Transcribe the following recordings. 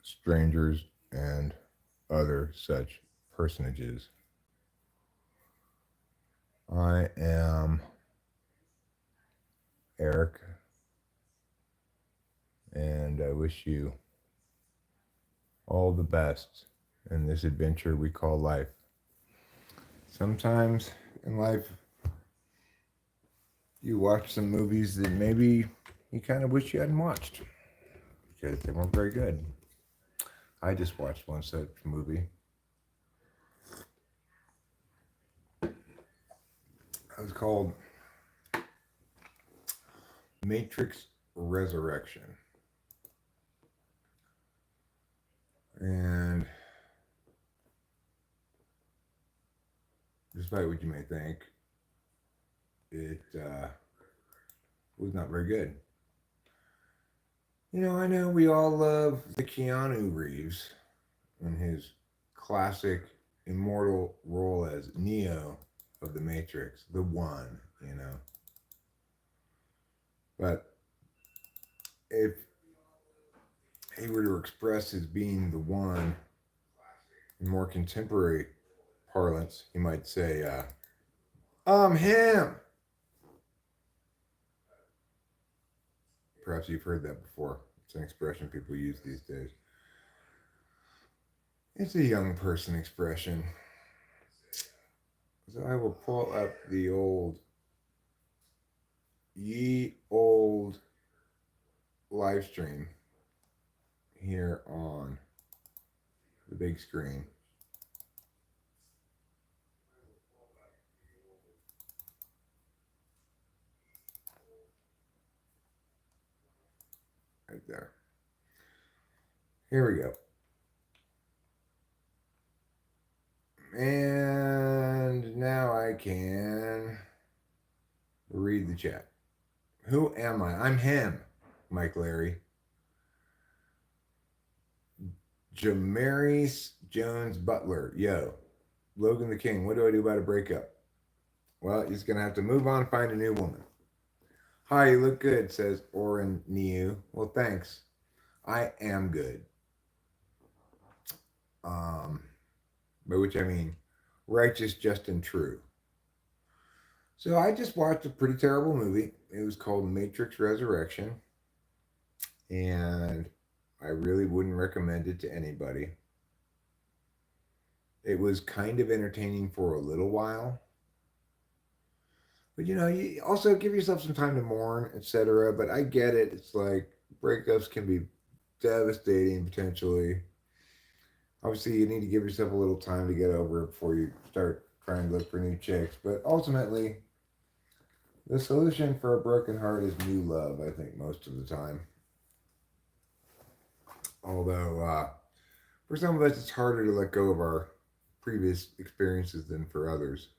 strangers, and other such personages. I am Eric, and I wish you all the best in this adventure we call life. Sometimes in life, you watch some movies that maybe you kind of wish you hadn't watched because they weren't very good. I just watched one such movie. It was called Matrix Resurrection. And despite what you may think, it was not very good. I know we all love the Keanu Reeves in his classic immortal role as Neo of the Matrix, the one. But if he were to express his being the one in more contemporary parlance, he might say, I'm him. Perhaps you've heard that before. It's an expression people use these days. It's a young person expression. So I will pull up the old live stream here on the big screen. Right there. Here we go. And now I can read the chat. Who am I? I'm him, Mike Larry. Jamaris Jones Butler. Yo. Logan the King. What do I do about a breakup? Well, he's going to have to move on, find a new woman. Hi, you look good, says Oren Niu. Well, thanks. I am good. By which I mean righteous, just, and true. So I just watched a pretty terrible movie. It was called Matrix Resurrection. And I really wouldn't recommend it to anybody. It was kind of entertaining for a little while. But you also give yourself some time to mourn, etc. But I get it. It's like breakups can be devastating potentially. Obviously, you need to give yourself a little time to get over it before you start trying to look for new chicks. But ultimately, the solution for a broken heart is new love, I think, most of the time. Although, for some of us, it's harder to let go of our previous experiences than for others.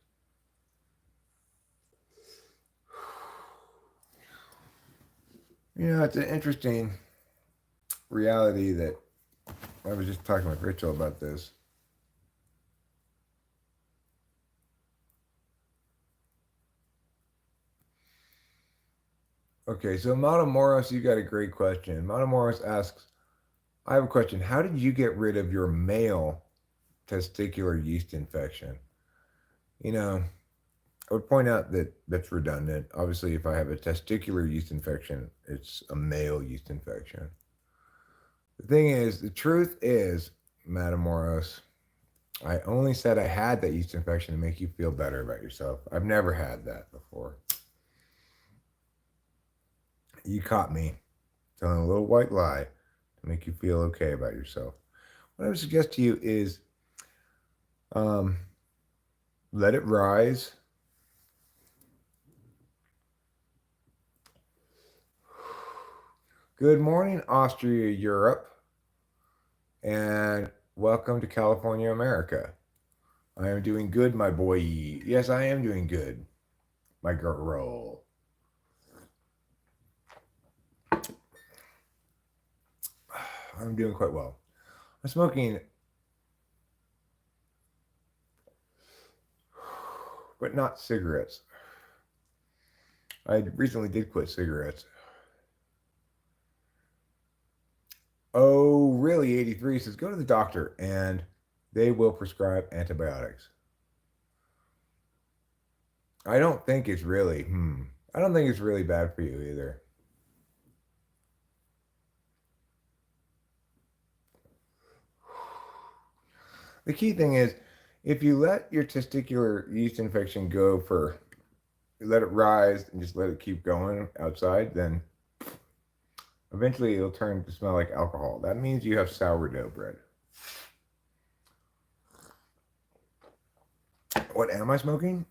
It's an interesting reality that I was just talking with Rachel about this. Okay, so Matamoros, you got a great question. Matamoros asks, I have a question. How did you get rid of your male testicular yeast infection? I would point out that that's redundant. Obviously, if I have a testicular yeast infection, it's a male yeast infection. The truth is, Matamoros, I only said I had that yeast infection to make you feel better about yourself. I've never had that before. You caught me telling a little white lie to make you feel okay about yourself. What I would suggest to you is let it rise. Good morning, Austria, Europe, and welcome to California, America. I am doing good, my boy. Yes, I am doing good, my girl. I'm doing quite well. I'm smoking, but not cigarettes. I recently did quit cigarettes. Oh, really? 83 says go to the doctor and they will prescribe antibiotics. I don't think it's really, I don't think it's really bad for you either. The key thing is if you let your testicular yeast infection go for, let it rise and just let it keep going outside, then eventually it'll turn to smell like alcohol. That means you have sourdough bread. What am I smoking?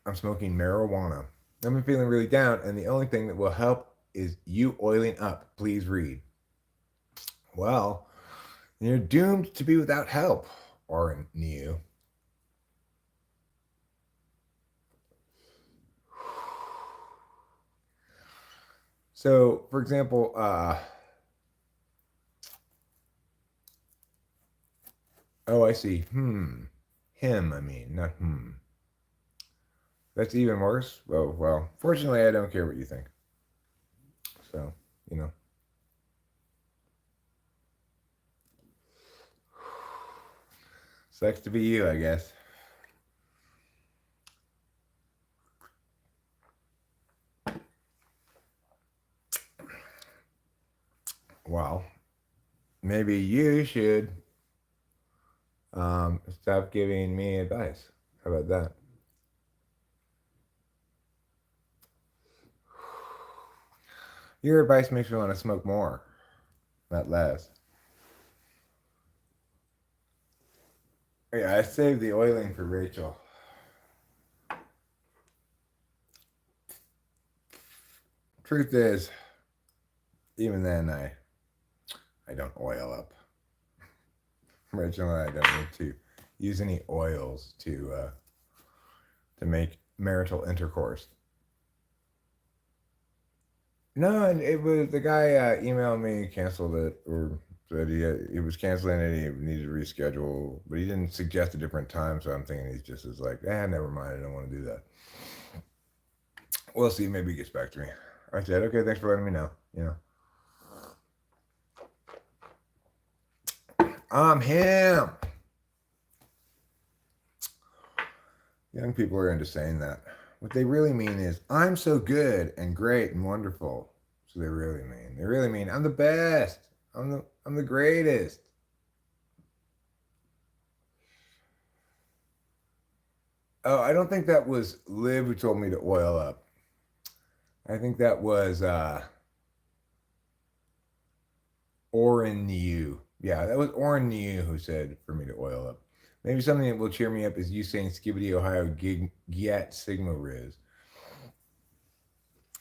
I'm smoking marijuana. I've been feeling really down, and the only thing that will help is you oiling up. Please read. Well, you're doomed to be without help, aren't you? So, for example, oh, I see. Him, I mean, not hmm. That's even worse. Oh, well, fortunately, I don't care what you think. So, you know. Sucks to be you, I guess. Well, maybe you should stop giving me advice. How about that? Your advice makes me want to smoke more, not less. Yeah, I saved the oiling for Rachel. Truth is, even then, I don't oil up. Rachel and I don't need to use any oils to make marital intercourse. No, and it was the guy emailed me, canceled it, or said he was canceling it. He needed to reschedule, but he didn't suggest a different time. So I'm thinking he's just is like, never mind. I don't want to do that. We'll see. Maybe he gets back to me. I said, okay, thanks for letting me know. I'm him. Young people are into saying that. What they really mean is, I'm so good and great and wonderful. So they really mean. They really mean, I'm the best. I'm the greatest. Oh, I don't think that was Liv who told me to oil up. I think that was Oren Yu. Yeah, that was Oren Yu who said for me to oil up. Maybe something that will cheer me up is you saying Skibbity Ohio Gig Giat Sigma Riz.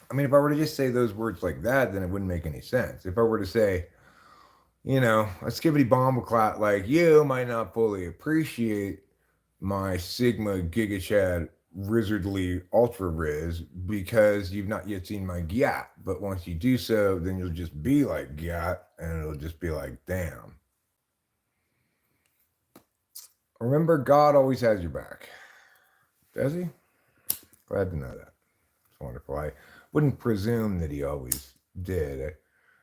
I mean, if I were to just say those words like that, then it wouldn't make any sense. If I were to say, a skibbity bomb clot like you might not fully appreciate my Sigma Giga Chad Rizzardly Ultra Riz because you've not yet seen my Gyat. But once you do so, then you'll just be like Gyat and it'll just be like, damn. Remember, God always has your back. Does he? Glad to know that. It's wonderful. I wouldn't presume that he always did. I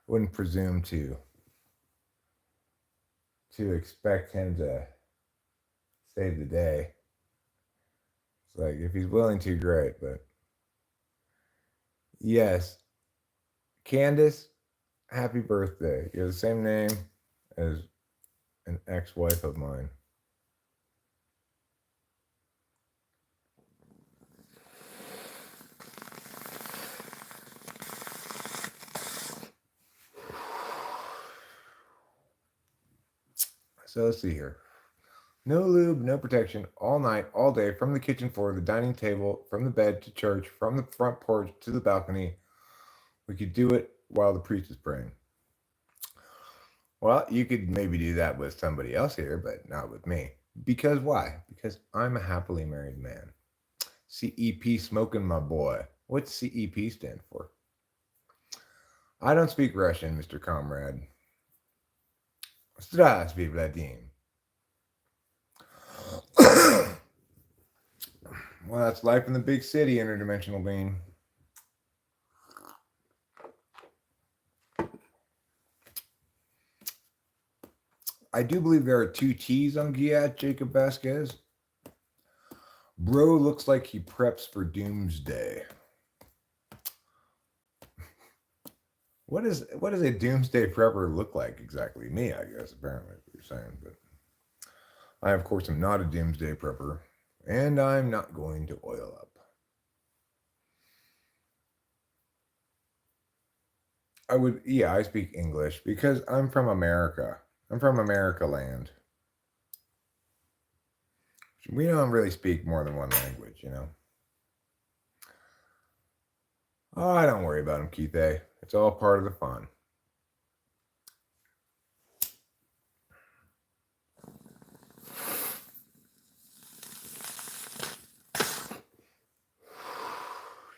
wouldn't presume to expect him to save the day. It's like if he's willing to, great. But yes, Candace, happy birthday. You have the same name as an ex-wife of mine. So let's see here. No lube, no protection, all night, all day, from the kitchen floor, the dining table, from the bed to church, from the front porch to the balcony. We could do it while the priest is praying. Well, you could maybe do that with somebody else here, but not with me. Because why? Because I'm a happily married man. CEP smoking, my boy. What's CEP stand for? I don't speak Russian, Mr. Comrade. Здравствуй, Vladimir. Well, that's life in the big city, interdimensional being. I do believe there are 2 T's on Giat Jacob Vasquez. Bro looks like he preps for doomsday. What does a doomsday prepper look like exactly? Me, I guess, apparently, what you're saying. But I, of course, am not a doomsday prepper, and I'm not going to oil up. I speak English because I'm from America. I'm from America land. We don't really speak more than one language, you know. Oh, don't worry about him, Keith A. It's all part of the fun.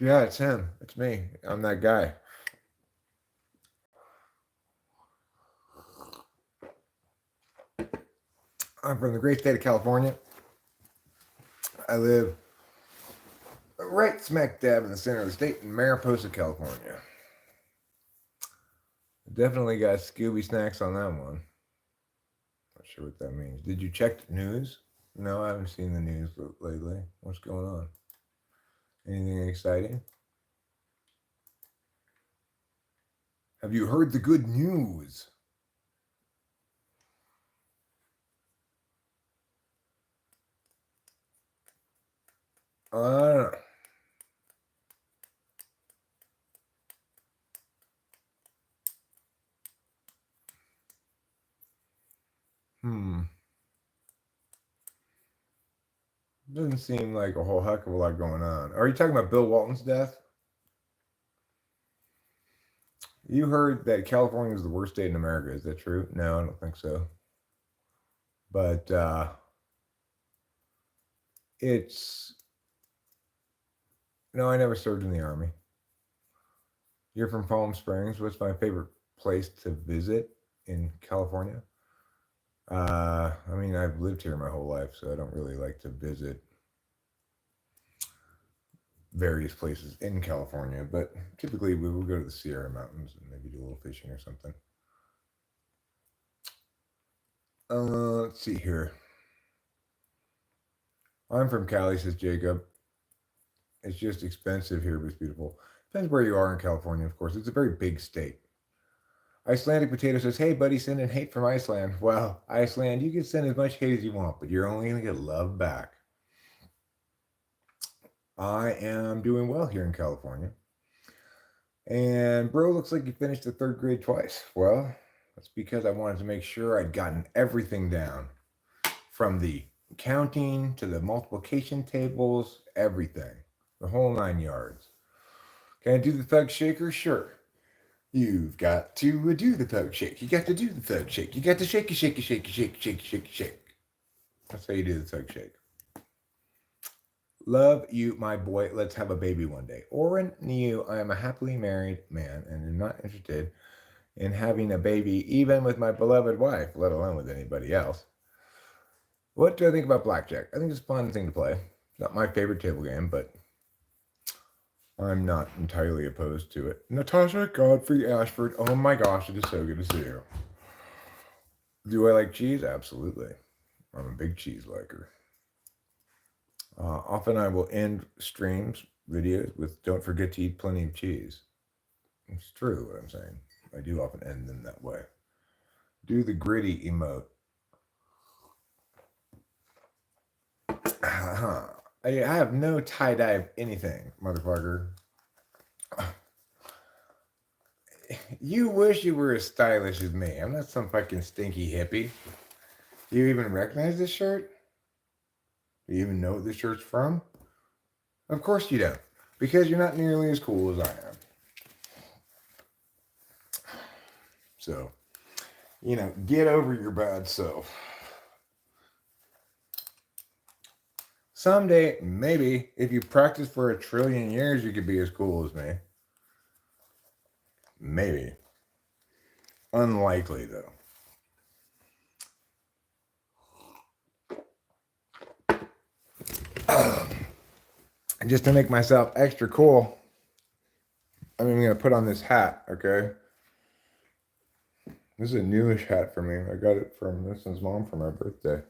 Yeah, it's him. It's me. I'm that guy. I'm from the great state of California. I live right smack dab in the center of the state in Mariposa, California. Definitely got Scooby snacks on that one. Not sure what that means. Did you check the news? No, I haven't seen the news lately. What's going on? Anything exciting? Have you heard the good news? I don't know. Doesn't seem like a whole heck of a lot going on. Are you talking about Bill Walton's death? You heard that California is the worst state in America. Is that true? No, I don't think so. But it's... No, I never served in the Army. You're from Palm Springs. What's my favorite place to visit in California? I mean, I've lived here my whole life, so I don't really like to visit various places in California, but typically we will go to the Sierra Mountains and maybe do a little fishing or something. Let's see here. I'm from Cali, says Jacob. It's just expensive here, but it's beautiful. Depends where you are in California, of course. It's a very big state. Icelandic Potato says, hey, buddy, send in hate from Iceland. Well, Iceland, you can send as much hate as you want, but you're only going to get love back. I am doing well here in California. And bro, looks like you finished the 3rd grade twice. Well, that's because I wanted to make sure I'd gotten everything down. From the counting to the multiplication tables, everything. The whole 9 yards. Can I do the thug shaker? Sure. You've got to do the thug shake. You got to do the thug shake. You got to shake, shake, shake, shake, shake, shake, shake. That's how you do the thug shake. Love you, my boy. Let's have a baby one day. Oren Niu, I am a happily married man and am not interested in having a baby, even with my beloved wife, let alone with anybody else. What do I think about blackjack? I think it's a fun thing to play. It's not my favorite table game, but I'm not entirely opposed to it. Natasha Godfrey Ashford, oh my gosh, it is so good to see you. Do I like cheese? Absolutely. I'm a big cheese liker. Often I will end streams, videos with don't forget to eat plenty of cheese. It's true what I'm saying. I do often end them that way. Do the gritty emote. I have no tie-dye of anything, motherfucker. You wish you were as stylish as me. I'm not some fucking stinky hippie. Do you even recognize this shirt? Do you even know what this shirt's from? Of course you don't. Because you're not nearly as cool as I am. So, get over your bad self. Someday, maybe, if you practice for 1 trillion years, you could be as cool as me. Maybe. Unlikely, though. Just to make myself extra cool, I'm going to put on this hat, okay? This is a newish hat for me. I got it from Nissan's mom for my birthday.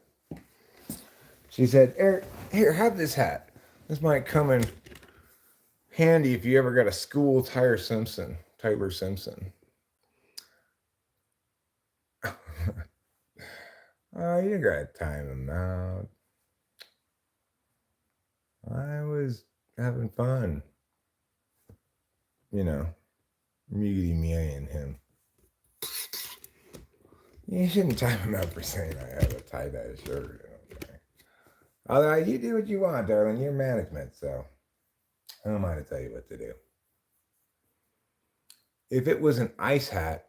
She said, Eric, here, have this hat. This might come in handy if you ever got a school Tyler Simpson. Oh, you got time him out. I was having fun. You know, me and him. You shouldn't time him out for saying I have a tie-dye shirt. Okay. Although you do what you want, darling. You're management, so I don't mind to tell you what to do. If it was an ice hat,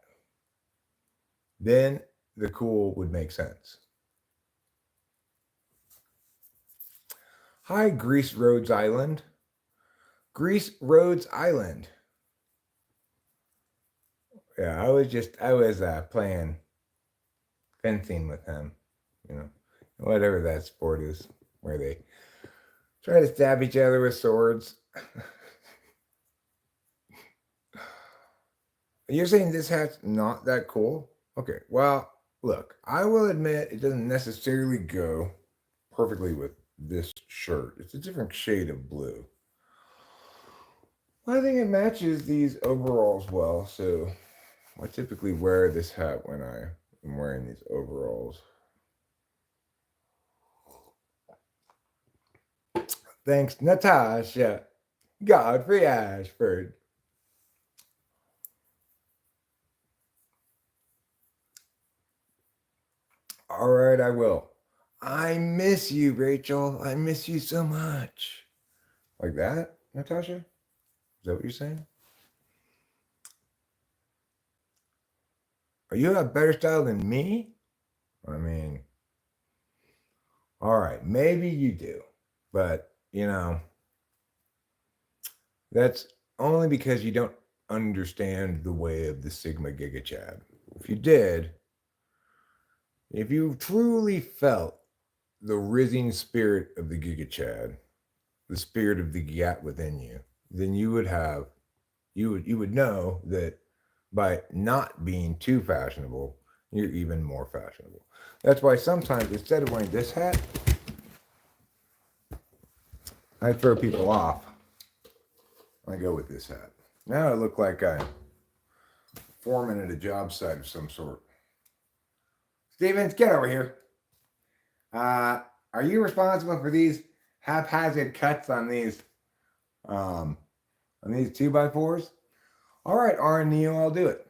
then the cool would make sense. Hi, Greece, Rhodes Island. Greece, Rhodes Island. Yeah, I was playing fencing with him, you know, whatever that sport is, where they try to stab each other with swords. You're saying this hat's not that cool? Okay, well, look, I will admit it doesn't necessarily go perfectly with this shirt. It's a different shade of blue. I think it matches these overalls well, so I typically wear this hat when I'm wearing these overalls. Thanks, Natasha. Godfrey Ashford. All right, I will. I miss you, Rachel. I miss you so much. Like that, Natasha? Is that what you're saying? Are you have better style than me? I mean, all right, maybe you do. But, that's only because you don't understand the way of the Sigma Giga Chad. If you did, if you truly felt the rising spirit of the Giga Chad, the spirit of the Gat within you, then you would know that by not being too fashionable, you're even more fashionable. That's why sometimes instead of wearing this hat, I throw people off. I go with this hat. Now I look like a foreman at a job site of some sort. Stevens, get over here. Are you responsible for these haphazard cuts on these 2x4s? All right, R and Neo, I'll do it.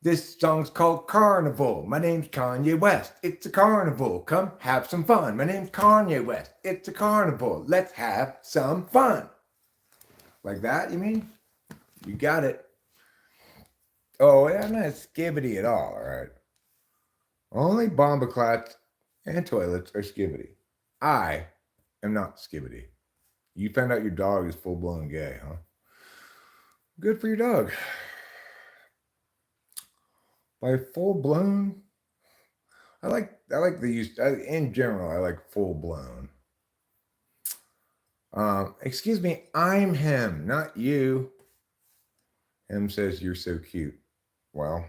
This song's called Carnival. My name's Kanye West. It's a carnival. Come have some fun. My name's Kanye West. It's a carnival. Let's have some fun. Like that, you mean? You got it. Oh, I'm not skibbity at all right? Only bombaclats and toilets are skibbity. I am not skibbity. You found out your dog is full-blown gay, huh? Good for your dog. By full-blown, I like the use. In general, I like full-blown. Excuse me, I'm him, not you. Him says you're so cute. Well,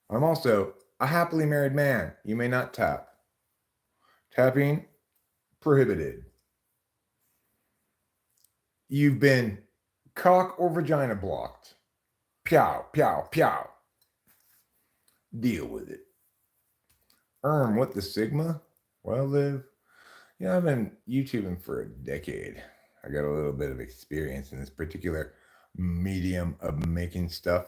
I'm also a happily married man. You may not tap. Tapping prohibited. You've been cock or vagina blocked. Pow, pow, pow. Deal with it. What the Sigma? Well, Liv, I've been YouTubing for a decade. I got a little bit of experience in this particular medium of making stuff.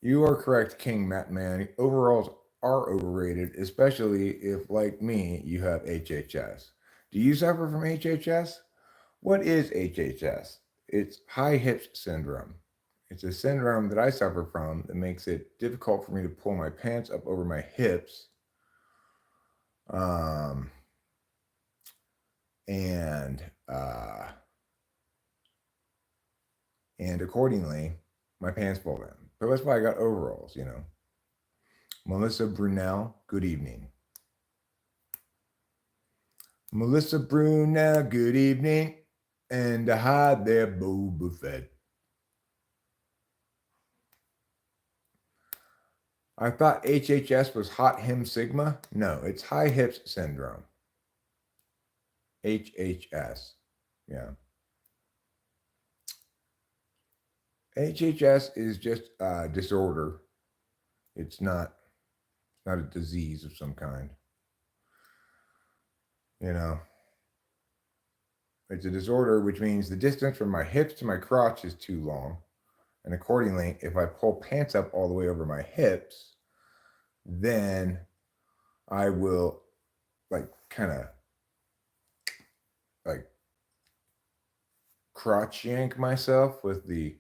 You are correct, King Matt Man. Overalls are overrated, especially if, like me, you have HHS. Do you suffer from HHS? What is HHS? It's high hips syndrome. It's a syndrome that I suffer from that makes it difficult for me to pull my pants up over my hips. And accordingly, my pants fall down. So that's why I got overalls, Melissa Brunel, good evening. Melissa Brunel, good evening. And hi there, Boba Fett. I thought HHS was hot hem sigma. No, it's high hips syndrome. HHS. Yeah. HHS is just a disorder. It's not a disease of some kind. You know, it's a disorder, which means the distance from my hips to my crotch is too long. And accordingly, if I pull pants up all the way over my hips, then I will like kind of like crotch yank myself with the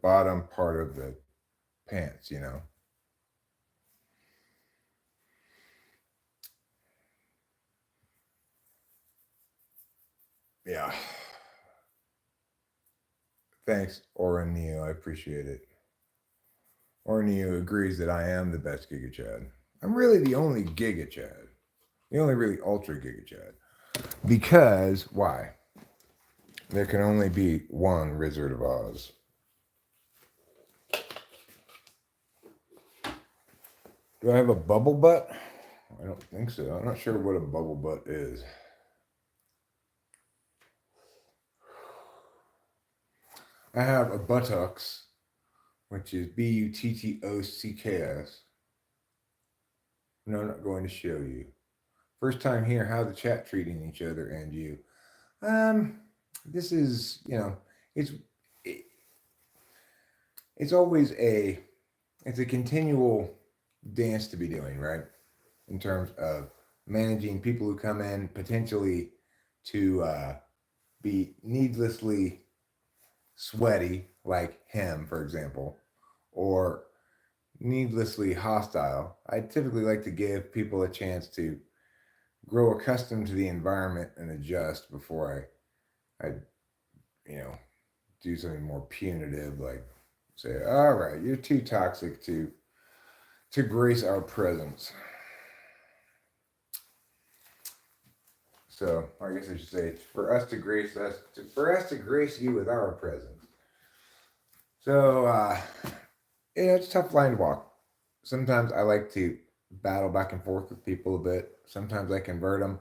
bottom part of the pants, you know. Yeah. Thanks, Oren Neo. I appreciate it. Oren Neo agrees that I am the best Giga Chad. I'm really the only Giga Chad. The only really ultra Giga Chad. Because, why? There can only be one Wizard of Oz. Do I have a bubble butt? I don't think so. I'm not sure what a bubble butt is. I have a buttocks, which is Buttocks. No, I'm not going to show you. First time here, how the chat treating each other and you. This is, you know, it's always it's a continual dance to be doing, right? In terms of managing people who come in potentially to be needlessly sweaty, like him, for example, or needlessly hostile. I typically like to give people a chance to grow accustomed to the environment and adjust before I you know, do something more punitive, like say, all right, you're too toxic to grace our presence. So I guess I should say, for us to grace you with our presence. So it's a tough line to walk. Sometimes I like to battle back and forth with people a bit. Sometimes I convert them.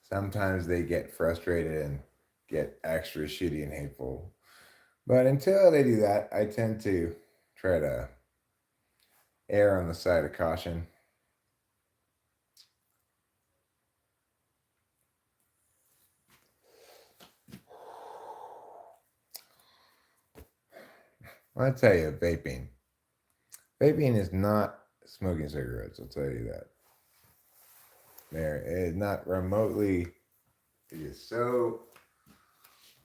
Sometimes they get frustrated and get extra shitty and hateful. But until they do that, I tend to try to err on the side of caution. I'll tell you, vaping. Vaping is not smoking cigarettes, I'll tell you that. It is not remotely, it is so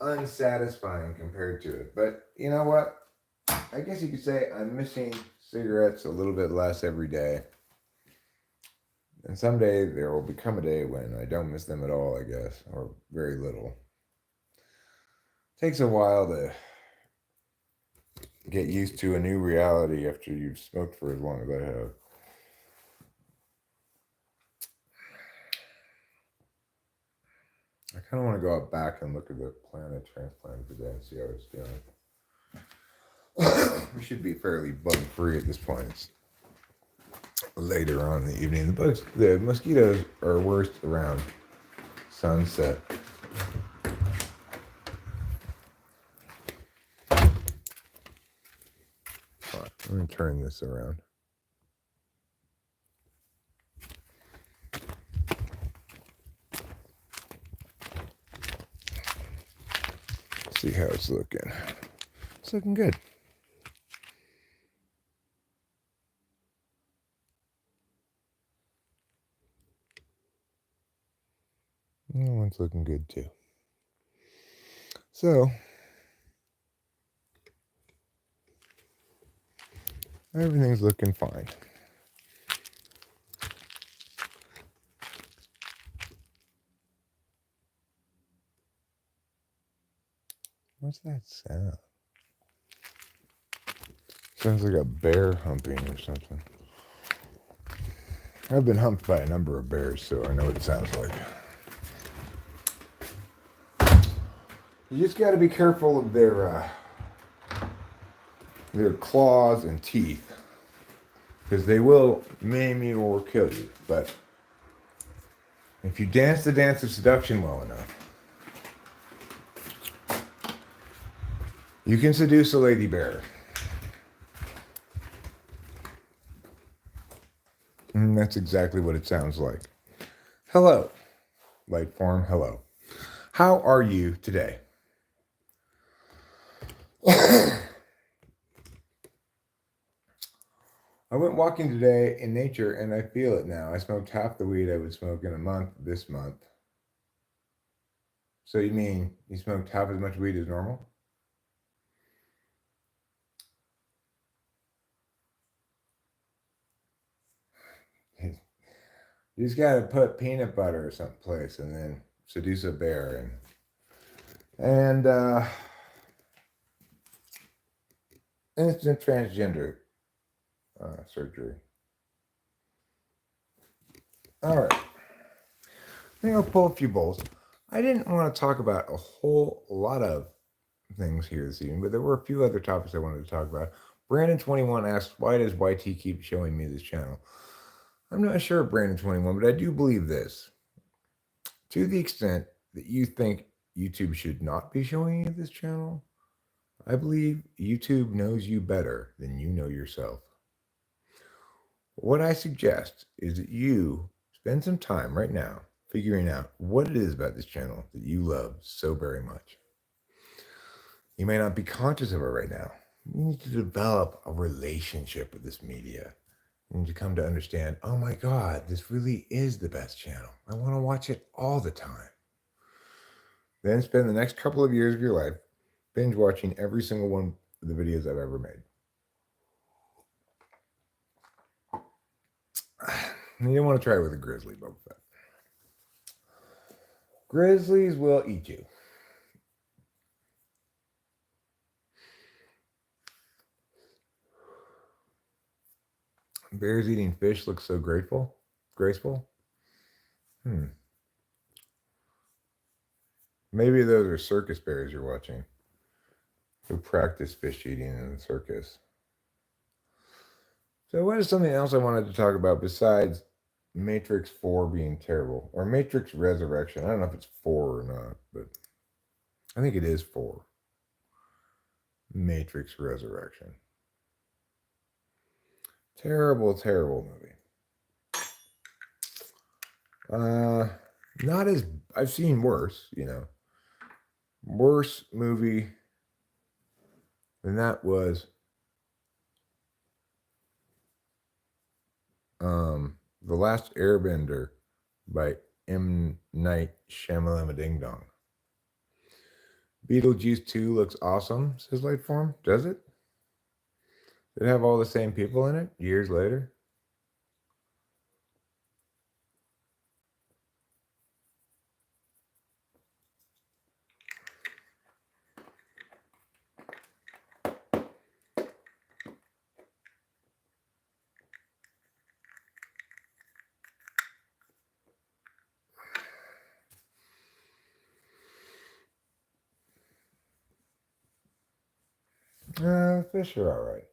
unsatisfying compared to it. But you know what? I guess you could say I'm missing cigarettes a little bit less every day. And someday there will become a day when I don't miss them at all, I guess, or very little. It takes a while to get used to a new reality after you've smoked for as long as I have. I kind of want to go out back and look at the planet transplant today and see how it's doing. We should be fairly bug-free at this point. It's later on in the evening. The mosquitoes are worst around sunset. Right, let me turn this around. See how it's looking. It's looking good. That one's looking good too. So, everything's looking fine. What's that sound? Sounds like a bear humping or something. I've been humped by a number of bears, so I know what it sounds like. You just got to be careful of their claws and teeth, because they will maim you or kill you. But if you dance the dance of seduction well enough, you can seduce a lady bear. And that's exactly what it sounds like. Hello, light form. Hello. How are you today? I went walking today in nature and I feel it now. I smoked half the weed I would smoke in a month this month. So you mean you smoked half as much weed as normal? You just gotta put peanut butter someplace and then seduce a bear and instant transgender surgery. All right, I think I'll pull a few bowls. I didn't want to talk about a whole lot of things here this evening, but there were a few other topics I wanted to talk about. Brandon21 asks, why does YT keep showing me this channel? I'm not sure, Brandon21, but I do believe this. To the extent that you think YouTube should not be showing you this channel, I believe YouTube knows you better than you know yourself. What I suggest is that you spend some time right now figuring out what it is about this channel that you love so very much. You may not be conscious of it right now. You need to develop a relationship with this media. You need to come to understand, oh my God, this really is the best channel. I want to watch it all the time. Then spend the next couple of years of your life binge watching every single one of the videos I've ever made. You don't want to try it with a grizzly, Boba Fett. Grizzlies will eat you. Bears eating fish looks so graceful. Maybe those are circus bears you're watching who practice fish eating in the circus. So what is something else I wanted to talk about besides Matrix 4 being terrible? Or Matrix Resurrection. I don't know if it's 4 or not, but I think it is 4. Matrix Resurrection. Terrible, terrible movie. Not as I've seen worse, Worse movie than that was The Last Airbender by M. Night Shyamalan Ding Dong. Beetlejuice 2 looks awesome, says Lightform. Does it? Did it have all the same people in it years later? Fish are all right.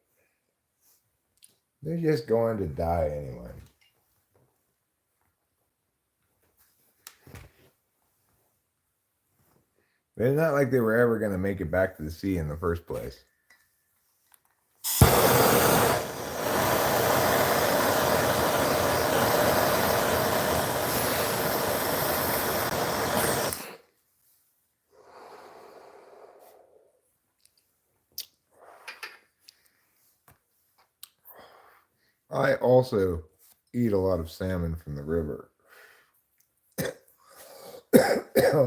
They're just going to die anyway. It's not like they were ever going to make it back to the sea in the first place. I also eat a lot of salmon from the river.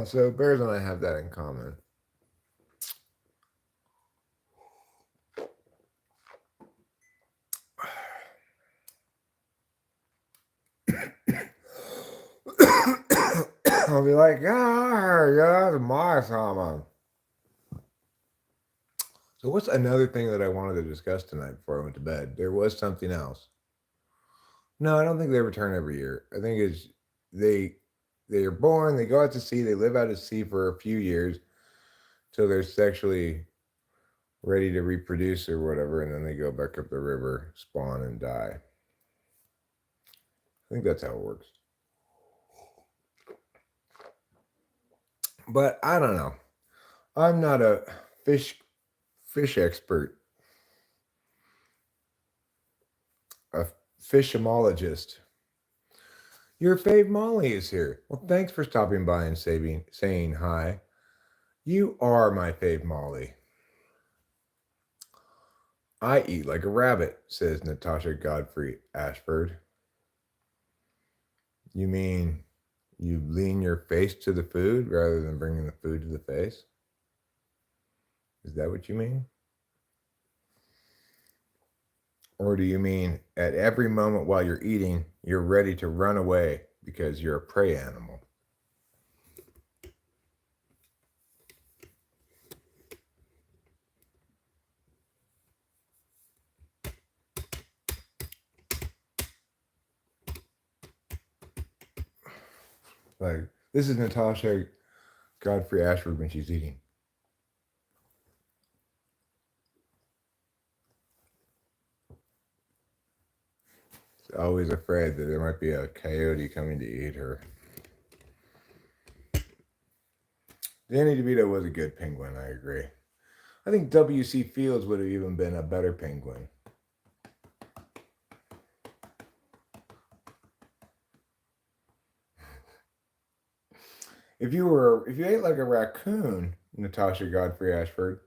So bears and I have that in common. I'll be like, yeah, that's my salmon. So what's another thing that I wanted to discuss tonight before I went to bed? There was something else. No, I don't think they return every year. I think it's they are born, they go out to sea, they live out at sea for a few years, till they're sexually ready to reproduce or whatever, and then they go back up the river, spawn, and die. I think that's how it works. But I don't know. I'm not a fish expert, a fishemologist. Your fave Molly is here. Well, thanks for stopping by and saying hi. You are my fave Molly. I eat like a rabbit, says Natasha Godfrey Ashford. You mean you lean your face to the food rather than bringing the food to the face? Is that what you mean? Or do you mean at every moment while you're eating, you're ready to run away because you're a prey animal? Like, this is Natasha Godfrey Ashford when she's eating. She's always afraid that there might be a coyote coming to eat her. Danny DeVito was a good penguin, I agree. I think W.C. Fields would have even been a better penguin. If you ate like a raccoon, Natasha Godfrey Ashford,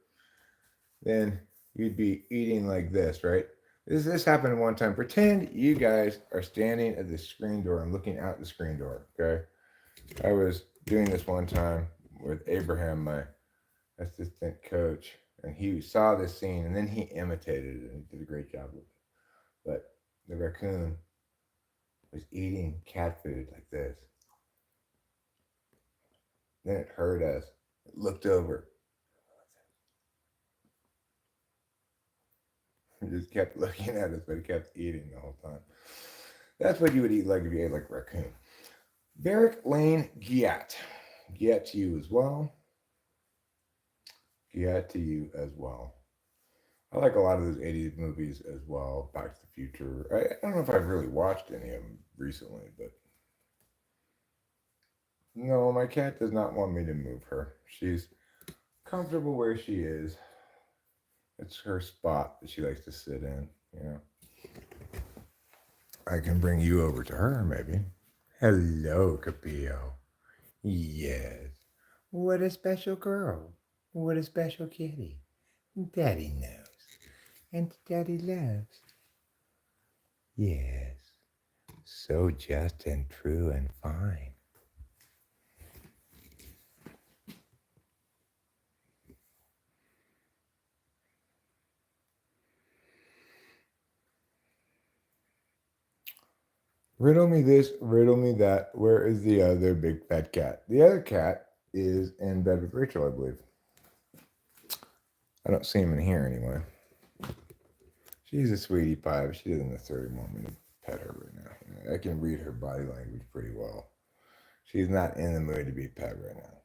then you'd be eating like this, right? This happened one time. Pretend you guys are standing at the screen door and looking out the screen door, okay? I was doing this one time with Abraham, my assistant coach, and he saw this scene and then he imitated it and he did a great job with it. But the raccoon was eating cat food like this. Then it heard us. It looked over. It just kept looking at us, but it kept eating the whole time. That's what you would eat like if you ate like a raccoon. Barrick Lane Giat. Giat to you as well. Giat to you as well. I like a lot of those 80s movies as well. Back to the Future. I don't know if I've really watched any of them recently, but no, my cat does not want me to move her. She's comfortable where she is. It's her spot that she likes to sit in, you know. I can bring you over to her, maybe. Hello, Capillo. Yes. What a special girl. What a special kitty. Daddy knows. And Daddy loves. Yes. So just and true and fine. Riddle me this, riddle me that. Where is the other big fat cat? The other cat is in bed with Rachel, I believe. I don't see him in here anyway. She's a sweetie pie, but she doesn't necessarily want me to pet her right now. You know, I can read her body language pretty well. She's not in the mood to be pet right now.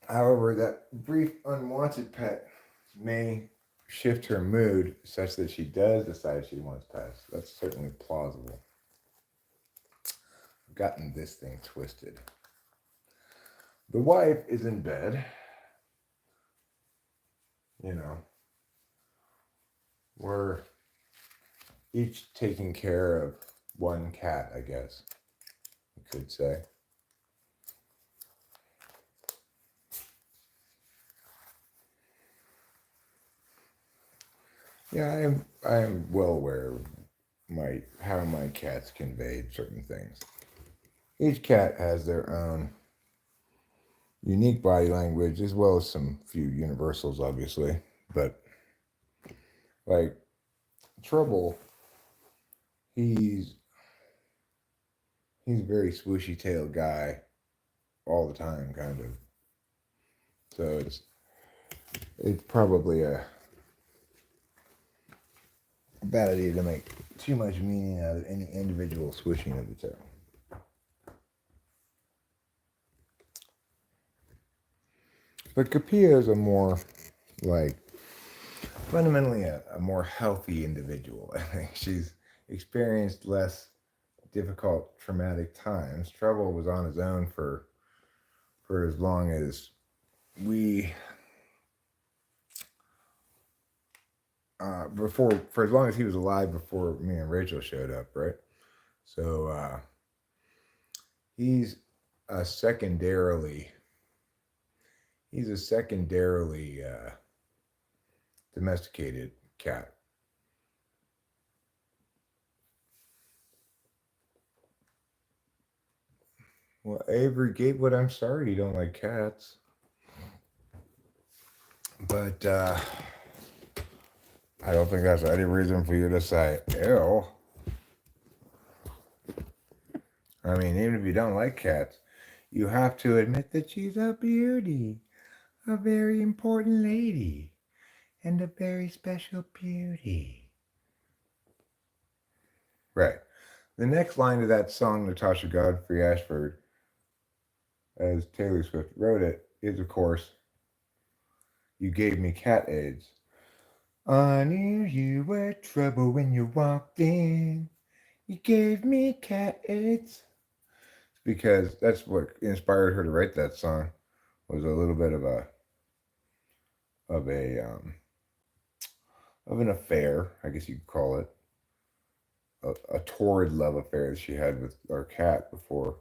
However, that brief unwanted pet may shift her mood such that she does decide she wants pets. That's certainly plausible. I've gotten this thing twisted. The wife is in bed. You know, we're each taking care of one cat, I guess you could say. Yeah, I am well aware of how my cats conveyed certain things. Each cat has their own unique body language as well as some few universals, obviously. But like Trouble, he's a very swooshy tailed guy all the time, kind of. So it's probably a bad idea to make too much meaning out of any individual swooshing of the tail. But Kapia is a more like fundamentally a more healthy individual. I think she's experienced less difficult traumatic times. Trouble was on his own for as long as we before for as long as he was alive before me and Rachel showed up, right? So he's a secondarily he's a secondarily domesticated cat. Well, Avery Gatewood, I'm sorry you don't like cats, but I don't think that's any reason for you to say ew. I mean, even if you don't like cats, you have to admit that she's a beauty, a very important lady, and a very special beauty. Right. The next line of that song, Natasha Godfrey Ashford, as Taylor Swift wrote it, is of course, "You gave me cat AIDS." I knew you were trouble when you walked in. You gave me cat AIDS. Because that's what inspired her to write that song. Was a little bit of a of an affair, I guess you could call it, a torrid love affair that she had with our cat before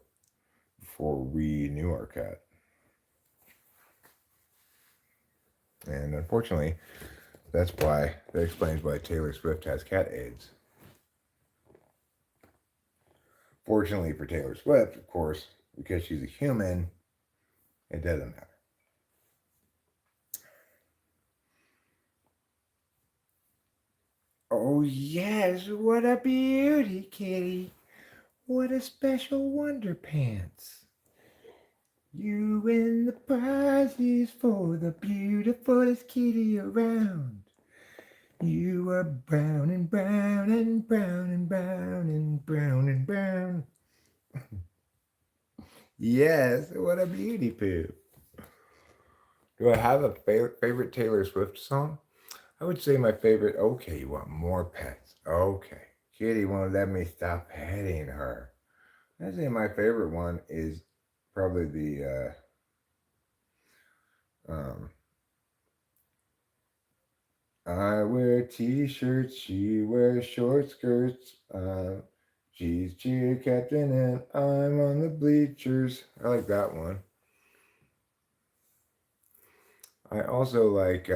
we knew our cat. And unfortunately, that explains why Taylor Swift has cat AIDS. Fortunately for Taylor Swift, of course, because she's a human, it doesn't matter. Oh, yes, what a beauty, kitty. What a special wonder pants. You win the prizes for the beautifulest kitty around. You are brown and brown and brown and brown and brown and brown. Yes, what a beauty poo. Do I have a favorite Taylor Swift song? I would say my favorite. Okay, you want more pets? Okay. Kitty won't let me stop petting her. I'd say my favorite one is probably the I wear t-shirts, she wears short skirts. She's cheer captain and I'm on the bleachers. I like that one. I also like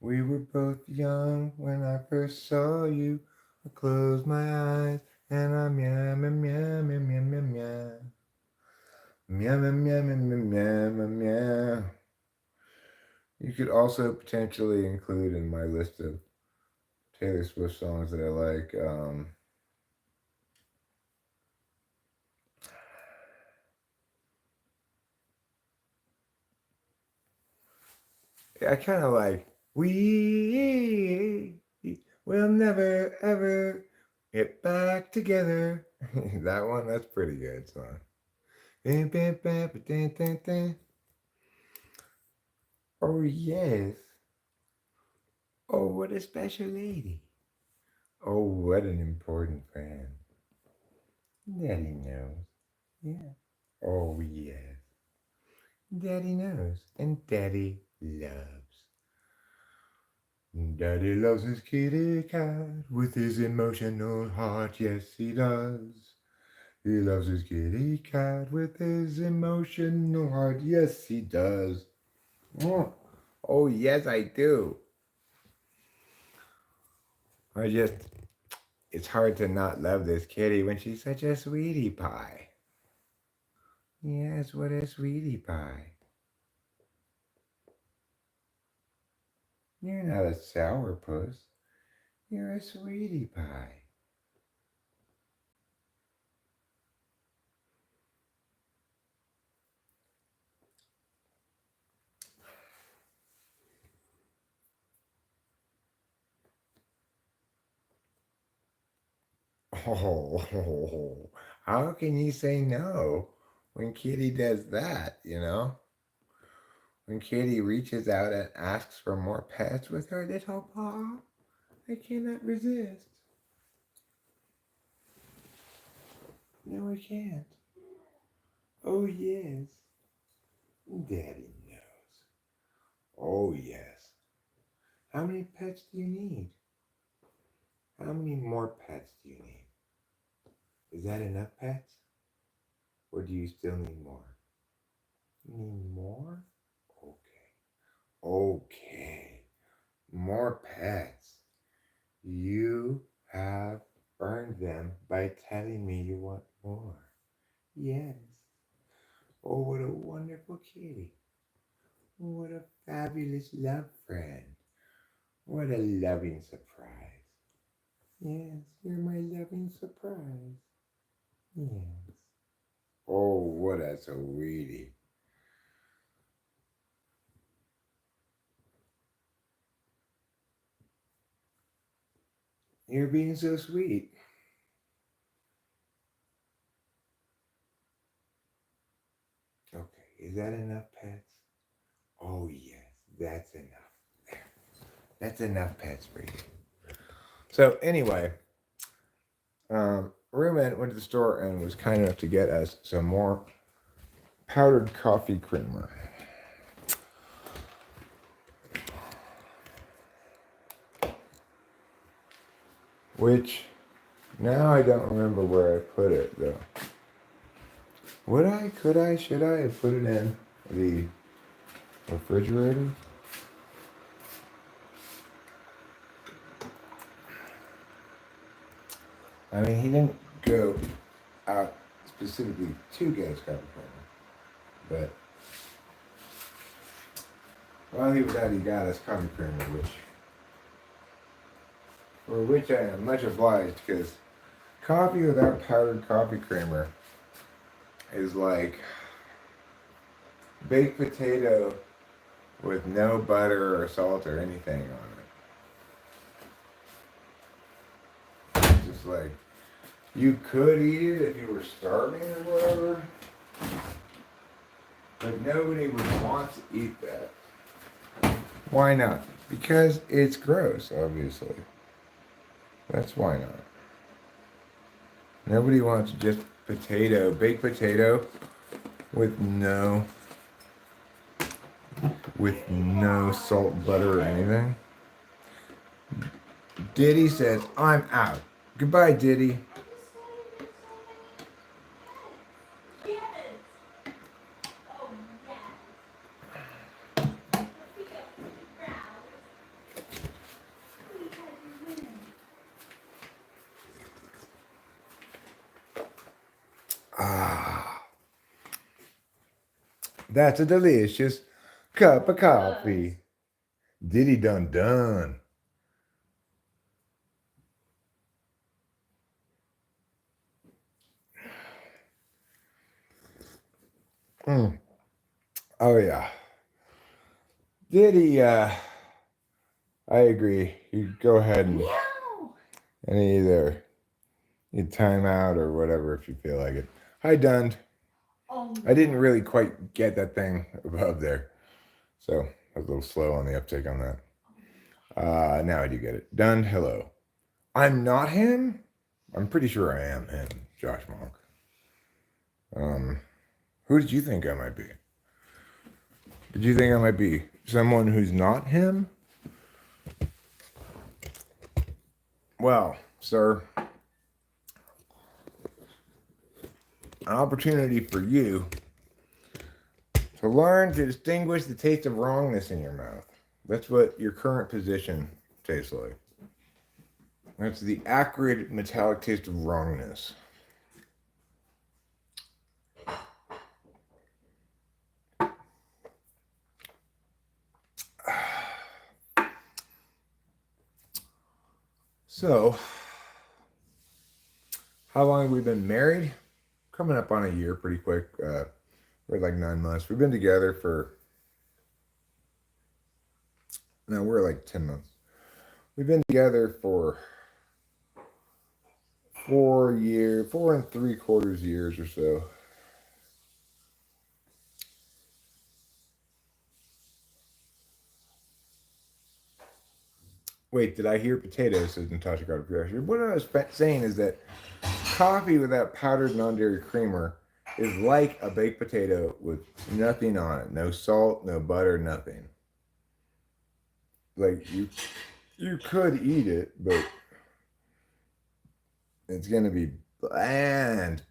we were both young when I first saw you. I closed my eyes and I meow meow meow meow meow meow meow. Meow meow meow meow meow meow meow. You could also potentially include in my list of Taylor Swift songs that I like. I kind of like we will never ever get back together. That one, that's pretty good song. Oh yes. Oh, what a special lady. Oh, what an important friend. Daddy knows. Yeah. Oh yes. Daddy knows. And Daddy loves. Daddy loves his kitty cat with his emotional heart. Yes, he does. He loves his kitty cat with his emotional heart. Yes, he does. Oh, oh yes, I do. I just, it's hard to not love this kitty when she's such a sweetie pie. Yes, what a sweetie pie. You're not a sourpuss. You're a sweetie pie. Oh, how can you say no when Kitty does that, you know? When Kitty reaches out and asks for more pets with her little paw, I cannot resist. No, I can't. Oh, yes. Daddy knows. Oh, yes. How many pets do you need? How many more pets do you need? Is that enough pets? Or do you still need more? You need more? Okay. Okay. More pets. You have earned them by telling me you want more. Yes. Oh, what a wonderful kitty. What a fabulous love friend. What a loving surprise. Yes, you're my loving surprise. Yes. Oh, what a sweetie. You're being so sweet. Okay, is that enough pets? Oh, yes, that's enough. That's enough pets for you. So, anyway, Roommate went to the store and was kind enough to get us some more powdered coffee creamer. Which now I don't remember where I put it though. Would I? Could I? Should I have put it in the refrigerator? I mean, he didn't go out specifically to get his coffee creamer, but while he was out, he got his coffee creamer, for which I am much obliged because coffee without powdered coffee creamer is like baked potato with no butter or salt or anything on it. It's just like you could eat it if you were starving or whatever, but nobody would want to eat that. Why not? Because it's gross, obviously. That's why not. Nobody wants just baked potato with no salt, butter, or anything. Diddy says, I'm out. Goodbye, Diddy. Ah, that's a delicious cup of coffee. Diddy done done. Mm. Oh yeah. Diddy, I agree. You go ahead and either you time out or whatever if you feel like it. Hi, Dund. I didn't really quite get that thing above there. So I was a little slow on the uptake on that. Now I do get it. Dund, hello. I'm not him? I'm pretty sure I am him, Josh Monk. Who did you think I might be? Did you think I might be someone who's not him? Well, sir, an opportunity for you to learn to distinguish the taste of wrongness in your mouth. That's what your current position tastes like. That's the acrid metallic taste of wrongness. So, how long have we been married? Coming up on a year pretty quick. We're like 9 months. We've been together for, no, we're like 10 months. We've been together for 4.75 years or so. Wait, did I hear potatoes? Says Natasha Carter. What I was saying is that coffee without powdered non-dairy creamer is like a baked potato with nothing on it. No salt, no butter, nothing. Like you could eat it, but it's gonna be bland.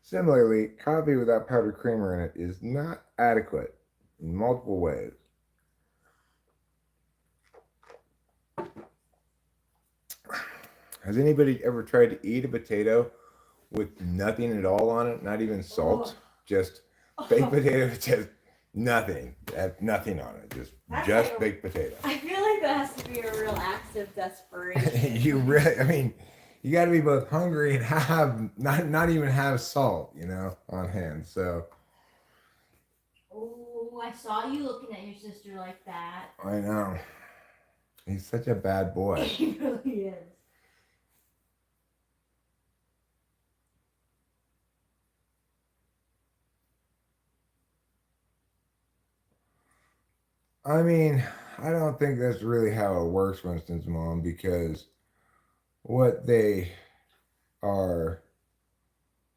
Similarly, coffee without powdered creamer in it is not adequate in multiple ways. Has anybody ever tried to eat a potato with nothing at all on it? Not even salt, just baked potato, just nothing, nothing on it, just like baked potato. I feel like that has to be a real act of desperation. You really, I mean, you got to be both hungry and have not even have salt, on hand. So Oh, I saw you looking at your sister like that. I know he's such a bad boy. He really is. I mean, I don't think that's really how it works, Winston's mom, because what they are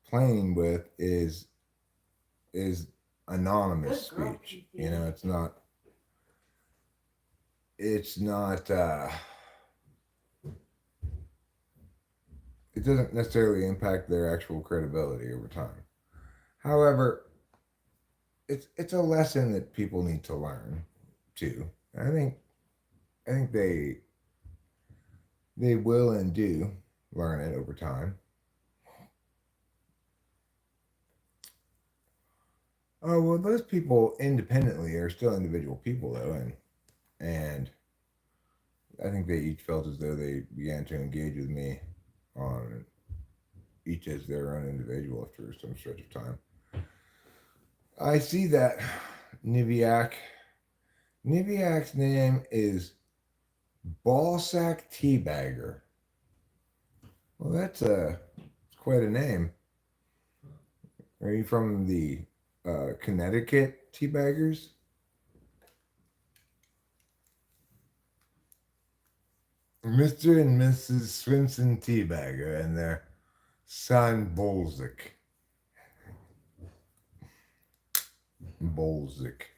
playing with is anonymous Good girl, speech. Fifi. It's not it doesn't necessarily impact their actual credibility over time. However, it's a lesson that people need to learn too. I think they will and do learn it over time. Oh well, those people independently are still individual people though, and I think they each felt as though they began to engage with me on each as their own individual after some stretch of time. I see that Niviak. Niviak's name is Ballsack Teabagger. Well, that's quite a name. Are you from the Connecticut Teabaggers? Mr. and Mrs. Swinson Teabagger and their son Bolzik. Bolzik.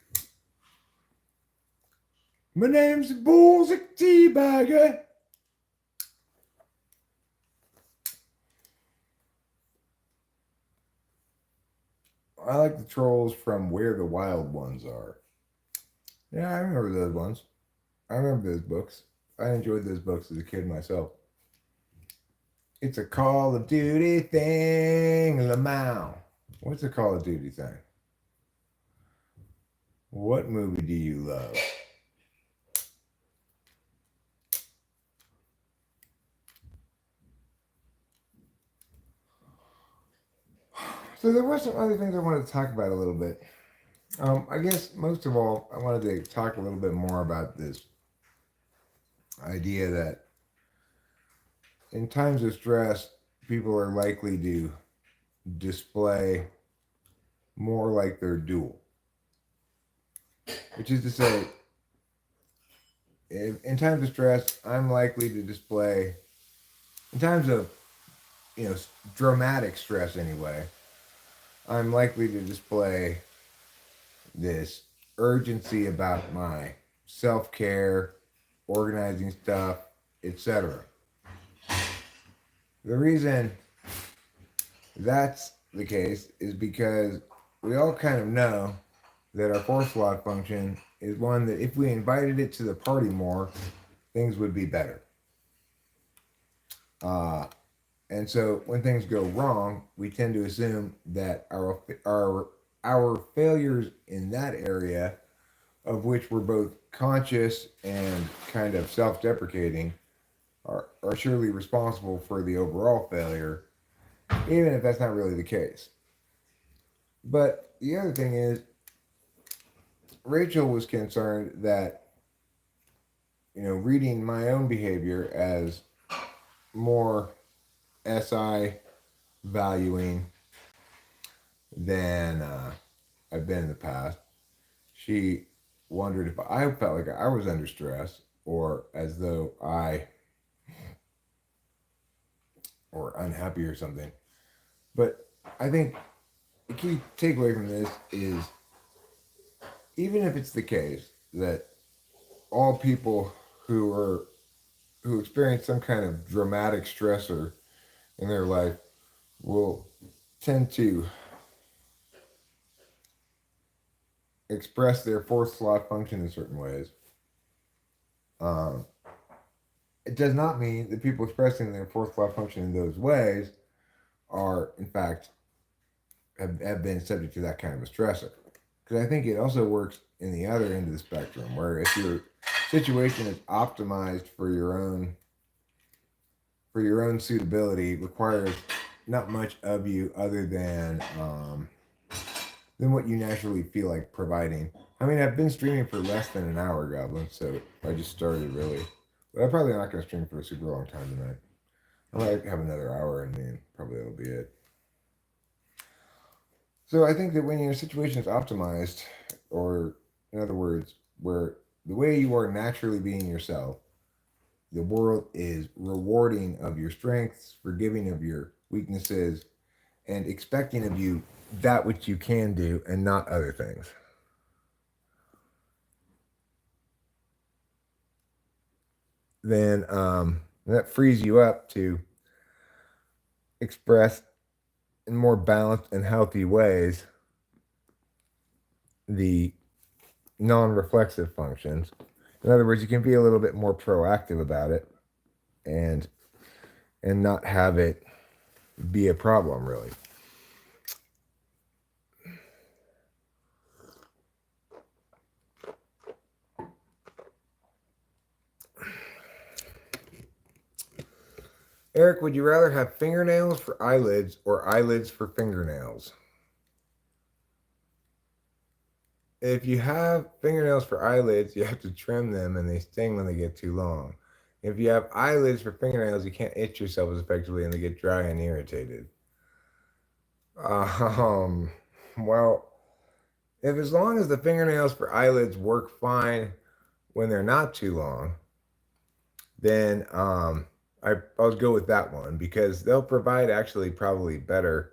My name's Bolzik Teabagger. I like the trolls from Where the Wild Ones Are. Yeah, I remember those ones. I remember those books. I enjoyed those books as a kid myself. It's a Call of Duty thing, Lamau. What's a Call of Duty thing? What movie do you love? So there were some other things I wanted to talk about a little bit. I guess most of all, I wanted to talk a little bit more about this idea that in times of stress, people are likely to display more like their dual. Which is to say, in times of stress, I'm likely to display, in times of, dramatic stress anyway, I'm likely to display this urgency about my self-care, organizing stuff, etc. The reason that's the case is because we all kind of know that our force log function is one that if we invited it to the party more, things would be better. And so when things go wrong, we tend to assume that our failures in that area, of which we're both conscious and kind of self-deprecating, are surely responsible for the overall failure, even if that's not really the case. But the other thing is, Rachel was concerned that, reading my own behavior as more SI valuing than I've been in the past, she wondered if I felt like I was under stress or as though I or unhappy or something. But I think the key takeaway from this is even if it's the case that all people who experience some kind of dramatic stressor in their life will tend to express their fourth slot function in certain ways. Um, it does not mean that people expressing their fourth slot function in those ways are, in fact, have been subject to that kind of a stressor. Because I think it also works in the other end of the spectrum, where if your situation is optimized for your own suitability, requires not much of you other than what you naturally feel like providing. I mean, I've been streaming for less than an hour, Goblin, so I just started really. But I'm probably not going to stream for a super long time tonight. I might have another hour and then probably that'll be it. So I think that when your situation is optimized, or in other words, where the way you are naturally being yourself, the world is rewarding of your strengths, forgiving of your weaknesses, and expecting of you that which you can do and not other things. Then that frees you up to express in more balanced and healthy ways the non-reflexive functions. In other words, you can be a little bit more proactive about it and not have it be a problem really. Eric, would you rather have fingernails for eyelids or eyelids for fingernails? If you have fingernails for eyelids, you have to trim them and they sting when they get too long. If you have eyelids for fingernails, you can't itch yourself as effectively and they get dry and irritated. Um, well, if as long as the fingernails for eyelids work fine when they're not too long, then I'll go with that one because they'll provide actually probably better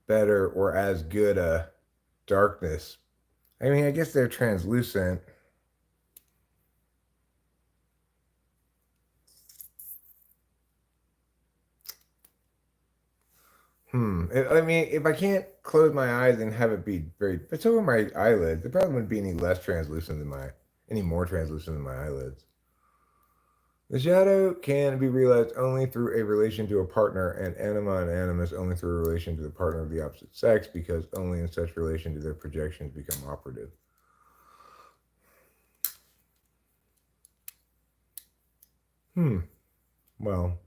or as good a darkness. I mean, I guess they're translucent. I mean, if I can't close my eyes and have it be very, if it's over my eyelids, it probably wouldn't be any more translucent than my eyelids. The shadow can be realized only through a relation to a partner, and anima and animus only through a relation to the partner of the opposite sex, because only in such relation do their projections become operative. Well,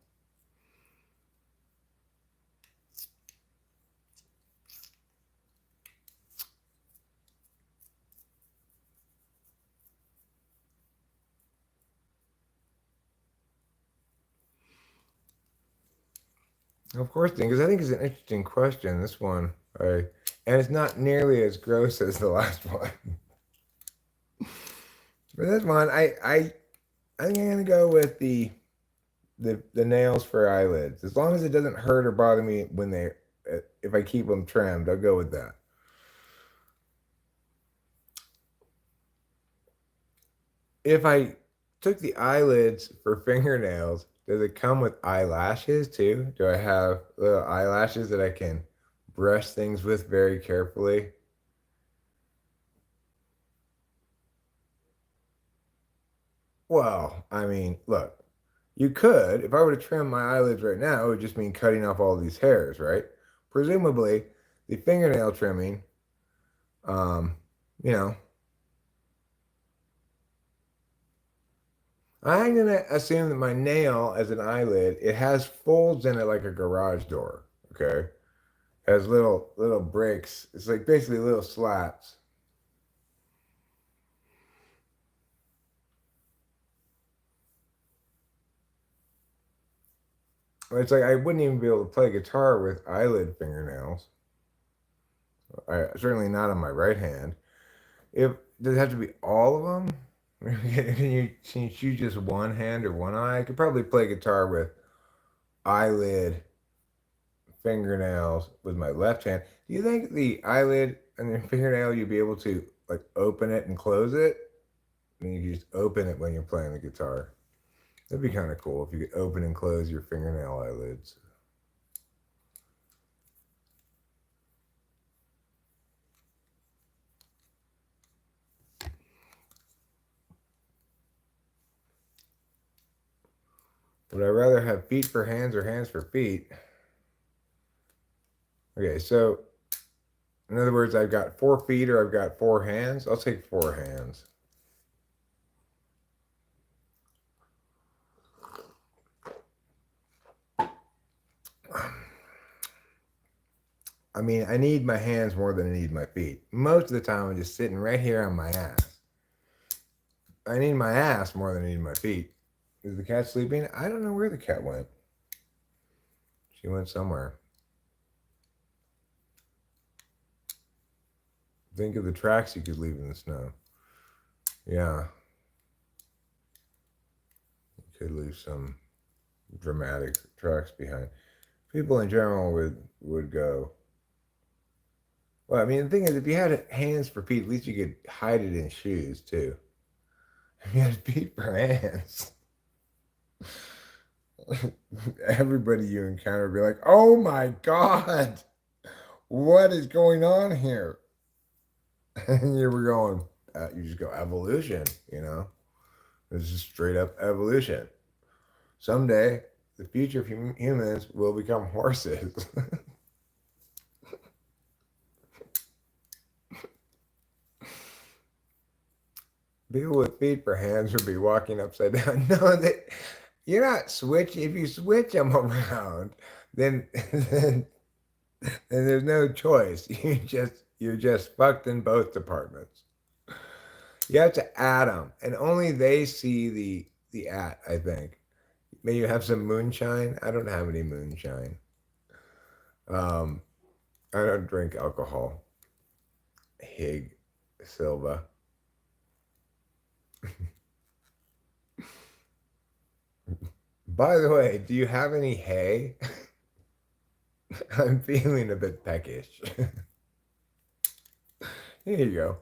of course, because I think it's an interesting question. This one, and it's not nearly as gross as the last one. For this one, I think I'm gonna go with the nails for eyelids. As long as it doesn't hurt or bother me when if I keep them trimmed, I'll go with that. If I took the eyelids for fingernails, does it come with eyelashes too? Do I have little eyelashes that I can brush things with very carefully? Well, I mean, look, you could, if I were to trim my eyelids right now, it would just mean cutting off all these hairs, right? Presumably, the fingernail trimming, um, you know, I'm gonna assume that my nail as an eyelid, it has folds in it like a garage door, okay? It has little breaks. It's like basically little slats. It's like I wouldn't even be able to play guitar with eyelid fingernails. Certainly not on my right hand. If does it have to be all of them? Can you choose just one hand or one eye? I could probably play guitar with eyelid, fingernails with my left hand. Do you think the eyelid and the fingernail you'd be able to like open it and close it? And you can just open it when you're playing the guitar. That'd be kind of cool if you could open and close your fingernail eyelids. Would I rather have feet for hands or hands for feet? Okay, so in other words, I've got 4 feet or I've got 4 hands. I'll take 4 hands. I mean, I need my hands more than I need my feet. Most of the time, I'm just sitting right here on my ass. I need my ass more than I need my feet. Is the cat sleeping? I don't know where the cat went. She went somewhere. Think of the tracks you could leave in the snow. Yeah. You could leave some dramatic tracks behind. People in general would go. Well, I mean, the thing is, if you had hands for feet, at least you could hide it in shoes too. If you had feet for hands, everybody you encounter would be like, "Oh my God, what is going on here?" And you were going, you just go evolution, you know? This is straight up evolution. Someday, the future of humans will become horses. People with feet for hands would be walking upside down. No, you're not switching. If you switch them around, then there's no choice. You're just fucked in both departments. You have to add them, and only they see the at. I think. May you have some moonshine? I don't have any moonshine. Um, I don't drink alcohol. Hig Silva. By the way, do you have any hay? I'm feeling a bit peckish. Here you go.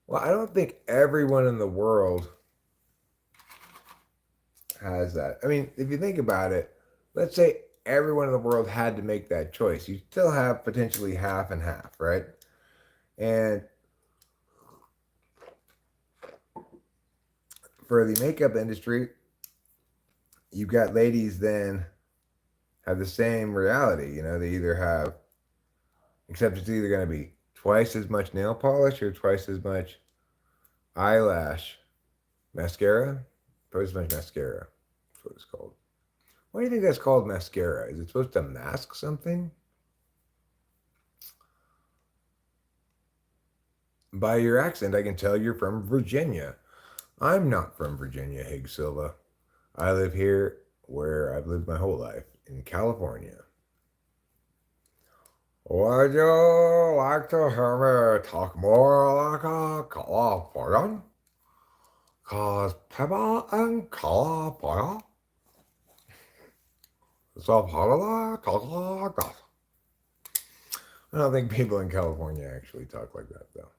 Well, I don't think everyone in the world has that. I mean, if you think about it, let's say everyone in the world had to make that choice. You still have potentially half and half, right? And for the makeup industry, you've got ladies then have the same reality. You know, they either have, except it's either going to be twice as much nail polish or twice as much eyelash mascara. Twice as much mascara. That's what it's called. Why do you think that's called mascara? Is it supposed to mask something? By your accent, I can tell you're from Virginia. I'm not from Virginia, Hig Silva. I live here where I've lived my whole life, in California. Would you like to hear me talk more like a Californian? Cause people in California, so probably talk like that. I don't think people in California actually talk like that, though.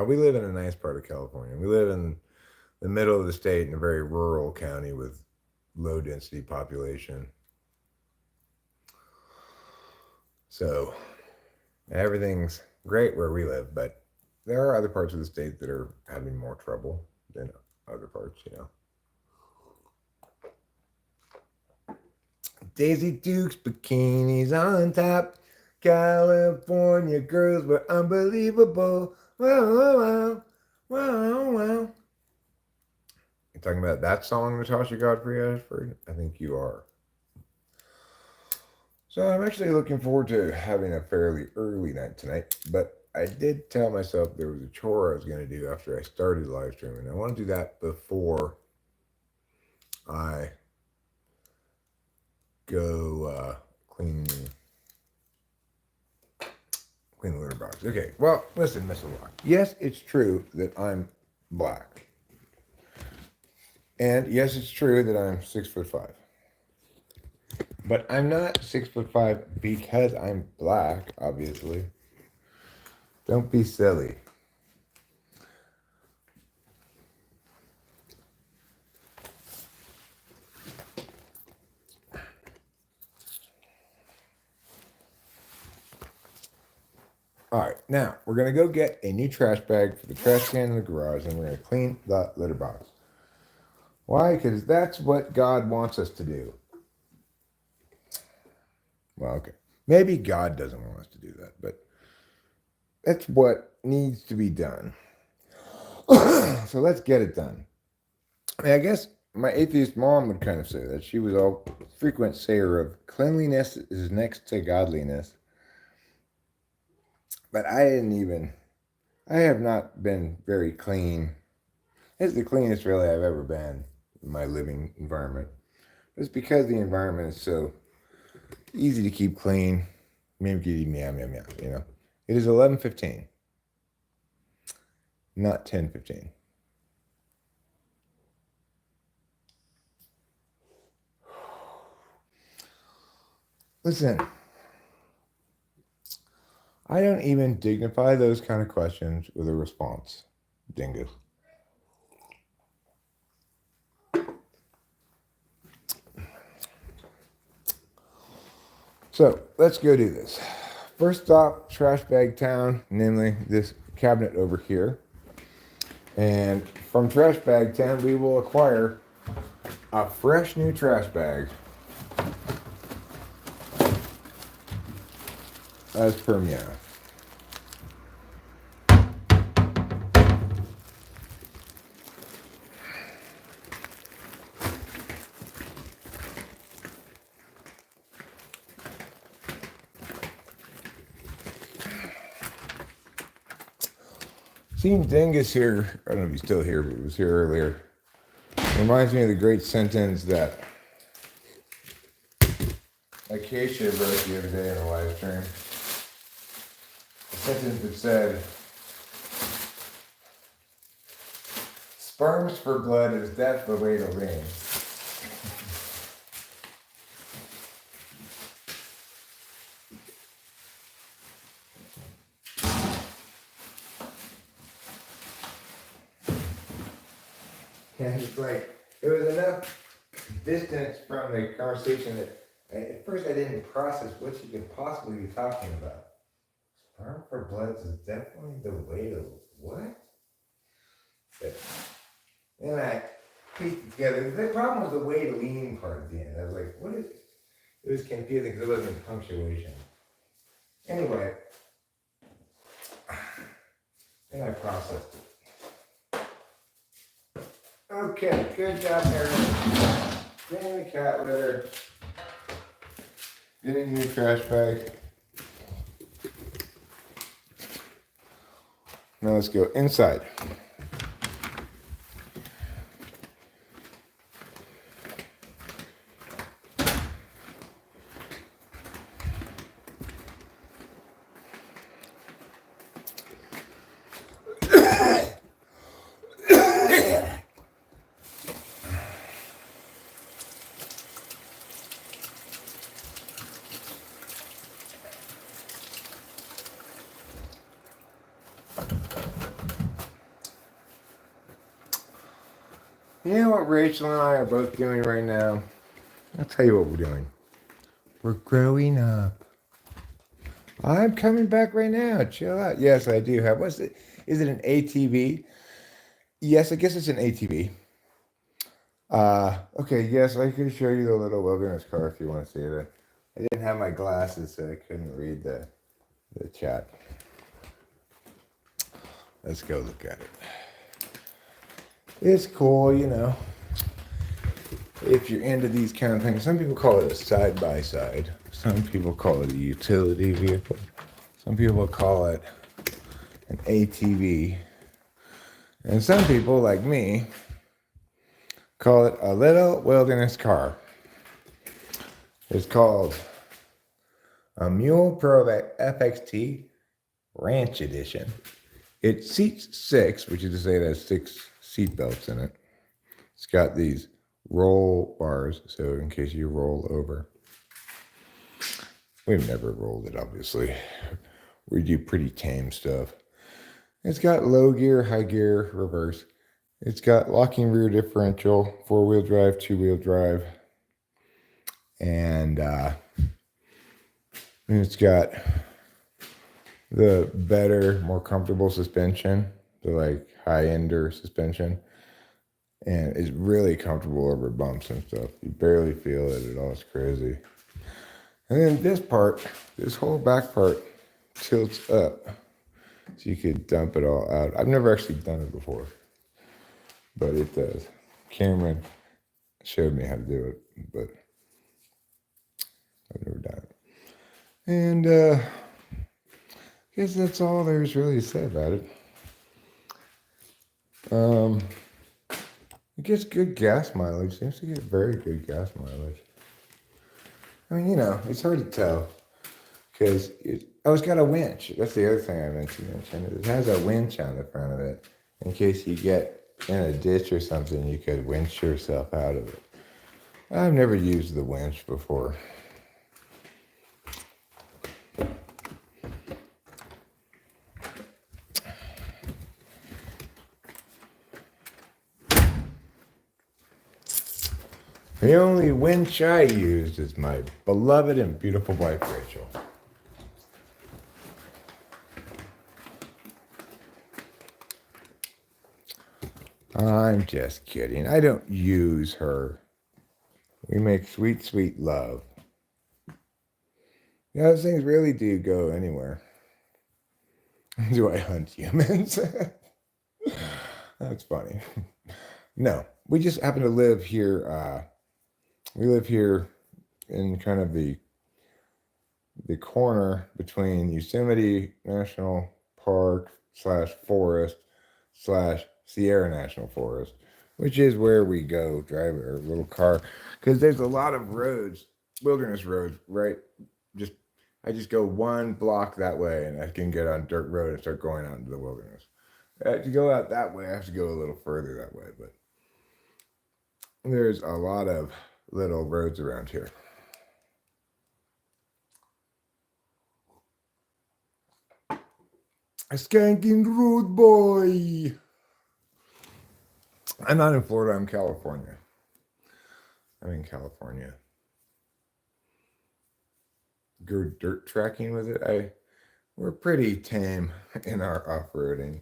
We live in a nice part of California. We live in the middle of the state in a very rural county with low density population. So everything's great where we live, but there are other parts of the state that are having more trouble than other parts, you know. Daisy Dukes, bikinis on top. California girls were unbelievable. Wow, wow, wow. Wow, wow. You talking about that song, Natasha Godfrey Ashford? I think you are. So I'm actually looking forward to having a fairly early night tonight, but I did tell myself there was a chore I was going to do after I started live streaming. I want to do that before I go clean the litter box. Okay, well, listen, Mr. Locke. Yes, it's true that I'm black. And yes, it's true that I'm 6'5". But I'm not 6'5" because I'm black, obviously. Don't be silly. All right, now we're going to go get a new trash bag for the trash can in the garage, and we're going to clean the litter box. Why? Because that's what God wants us to do. Well, okay. Maybe God doesn't want us to do that, but that's what needs to be done. So let's get it done. I mean, I guess my atheist mom would kind of say that. She was a frequent sayer of cleanliness is next to godliness. But I have not been very clean. It's the cleanest really I've ever been in my living environment. It's because the environment is so easy to keep clean. Maybe meow, meow, meow, you know. It is 11:15, not 10:15. Listen, I don't even dignify those kind of questions with a response, dingus. So let's go do this. First stop, trash bag town, namely this cabinet over here. And from trash bag town, we will acquire a fresh new trash bag. As per meow. Seeing Dingus here, I don't know if he's still here, but he was here earlier. Reminds me of the great sentence that Acacia wrote the other day in a live stream. A sentence that said, "Sperms for blood is death the way to rain." And it's like, there was enough distance from the conversation that at first I didn't process what she could possibly be talking about. Sperm for blood is definitely the way to what? But then I pieced it together. The problem was the way to lean part at the end. I was like, what is it? It was confusing because it wasn't punctuation. Anyway, then I processed it. Okay, good job, Aaron. Getting the cat litter. Getting a new trash bag. Now let's go inside. You know what Rachel and I are both doing right now? I'll tell you what we're doing. We're growing up. I'm coming back right now. Chill out. Yes, I do have. What's it? Is it an ATV? Yes, I guess it's an ATV. Okay, yes, I can show you the little wilderness car if you want to see it. I didn't have my glasses, so I couldn't read the chat. Let's go look at it. It's cool, you know, if you're into these kind of things. Some people call it a side-by-side. Some people call it a utility vehicle. Some people call it an ATV. And some people, like me, call it a little wilderness car. It's called a Mule Pro FXT Ranch Edition. It seats 6, which is to say it has 6 seat belts in it. It's got these roll bars, so in case you roll over. We've never rolled it, obviously. We do pretty tame stuff. It's got low gear, high gear, reverse. It's got locking rear differential, 4-wheel drive, 2-wheel drive. And it's got the better, more comfortable suspension, the like high-ender suspension. And it's really comfortable over bumps and stuff. You barely feel it at all. It's crazy. And then this whole back part tilts up. So you could dump it all out. I've never actually done it before. But it does. Cameron showed me how to do it. But I've never done it. And I guess that's all there's really to say about it. It gets good gas mileage. Seems to get very good gas mileage. I mean, it's hard to tell because it's got a winch. That's the other thing I mentioned. It has a winch on the front of it in case you get in a ditch or something. You could winch yourself out of it. I've never used the winch before. The only winch I used is my beloved and beautiful wife, Rachel. I'm just kidding. I don't use her. We make sweet, sweet love. Those things really do go anywhere. Do I hunt humans? That's funny. No, we just happen to live here. We live here in kind of the corner between Yosemite National Park / forest / Sierra National Forest, which is where we go drive our little car. Because there's a lot of roads, wilderness roads, right? I just go one block that way and I can get on dirt road and start going out into the wilderness. To go out that way, I have to go a little further that way. But there's a lot of little roads around here. A skanking road boy. I'm not in Florida, I'm in California. I'm in California. Go dirt tracking with it. We're pretty tame in our off-roading.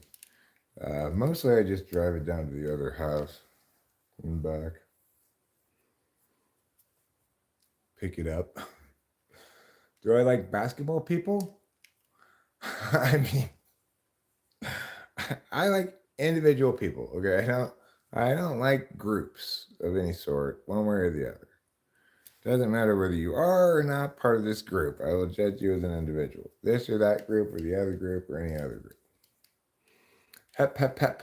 Mostly I just drive it down to the other house and back. Pick it up. Do I like basketball people? I mean, I like individual people, okay? I don't like groups of any sort, one way or the other. Doesn't matter whether you are or not part of this group. I will judge you as an individual. This or that group or the other group or any other group. Hep, hep, hep.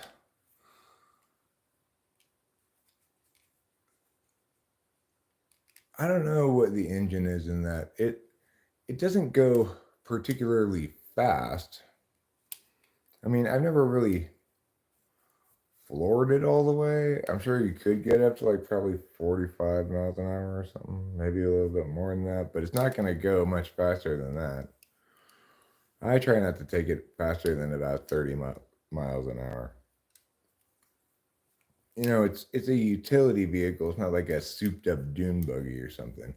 I don't know what the engine is in that. It doesn't go particularly fast. I mean, I've never really floored it all the way. I'm sure you could get up to like probably 45 miles an hour or something, maybe a little bit more than that, but it's not going to go much faster than that. I try not to take it faster than about 30 miles an hour. It's a utility vehicle. It's not like a souped up dune buggy or something.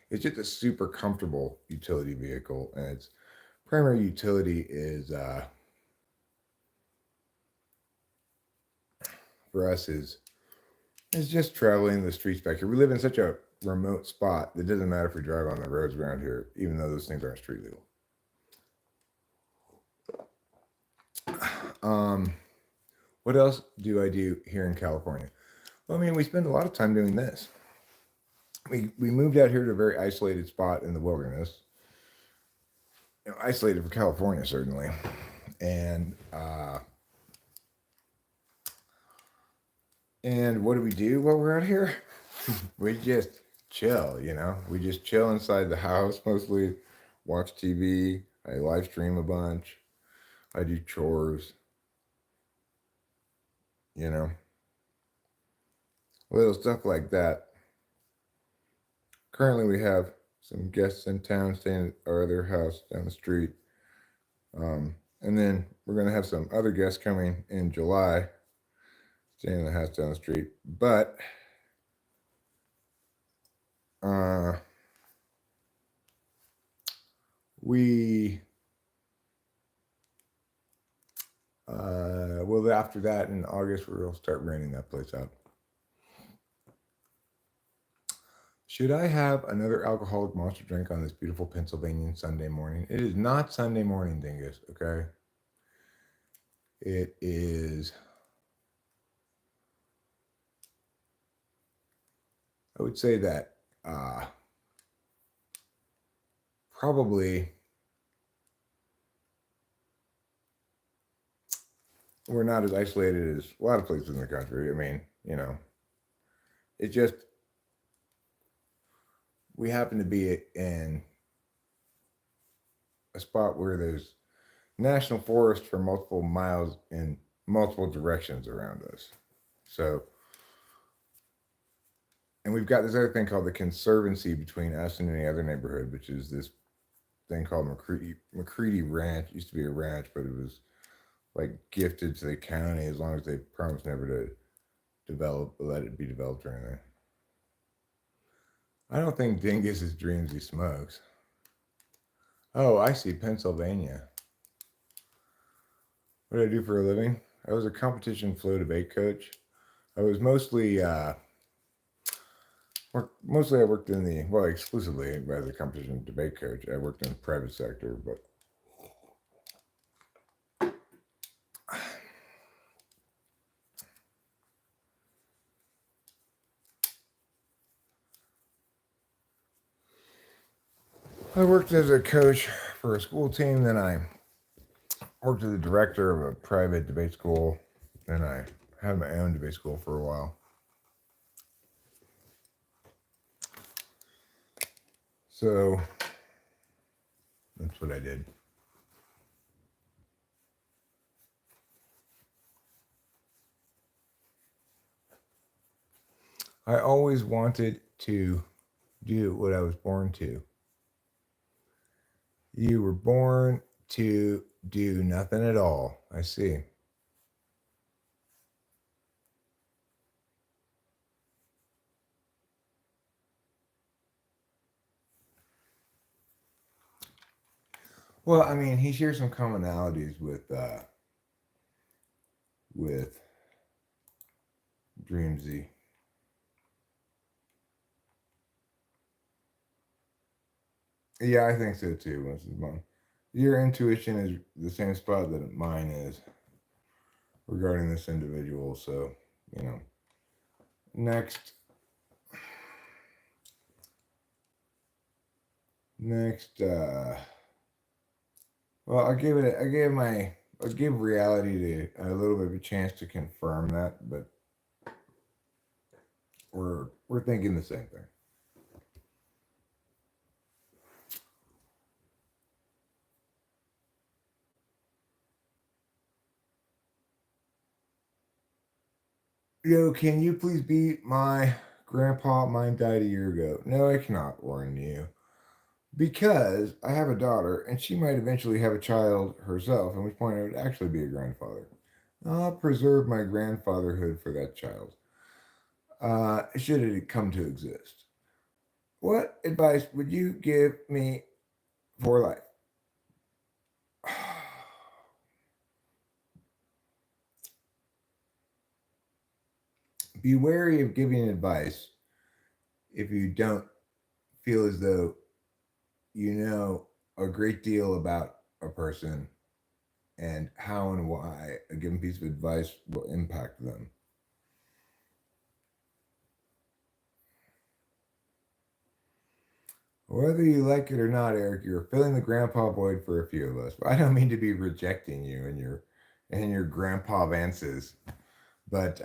It's just a super comfortable utility vehicle, and its primary utility is for us is just traveling the streets back here. We live in such a remote spot that it doesn't matter if we drive on the roads around here, even though those things aren't street legal. What else do I do here in California? Well, I mean, we spend a lot of time doing this. We moved out here to a very isolated spot in the wilderness. Isolated for California, certainly. and what do while we're out here? We just chill, you know. We just chill inside the house mostly, watch TV. I live stream a bunch. I do chores, you know, little stuff like that. Currently, we have some guests in town staying at our other house down the street. And then we're going to have some other guests coming in July, staying in the house down the street. But uh, we well, after that in August, we'll start renting that place out. Should I have another alcoholic monster drink on this beautiful Pennsylvania Sunday morning? It is not Sunday morning, dingus, okay? It is, I would say that probably we're not as isolated as a lot of places in the country. I mean, you know, it just, we happen to be in a spot where there's national forest for multiple miles in multiple directions around us. So, and we've got this other thing called the conservancy between us and any other neighborhood, which is this thing called McCready Ranch. It used to be a ranch, but it was like gifted to the county as long as they promised never to let it be developed or anything. I don't think Dingus dreams he smokes. Oh, I see, Pennsylvania. What do I do for a living? I was a competition flow debate coach. I was mostly I worked in the, well, exclusively as a competition debate coach. I worked in the private sector, but I worked as a coach for a school team. Then I worked as a director of a private debate school. Then I had my own debate school for a while. So that's what I did. I always wanted to do what I was born to. You were born to do nothing at all. I see. Well, I mean, he shares some commonalities with Dreamsy. Yeah, I think so too, Mrs. Mom. Your intuition is the same spot that mine is regarding this individual. So, you know, next, well, I'll give reality to a little bit of a chance to confirm that, but we're thinking the same thing. Yo, can you please beat my grandpa? Mine died a year ago. No, I cannot warn you. Because I have a daughter and she might eventually have a child herself, at which point I would actually be a grandfather. I'll preserve my grandfatherhood for that child. Should it come to exist. What advice would you give me for life? Be wary of giving advice if you don't feel as though you know a great deal about a person and how and why a given piece of advice will impact them. Whether you like it or not, Eric, you're filling the grandpa void for a few of us. I don't mean to be rejecting you and your grandpa vances, but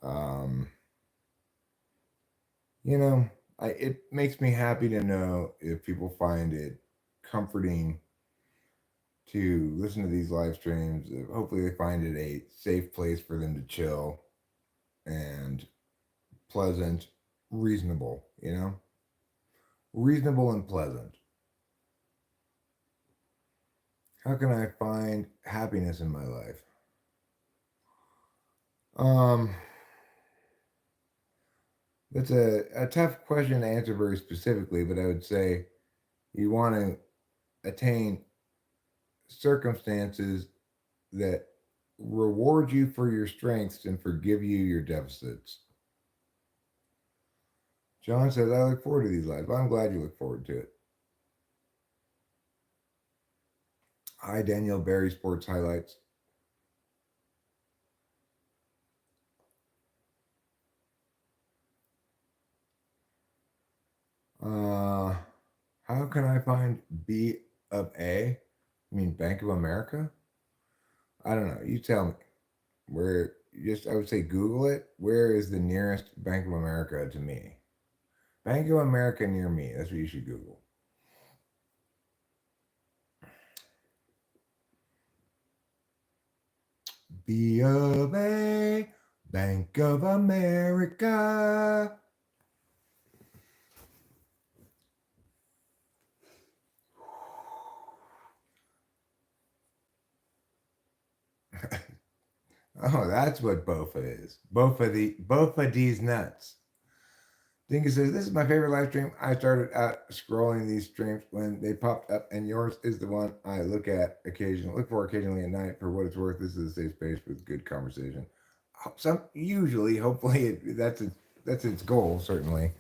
um, you know, it makes me happy to know if people find it comforting to listen to these live streams. Hopefully, they find it a safe place for them to chill and pleasant, reasonable. Reasonable and pleasant. How can I find happiness in my life? Um, that's a tough question to answer very specifically, but I would say you want to attain circumstances that reward you for your strengths and forgive you your deficits. John says, I look forward to these lives. Well, I'm glad you look forward to it. Hi, Danielle Barry Sports Highlights. How can I find B of A? I mean, Bank of America? I don't know. You tell me. Where just I would say Google it. Where is the nearest Bank of America to me? Bank of America near me. That's what you should Google. B of A, Bank of America. Oh, that's what Bofa is. Bofa these nuts. Dinka says, this is my favorite live stream. I started out scrolling these streams when they popped up, and yours is the one I look for occasionally at night. For what it's worth, this is a safe space with good conversation. Hopefully, that's its goal, certainly.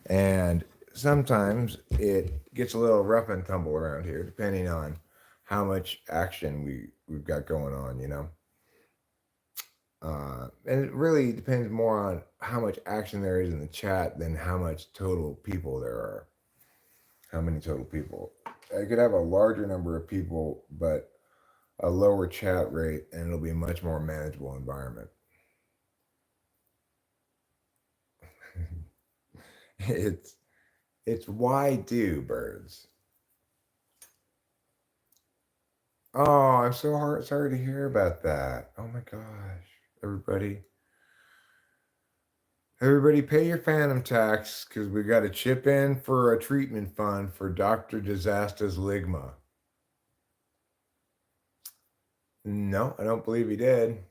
And sometimes it gets a little rough and tumble around here, depending on how much action we've got going on. And it really depends more on how much action there is in the chat than how much total people there are. How many total people? I could have a larger number of people, but a lower chat rate, and it'll be a much more manageable environment. it's why do birds? Oh, I'm so sorry to hear about that. Oh my gosh, everybody. Everybody pay your phantom tax because we got to chip in for a treatment fund for Dr. Disaster's ligma. No, I don't believe he did.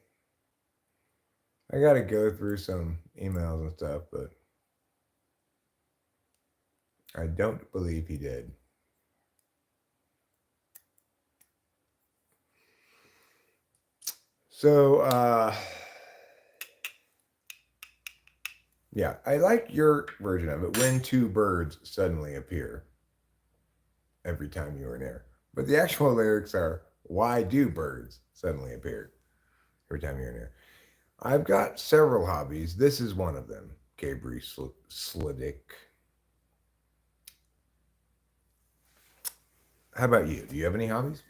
I got to go through some emails and stuff, but I don't believe he did. So, yeah, I like your version of it. When two birds suddenly appear every time you are near. But the actual lyrics are, why do birds suddenly appear every time you're near? I've got several hobbies. This is one of them. Gabriel Slidick. How about you? Do you have any hobbies?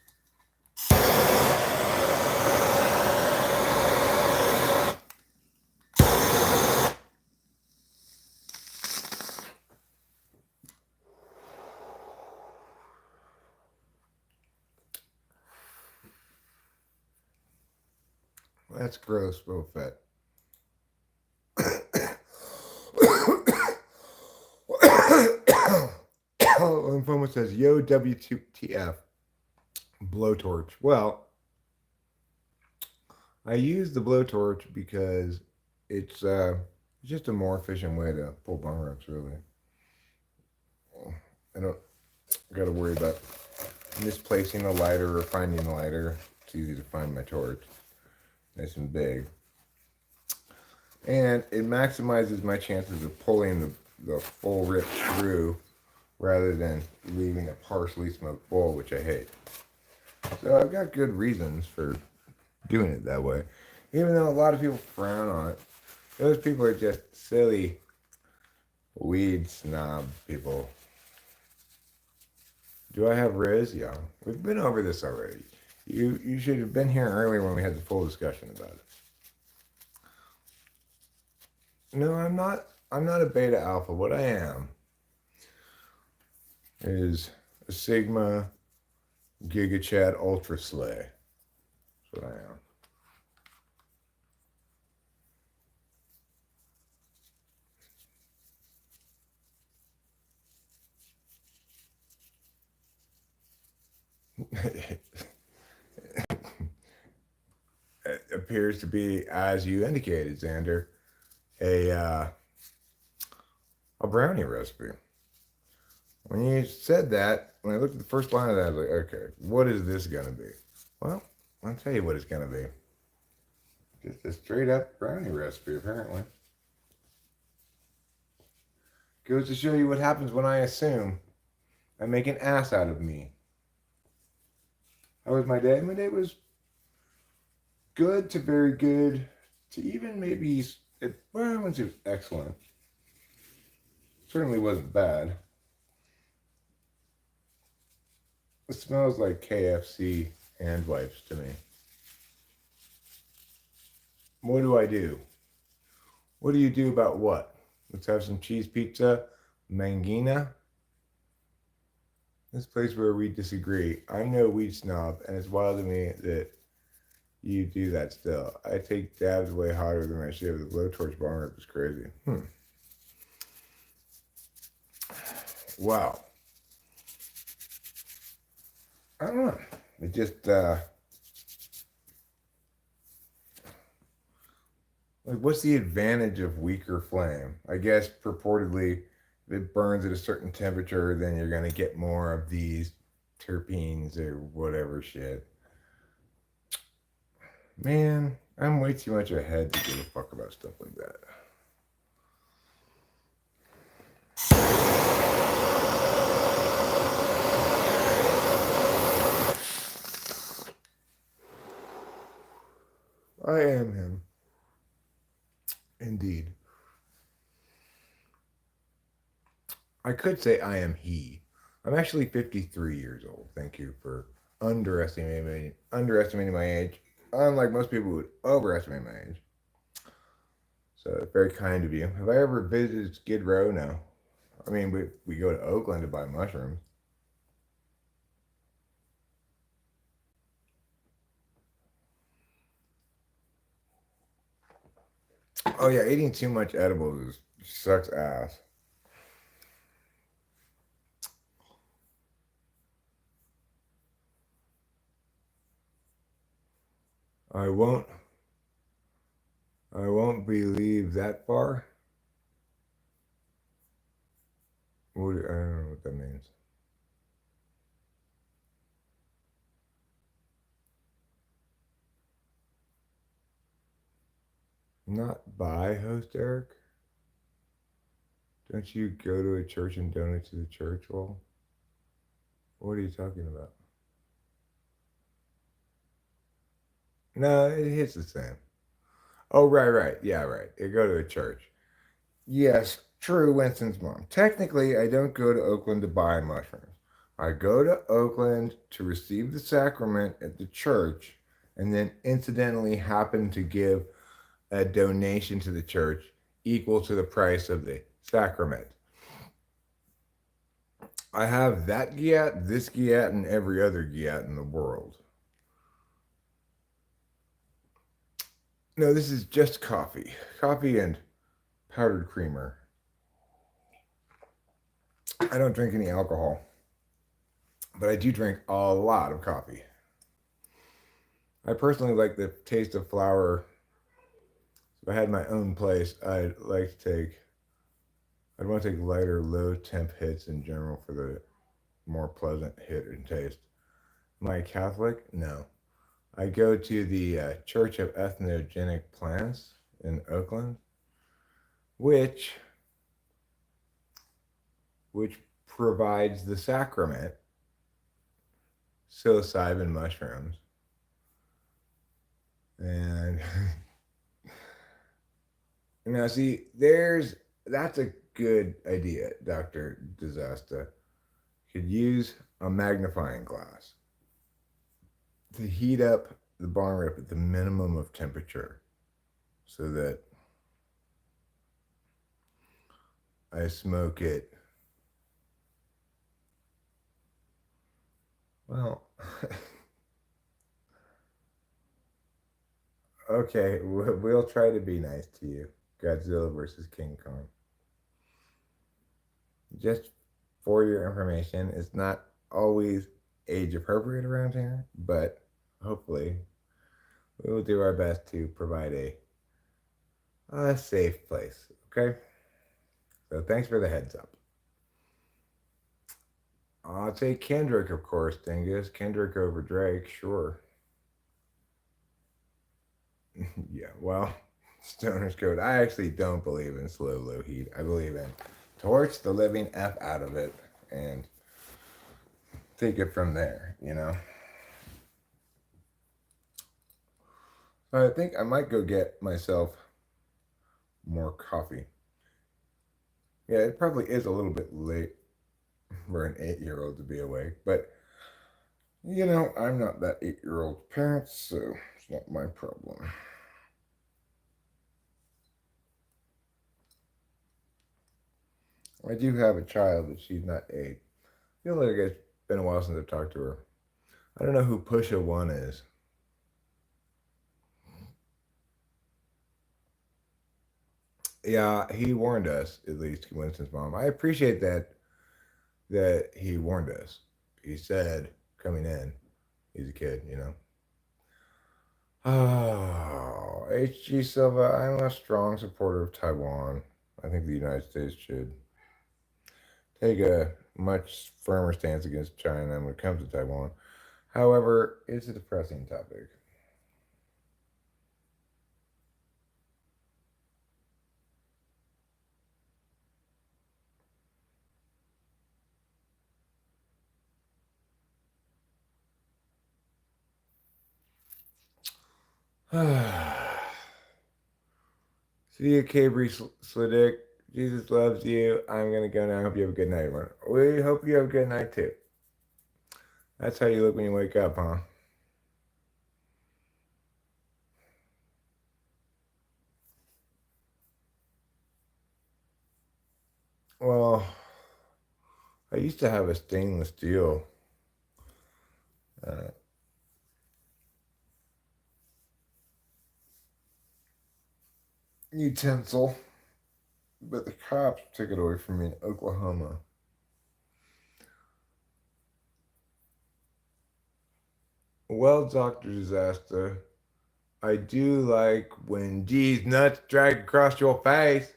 That's gross, Boba Fett. Lymphoma says, yo, WTF, blowtorch. Well, I use the blowtorch because it's just a more efficient way to pull bong rips, really. I don't got to worry about misplacing a lighter or finding a lighter. It's easy to find my torch. Nice and big. And it maximizes my chances of pulling the full rip through rather than leaving a partially smoked bowl, which I hate. So I've got good reasons for doing it that way. Even though a lot of people frown on it, those people are just silly Weed snob people. Do I have Riz? Yeah. We've been over this already. You should have been here earlier when we had the full discussion about it. No, I'm not. I'm not a beta alpha. What I am is a sigma gigachad ultra slay. That's what I am. It appears to be, as you indicated, Xander, a uh, a brownie recipe. When you said that, when I looked at the first line of that, I was like, okay, what is this gonna be? Well, I'll tell you what it's gonna be. Just a straight up brownie recipe, apparently. Goes to show you what happens when I assume I make an ass out of me. How was my day? My day was good to very good to even maybe, well, I wouldn't say it was excellent. Certainly wasn't bad. It smells like KFC hand wipes to me. What do I do? What do you do about what? Let's have some cheese pizza, mangina. This place where we disagree. I'm no weed snob, and it's wild to me that you do that still. I take dabs way hotter than I should. The blowtorch bomb rip is crazy. Wow. I don't know. It just like, what's the advantage of weaker flame? I guess purportedly, if it burns at a certain temperature, then you're gonna get more of these terpenes or whatever shit. Man, I'm way too much ahead to give a fuck about stuff like that. I am him. Indeed. I could say I am he. I'm actually 53 years old. Thank you for underestimating my age. Unlike most people who would overestimate my age. So very kind of you. Have I ever visited Skid Row? No. I mean, we go to Oakland to buy mushrooms. Oh yeah, eating too much edibles sucks ass. I won't. I won't believe that far. I don't know what that means. Not by host Eric. Don't you go to a church and donate to the church? Well, what are you talking about? No, it hits the same. Oh, right. Yeah, right. You go to a church. Yes, true, Winston's mom. Technically, I don't go to Oakland to buy mushrooms. I go to Oakland to receive the sacrament at the church and then incidentally happen to give a donation to the church equal to the price of the sacrament. I have that Giat, this Giat, and every other Giat in the world. No, this is just coffee. Coffee and powdered creamer. I don't drink any alcohol, but I do drink a lot of coffee. I personally like the taste of flour. If I had my own place, I'd like to take, I'd want to take lighter, low temp hits in general for the more pleasant hit and taste. Am I Catholic? No. I go to the Church of Ethnogenic Plants in Oakland, which provides the sacrament, psilocybin mushrooms, and now see, that's a good idea, Dr. Disaster. Could use a magnifying glass to heat up the barn rip at the minimum of temperature so that I smoke it. Well, okay, we'll try to be nice to you. Godzilla versus King Kong. Just for your information, it's not always age appropriate around here, but hopefully we will do our best to provide a safe place. Okay? So thanks for the heads up. I'll take Kendrick, of course, Dingus. Kendrick over Drake, sure. Yeah, well, Stoner's Code. I actually don't believe in slow, low heat. I believe in torch the living F out of it and take it from there, you know? So I think I might go get myself more coffee. Yeah, it probably is a little bit late for an 8-year-old to be awake, but you know, I'm not that 8-year-old parent, so it's not my problem. I do have a child, but she's not 8. I feel like it's been a while since I've talked to her. I don't know who Pusha One is. Yeah, he warned us, at least Winston's mom. I appreciate that he warned us. He said coming in, he's a kid, you know. Oh, H.G. Silva, I'm a strong supporter of Taiwan. I think the United States should take a much firmer stance against China when it comes to Taiwan. However, it's a depressing topic. See you, Cabri Slidick. Jesus loves you. I'm gonna go now. I hope you have a good night, everyone. We hope you have a good night too. That's how you look when you wake up, huh? Well, I used to have a stainless steel uh, utensil, but the cops took it away from me in Oklahoma. Well, Dr. Disaster, I do like when G's nuts drag across your face.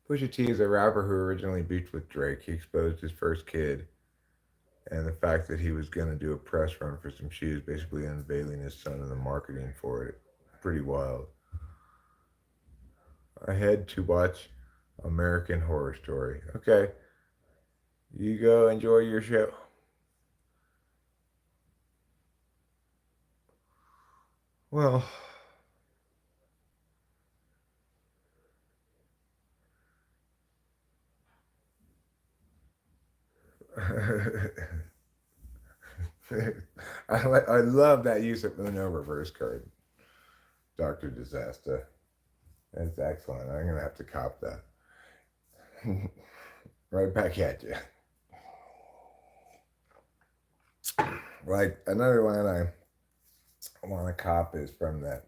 Pusha T is a rapper who originally beefed with Drake. He exposed his first kid and the fact that he was going to do a press run for some shoes, basically unveiling his son and the marketing for it. Pretty wild. I had to watch American Horror Story. Okay, you go enjoy your show. Well, I love that use of Uno reverse card, Dr. Disaster. That's excellent. I'm going to have to cop that. Right back at you. Like another line I want to cop is from that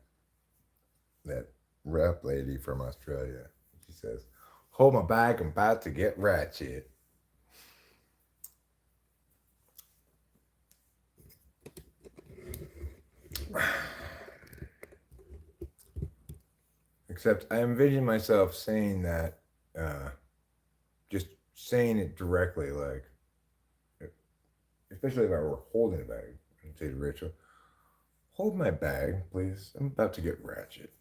rep lady from Australia. She says, "Hold my bag, I'm about to get ratchet." Except I envision myself saying that, just saying it directly, like, especially if I were holding a bag, and say to Rachel, "Hold my bag, please. I'm about to get ratchet."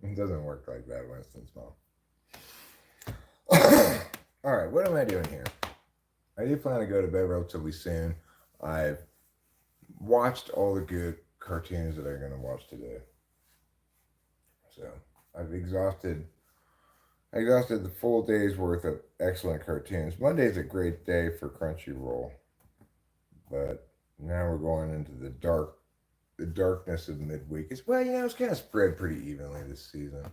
It doesn't work like that, Winston Small. All right, what am I doing here? I do plan to go to bed relatively soon. I've watched all the good cartoons that I'm gonna watch today. So I've exhausted the full day's worth of excellent cartoons. Monday's a great day for Crunchyroll, but now we're going into the darkness of midweek. It's it's kind of spread pretty evenly this season.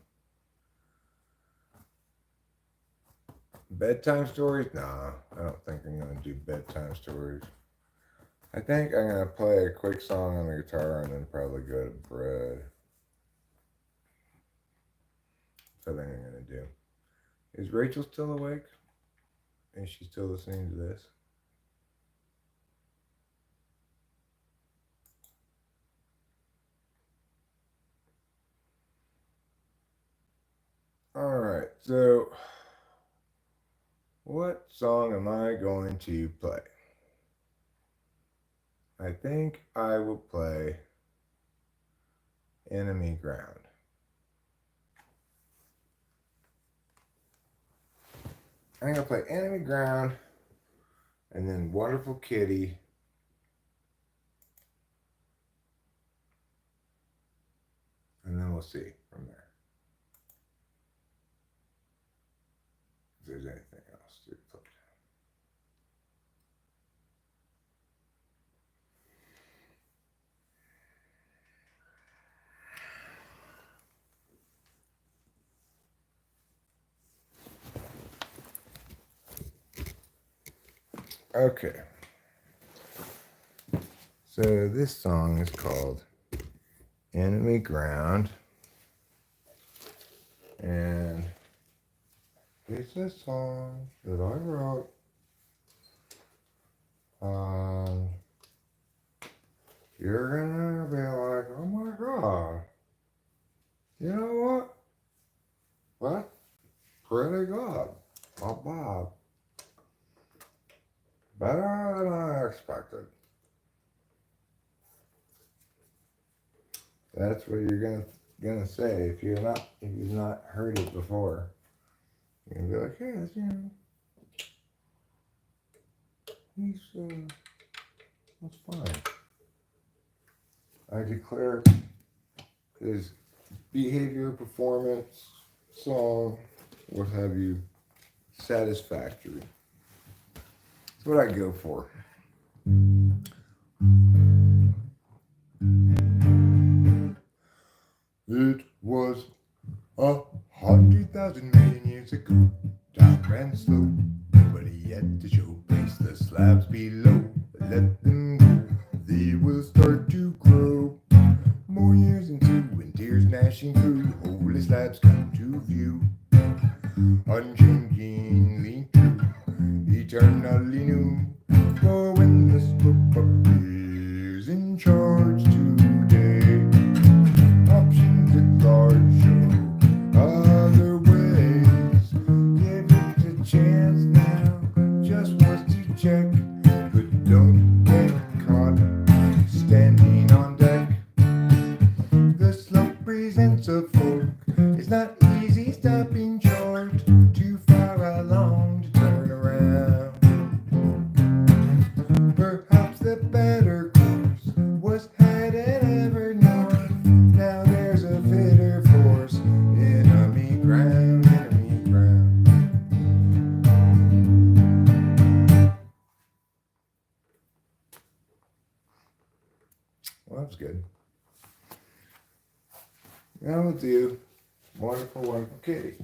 Bedtime stories? Nah, I don't think I'm gonna do bedtime stories. I think I'm gonna play a quick song on the guitar and then probably go to bed. That's what I think I'm gonna do. Is Rachel still awake? Is she still listening to this? Alright, so what song am I going to play? I think I will play Enemy Ground. I'm going to play Enemy Ground and then Wonderful Kitty. And then we'll see from there. If there's anything else to play. Okay. So this song is called Enemy Ground. And it's a song that I wrote. You're gonna be like, oh my god. You know what? What? Pretty good. Not bad. Better than I expected. That's what you're gonna say if you've not heard it before. You're gonna be like, hey, that's fine. I declare his behavior, performance, song, what have you, satisfactory. That's what I go for. It was 100,000 million years ago. Time ran slow. Nobody had to show. Place the slabs below. Let them go. They will start to grow. More years into and tears gnashing through. Holy slabs come to view. Unchangingly true. Eternally new. For when the scope appears in charge today. Options at large show other ways. Give it a chance now, just wants to check. But don't get caught standing on deck. The slope presents a fork. It's not easy stopping short. Too far along to turn around. Perhaps the better course was headed ever north. Now there's a fitter force. Enemy ground, enemy ground. Well, that was good. Now we'll do Wonderful, Wonderful Kitty.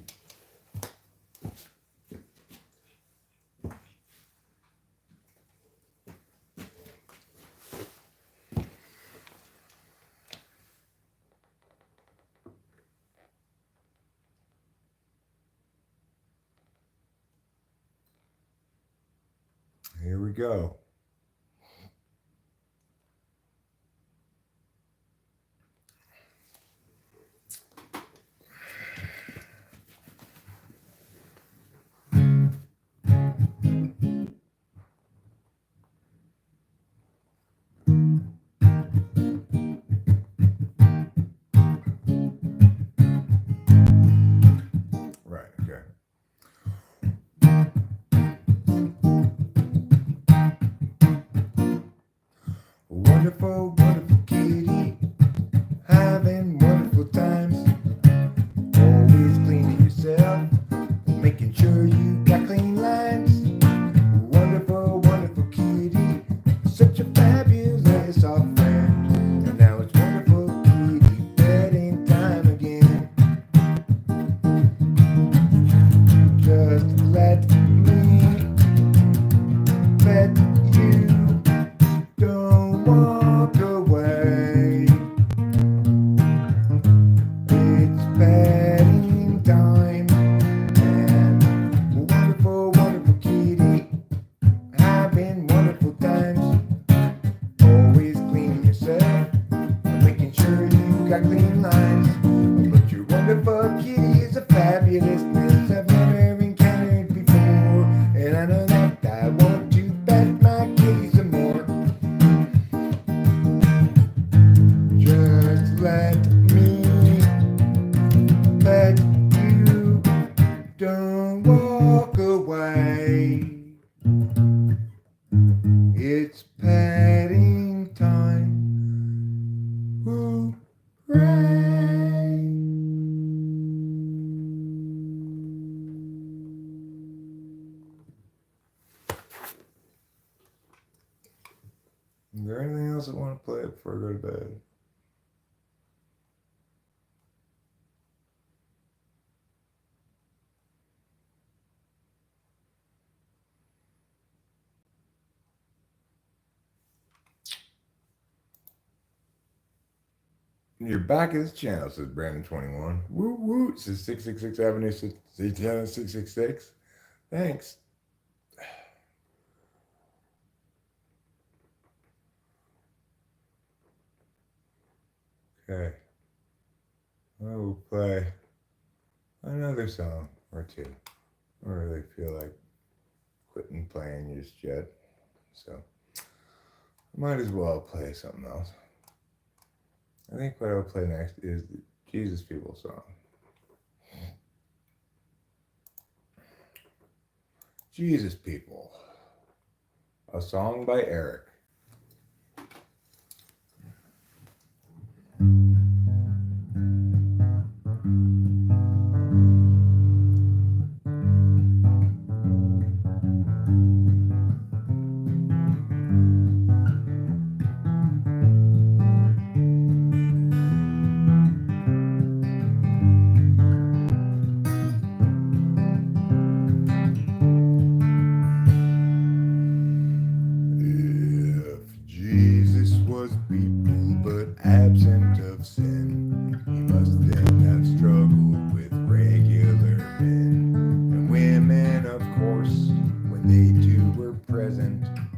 Here we go. Right, okay. sure you got clean lines. Wonderful, wonderful kitty, such a fabulous old friend. And now it's wonderful kitty bedding time again. Just let me pet you, don't walk away. It's bedding time, and wonderful, wonderful kitty, having wonderful times. Always cleaning yourself, making sure you got clean lines. But your wonderful kitty is a fabulousness I've never encountered before, and I know that I want to pet my kitty some more. Just let me pet you, don't walk away. It's petting time. Hooray! Is there anything else I want to play before I go to bed? You're back at this channel, says Brandon21. Woo woo, says 666 Avenue, 666. Thanks. Okay. I will play another song or two. I don't really feel like quitting playing just yet. So, might as well play something else. I think what I'll play next is the Jesus People song. Jesus People. A song by Eric.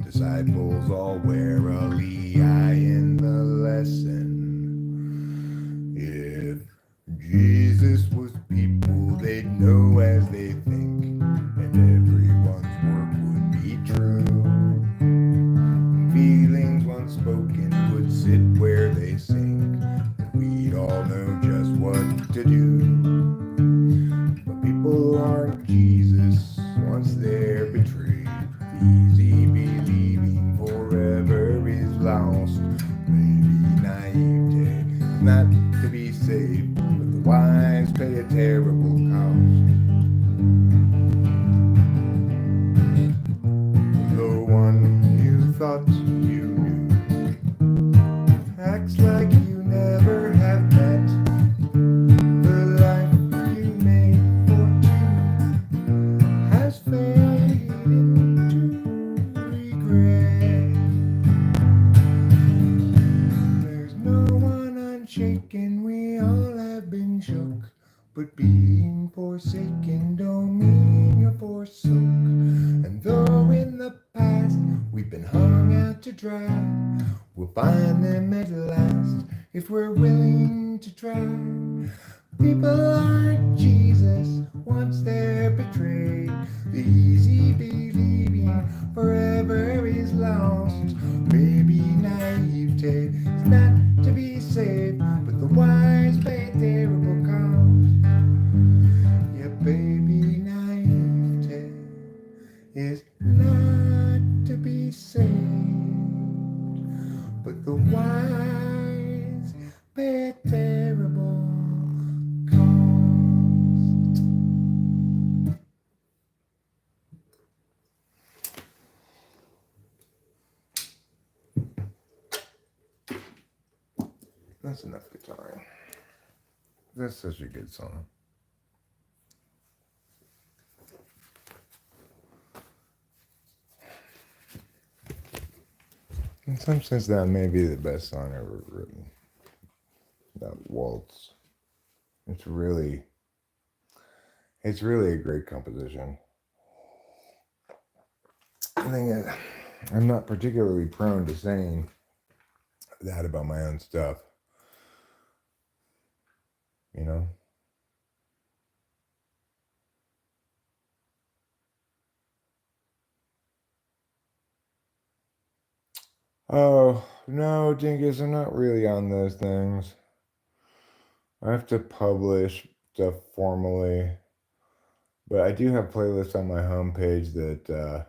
Disciples all warily eyeing the lesson. If Jesus was people, they'd know as they think, and everyone's work would be true. Feelings once spoken would sit where they sink, and we'd all know just what to do. But people aren't Jesus once they're betrayed. Easy believing forever is lost. Maybe naivete, not to be saved, but the wise pay a terrible cost. The one you thought you knew acts like you never have met. The life you made for two has faded into regret. There's no one unshaken, we all have been shook, but being forsaken don't mean you're forsook. And though in the past we've been hung out to dry, we'll find them at last if we're willing to try. People aren't Jesus once they're betrayed. The easy believing forever is lost. Maybe naivete is not to be saved, but the wise pay a terrible cost. Yeah, baby, naivete is not to be saved, but the wise pay a terrible cost. That's enough guitaring. That's such a good song. In some sense, that may be the best song ever written. That waltz. It's really a great composition. I think I'm not particularly prone to saying that about my own stuff. You know? Oh, no, Dingus, I'm not really on those things. I have to publish stuff formally. But I do have playlists on my homepage that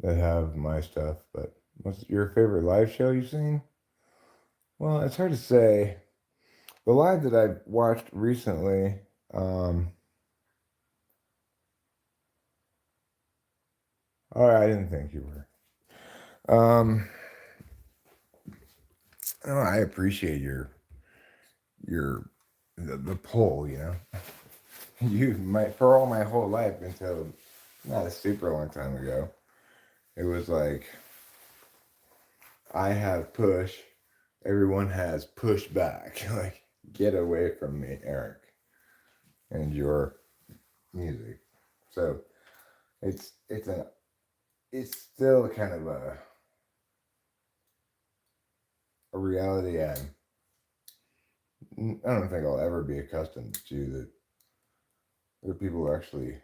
have my stuff. But what's your favorite live show you've seen? Well, it's hard to say. The live that I watched recently, oh, I didn't think you were. Oh, I appreciate your the poll. You know, for all my whole life until not a super long time ago, it was like I have push, everyone has push back. Like, get away from me, Eric, and your music. So it's still kind of a reality I don't think I'll ever be accustomed to, that there are people who actually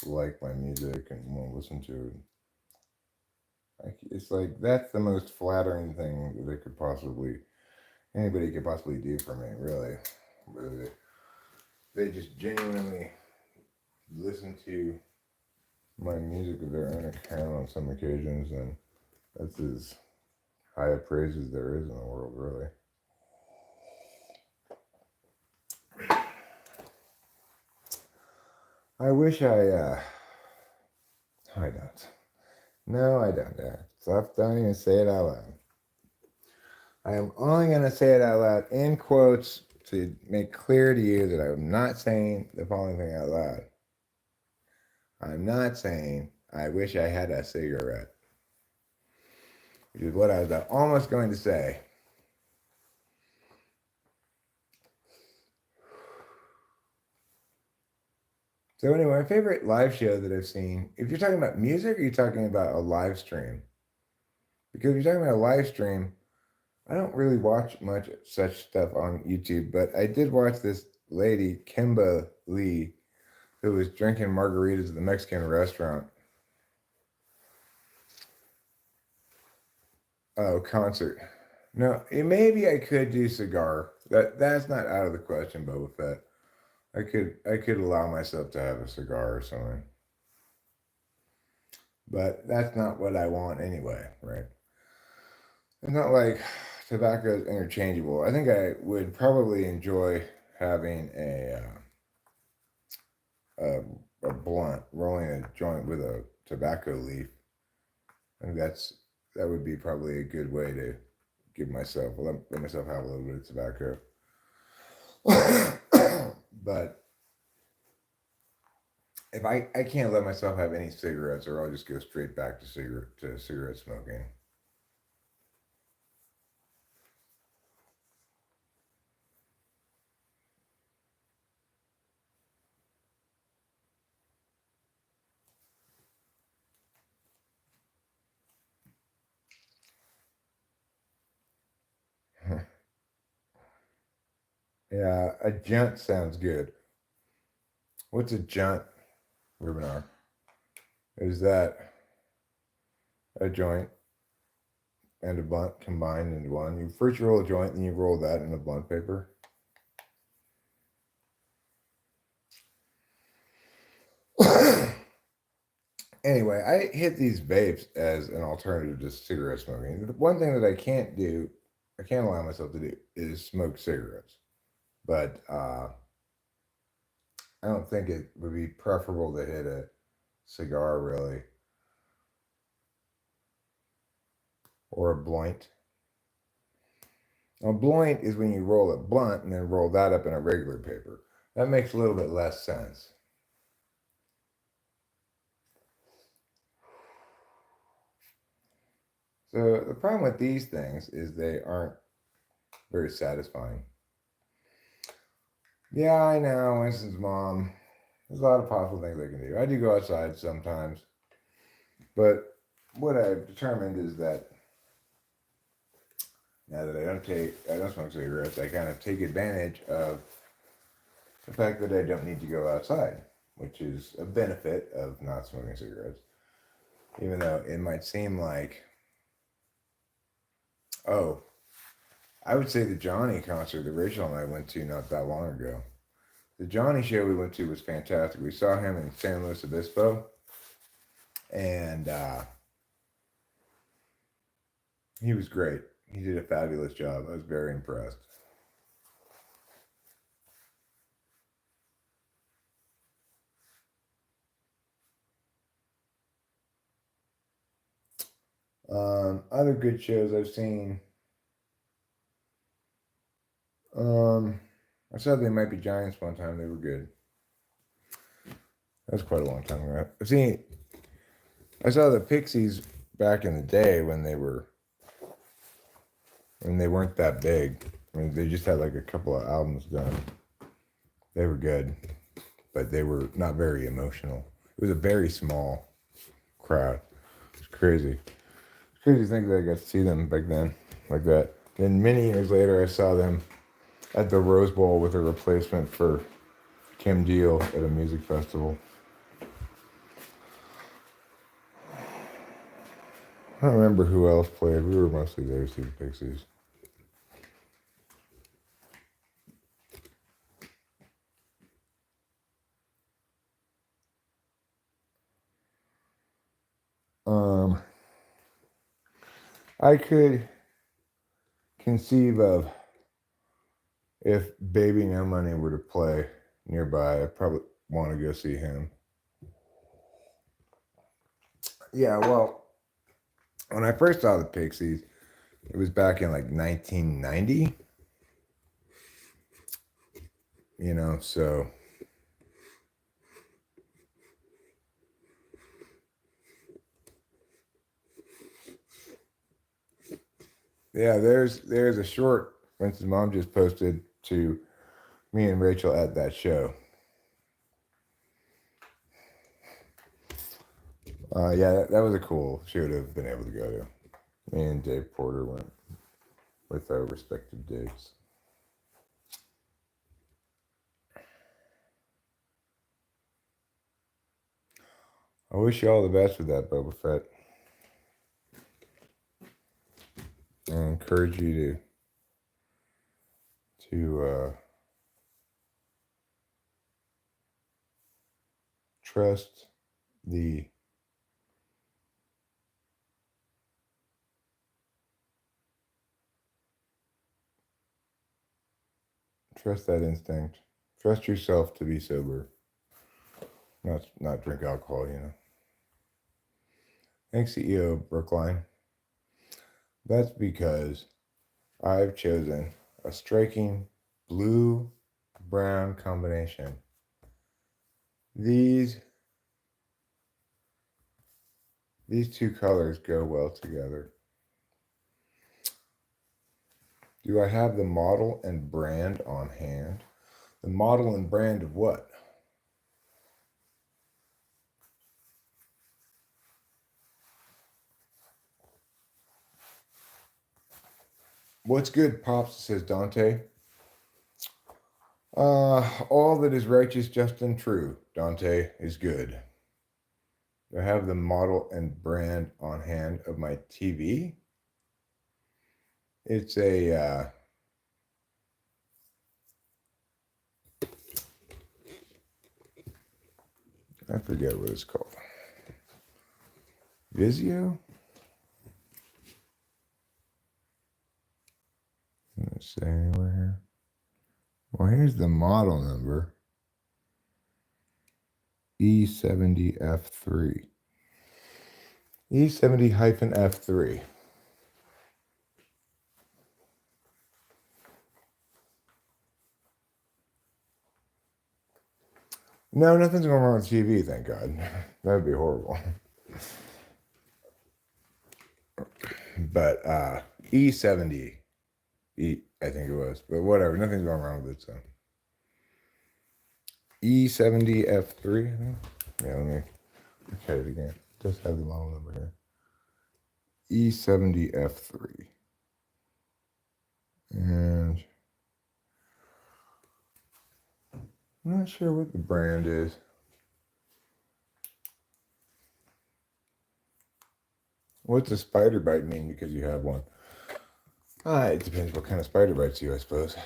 like my music and want to listen to it. It's like, that's the most flattering thing that anybody could possibly do for me, really. They just genuinely listen to my music of their own account on some occasions, and that's as high a praise as there is in the world, really. I wish I don't. No, I don't. Don't even say it out loud. I am only going to say it out loud in quotes to make clear to you that I'm not saying the following thing out loud. I'm not saying, I wish I had a cigarette, which is what I was almost going to say. So anyway, my favorite live show that I've seen, if you're talking about music, or you're talking about a live stream? Because if you're talking about a live stream, I don't really watch much such stuff on YouTube, but I did watch this lady, Kimba Lee, who was drinking margaritas at the Mexican restaurant. Oh, concert. No, maybe I could do cigar. That's not out of the question, Boba Fett. I could allow myself to have a cigar or something. But that's not what I want anyway, right? It's not like tobacco is interchangeable. I think I would probably enjoy having a blunt, rolling a joint with a tobacco leaf. I think that would be probably a good way to let myself have a little bit of tobacco. But if I can't let myself have any cigarettes, or I'll just go straight back to cigarette smoking. Yeah, a junt sounds good. What's a junt, Rubinar? Is that a joint and a blunt combined into one? You first roll a joint, then you roll that in a blunt paper. Anyway, I hit these vapes as an alternative to cigarette smoking. The one thing that I can't allow myself to do, is smoke cigarettes. But I don't think it would be preferable to hit a cigar, really, or a blunt. A blunt is when you roll it blunt and then roll that up in a regular paper. That makes a little bit less sense. So the problem with these things is they aren't very satisfying. Yeah, I know, Winston's mom. There's a lot of possible things I can do. I do go outside sometimes. But what I've determined is that now that I don't smoke cigarettes, I kind of take advantage of the fact that I don't need to go outside, which is a benefit of not smoking cigarettes. Even though it might seem like, oh, I would say the Johnny concert that Rachel and I went to not that long ago. The Johnny show we went to was fantastic. We saw him in San Luis Obispo, and he was great. He did a fabulous job. I was very impressed. Other good shows I've seen. I saw They Might Be Giants one time. They were good. That was quite a long time ago. I saw the Pixies back in the day when they weren't that big. I mean, they just had like a couple of albums done. They were good, but they were not very emotional. It was a very small crowd. It's crazy. It's crazy to think that I got to see them back then like that. Then many years later, I saw them at the Rose Bowl with a replacement for Kim Deal at a music festival. I don't remember who else played. We were mostly there to see the Pixies. I could conceive of if Baby No Money were to play nearby, I'd probably want to go see him. Yeah, well, when I first saw the Pixies, it was back in like 1990. So yeah, there's a short Winston's mom just posted to me and Rachel at that show. Yeah, that was a cool show to have been able to go to. Me and Dave Porter went with our respective dates. I wish you all the best with that, Boba Fett. I encourage you to trust the trust that instinct. Trust yourself to be sober. Not drink alcohol, Thanks, CEO Brookline. That's because I've chosen a striking blue-brown combination. These two colors go well together. Do I have the model and brand on hand? The model and brand of what? What's good, Pops, says Dante. All that is righteous, just, and true, Dante, is good. Do I have the model and brand on hand of my TV? It's a I forget what it's called. Vizio? Doesn't say anywhere here. Well, here's the model number. E70F3. E70-F3. No, nothing's going wrong with TV, thank God. That would be horrible. But E70, I think it was, but whatever, nothing's going wrong with it. So E70F3, I think. Yeah, let me look at it again. Just have the model number here. E70F3, and I'm not sure what the brand is. What's a spider bite mean because you have one? It depends what kind of spider bites you, I suppose.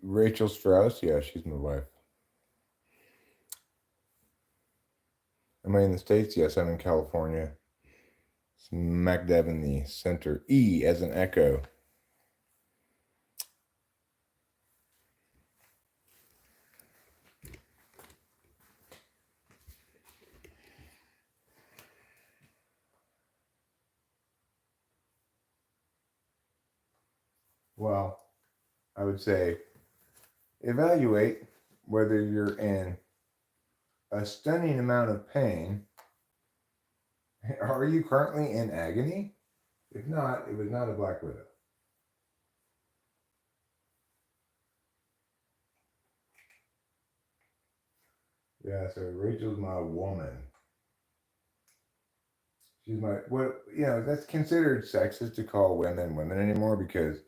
Rachel Strauss, yeah, she's my wife. Am I in the States? Yes, I'm in California. Smack dab in the center. E as an echo. Well, I would say evaluate whether you're in a stunning amount of pain. Are you currently in agony? If not, it was not a black widow. Yeah, so Rachel's my woman. She's my that's considered sexist to call women women anymore because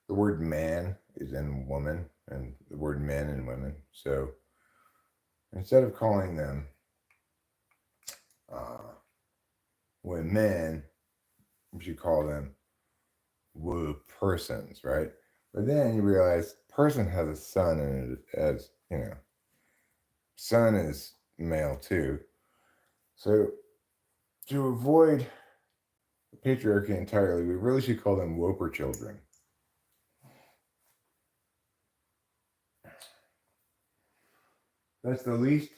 the word man is in woman and the word men in women. So instead of calling them women, you should call them persons, right? But then you realize person has a son in it as, son is male too. So to avoid patriarchy entirely, we really should call them Woper children. That's the least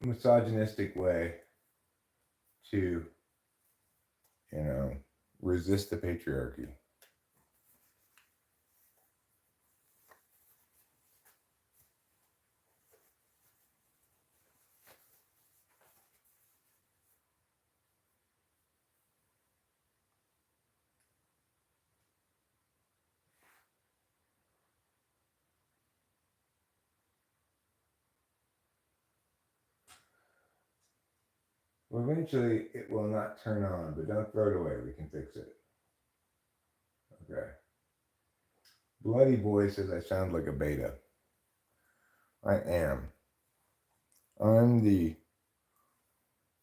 misogynistic way to, resist the patriarchy. Well, eventually it will not turn on, but don't throw it away. We can fix it. Okay. Bloody Boy says I sound like a beta. I am. I'm the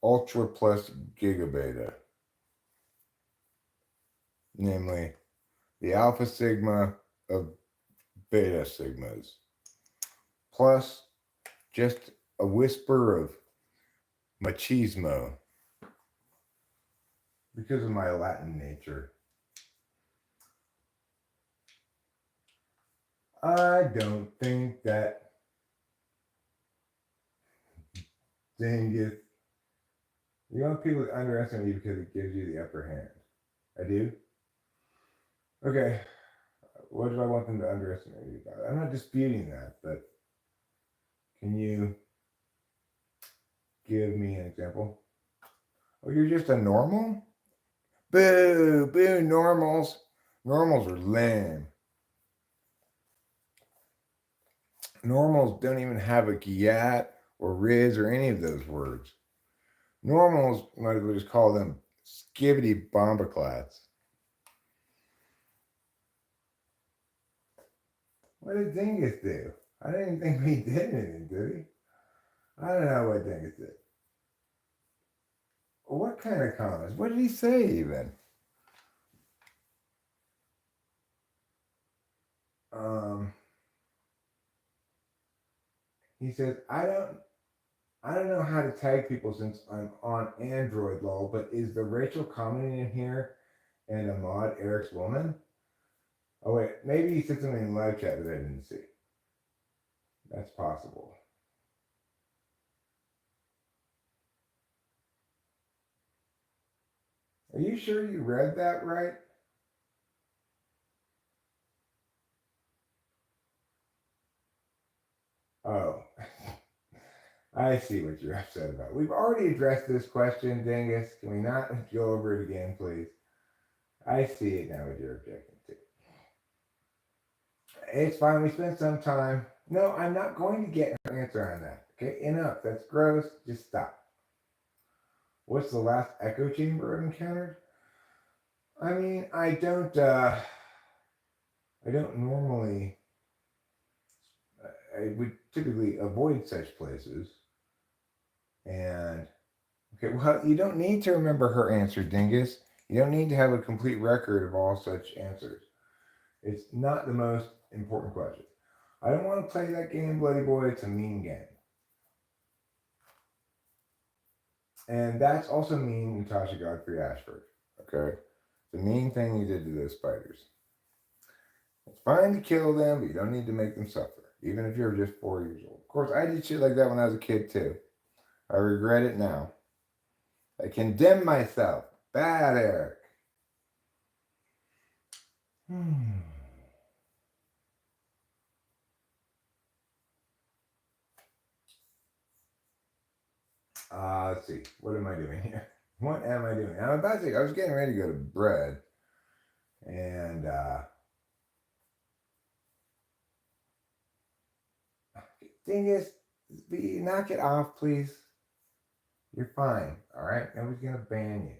Ultra Plus Gigabeta. Namely, the Alpha Sigma of Beta Sigmas. Plus, just a whisper of machismo because of my Latin nature. I don't think that Dingus. You want people to underestimate you because it gives you the upper hand. I do? Okay. What do I want them to underestimate you about? I'm not disputing that, but can you give me an example? Oh, you're just a normal? Boo, boo, normals. Normals are lame. Normals don't even have a gyat or riz or any of those words. Normals, might as well just call them skibbity bombaclats. What did Dingus do? I didn't think he did anything, did he? I don't know what Dingus did. What kind of comments? What did he say even? He says, I don't know how to tag people since I'm on Android, lol, but is the Rachel commenting in here and Ahmad Eric's woman? Oh wait, maybe he said something in live chat that I didn't see. That's possible. Are you sure you read that right? Oh, I see what you're upset about. We've already addressed this question, Dingus. Can we not go over it again, please? I see it now what you're objecting to. It's fine. We spent some time. No, I'm not going to get her answer on that. Okay, enough. That's gross. Just stop. What's the last echo chamber I've encountered? I mean, I don't normally. I would typically avoid such places. And okay, well, you don't need to remember her answer, Dingus. You don't need to have a complete record of all such answers. It's not the most important question. I don't want to play that game, Bloody Boy. It's a mean game. And that's also mean, Natasha Godfrey Ashford. Okay? It's a mean thing you did to those spiders. It's fine to kill them, but you don't need to make them suffer, even if you're just 4 years old. Of course, I did shit like that when I was a kid, too. I regret it now. I condemn myself. Bad, Eric. Let's see. What am I doing here? What am I doing? I'm about to. I was getting ready to go to bed, and thing is, knock it off, please. You're fine. All right. Nobody's gonna ban you.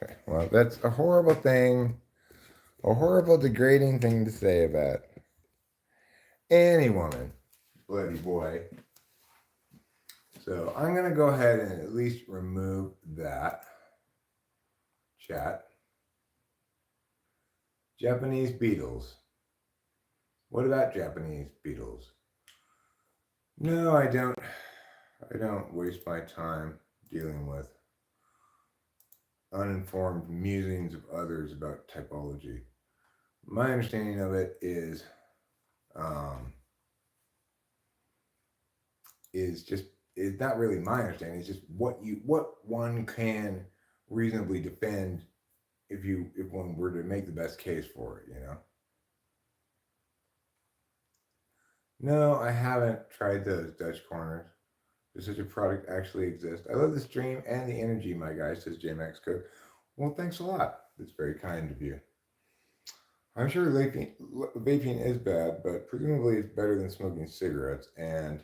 Okay. Well, that's a horrible thing. A horrible, degrading thing to say about any woman, Bloody Boy. So I'm gonna go ahead and at least remove that chat. Japanese beetles. What about Japanese beetles? No, I don't. I don't waste my time dealing with uninformed musings of others about typology. My understanding of it is just it's not really my understanding. It's just what one can reasonably defend if one were to make the best case for it. No, I haven't tried those Dutch corners. Does such a product actually exist? I love the stream and the energy, my guy, says JMax Code. Well, thanks a lot. That's very kind of you. I'm sure vaping is bad, but presumably it's better than smoking cigarettes. And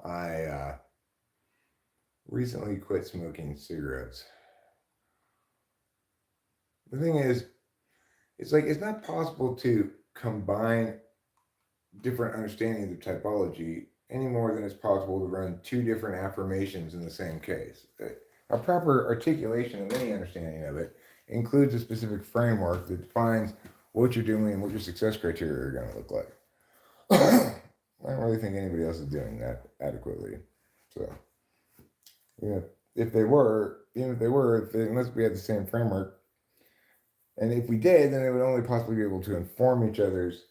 I recently quit smoking cigarettes. The thing is, it's not possible to combine different understandings of typology any more than it's possible to run two different affirmations in the same case. A proper articulation of any understanding of it includes a specific framework that defines what you're doing and what your success criteria are going to look like. I don't really think anybody else is doing that adequately. So, if they were, unless we had the same framework, and if we did, then they would only possibly be able to inform each other's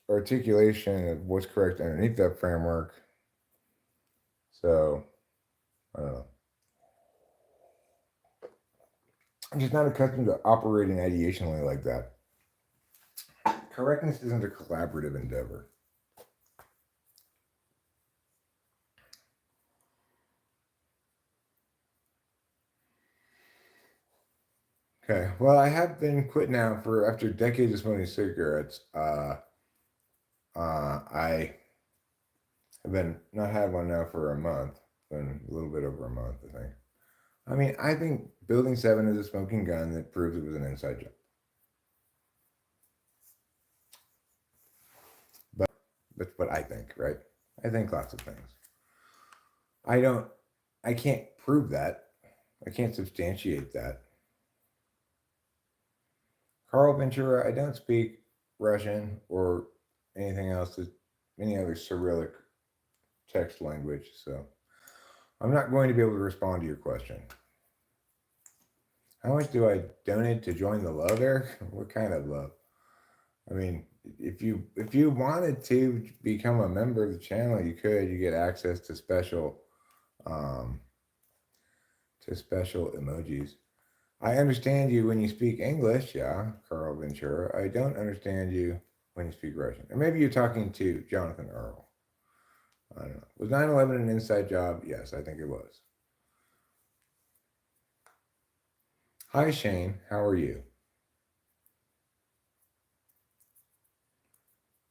articulation of what's correct underneath that framework. So, I don't know. I'm just not accustomed to operating ideationally like that. Correctness isn't a collaborative endeavor. Okay, well, I have been quit now after decades of smoking cigarettes. I have been not had one now for a month, been a little bit over a month, I think. I mean, I think Building 7 is a smoking gun that proves it was an inside job. But that's what I think, right? I think lots of things. I can't prove that. I can't substantiate that. Carl Ventura, I don't speak Russian or anything else, any other Cyrillic text language, so I'm not going to be able to respond to your question. How much do I donate to join the love, Eric? What kind of love? I mean, if you wanted to become a member of the channel, you could. You get access um, to special emojis. I understand you when you speak English, yeah, Carl Ventura. I don't understand you when you speak Russian. Or maybe you're talking to Jonathan Earl. I don't know. Was 9/11 an inside job? Yes, I think it was. Hi, Shane. How are you?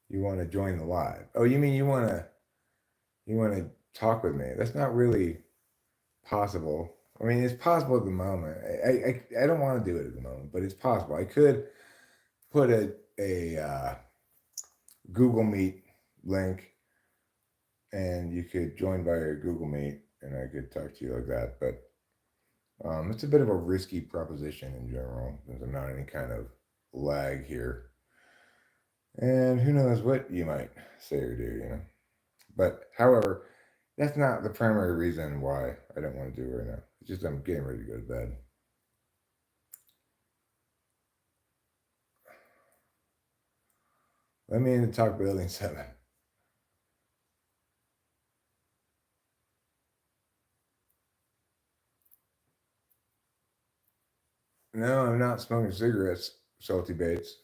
You want to join the live? Oh, you mean you want to talk with me? That's not really possible. I mean, it's possible at the moment. I don't want to do it at the moment, but it's possible. I could put a Google Meet link, and you could join via Google Meet, and I could talk to you like that. But it's a bit of a risky proposition in general. There's not any kind of lag here, and who knows what you might say or do, you know. But however, that's not the primary reason why I don't want to do it right now. It's just I'm getting ready to go to bed. Let me in to talk building 7. No, I'm not smoking cigarettes, Salty Bates.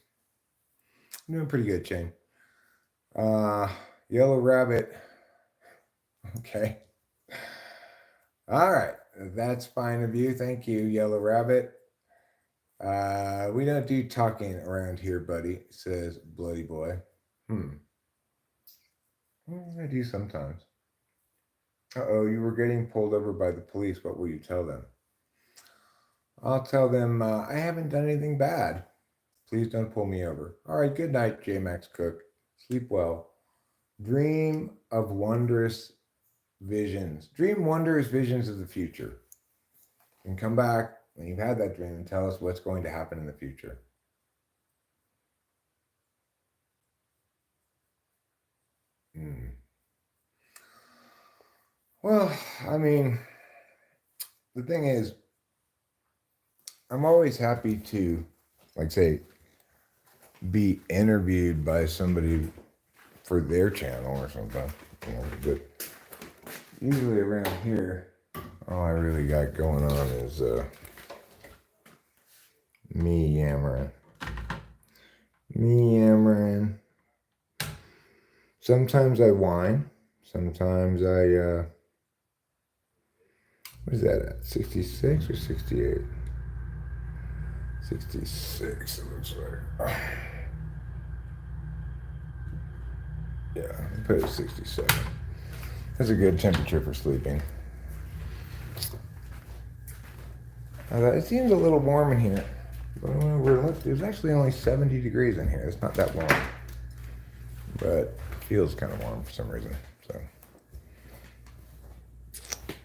I'm doing pretty good, Shane. Yellow Rabbit. Okay. All right. That's fine of you. Thank you, Yellow Rabbit. We don't do talking around here, buddy, says Bloody Boy. I do sometimes. Uh-oh, you were getting pulled over by the police. What will you tell them? I'll tell them I haven't done anything bad. Please don't pull me over. All right, good night, J Max Cook. Sleep well. Dream of wondrous visions. Dream wondrous visions of the future. And come back when you've had that dream and tell us what's going to happen in the future. Well, I mean, the thing is, I'm always happy to, like, say, be interviewed by somebody for their channel or something. You know, but usually around here, all I really got going on is me yammering. Me yammering. Sometimes I whine. Sometimes I, what is that at? 66 or 68? 66, it looks like. Yeah, I put it 67. That's a good temperature for sleeping. It seems a little warm in here. But there's actually only 70 degrees in here. It's not that warm. But it feels kind of warm for some reason. So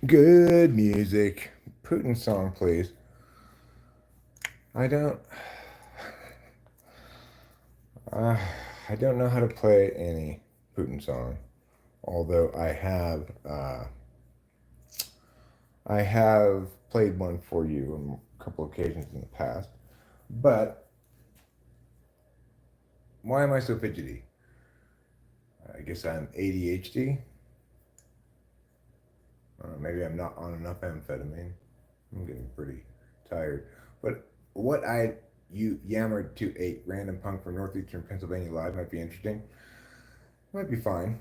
good music. Putin song, please. I don't know how to play any Putin song, although I have played one for you on a couple occasions in the past. But why am I so fidgety? I guess I'm ADHD. Maybe I'm not on enough amphetamine. I'm getting pretty tired. But what you yammered to a random punk from Northeastern Pennsylvania live might be interesting. Might be fine.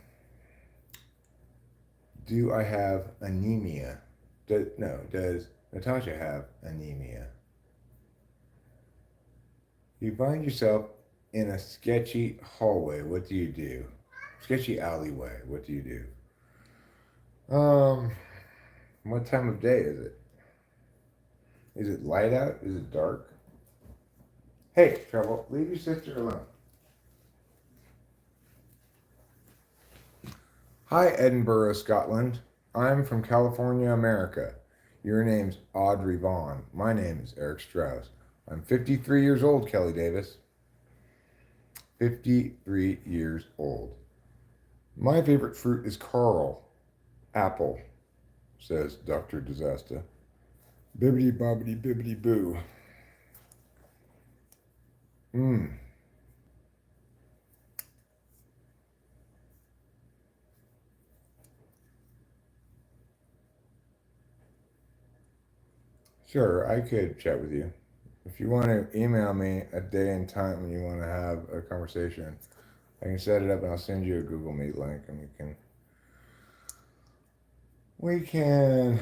Do I have anemia? Does Natasha have anemia? You find yourself in a sketchy hallway. What do you do? Sketchy alleyway. What do you do? What time of day is it? Is it light out? Is it dark? Hey, Trouble, leave your sister alone. Hi, Edinburgh, Scotland. I'm from California, America. Your name's Audrey Vaughn. My name is Eric Strauss. I'm 53 years old, Kelly Davis. 53 years old. My favorite fruit is Carl. Apple, says Dr. Disaster. Bibbidi bobbidi bibbidi boo. Sure, I could chat with you. If you want to email me a day and time when you want to have a conversation, I can set it up and I'll send you a Google Meet link and we can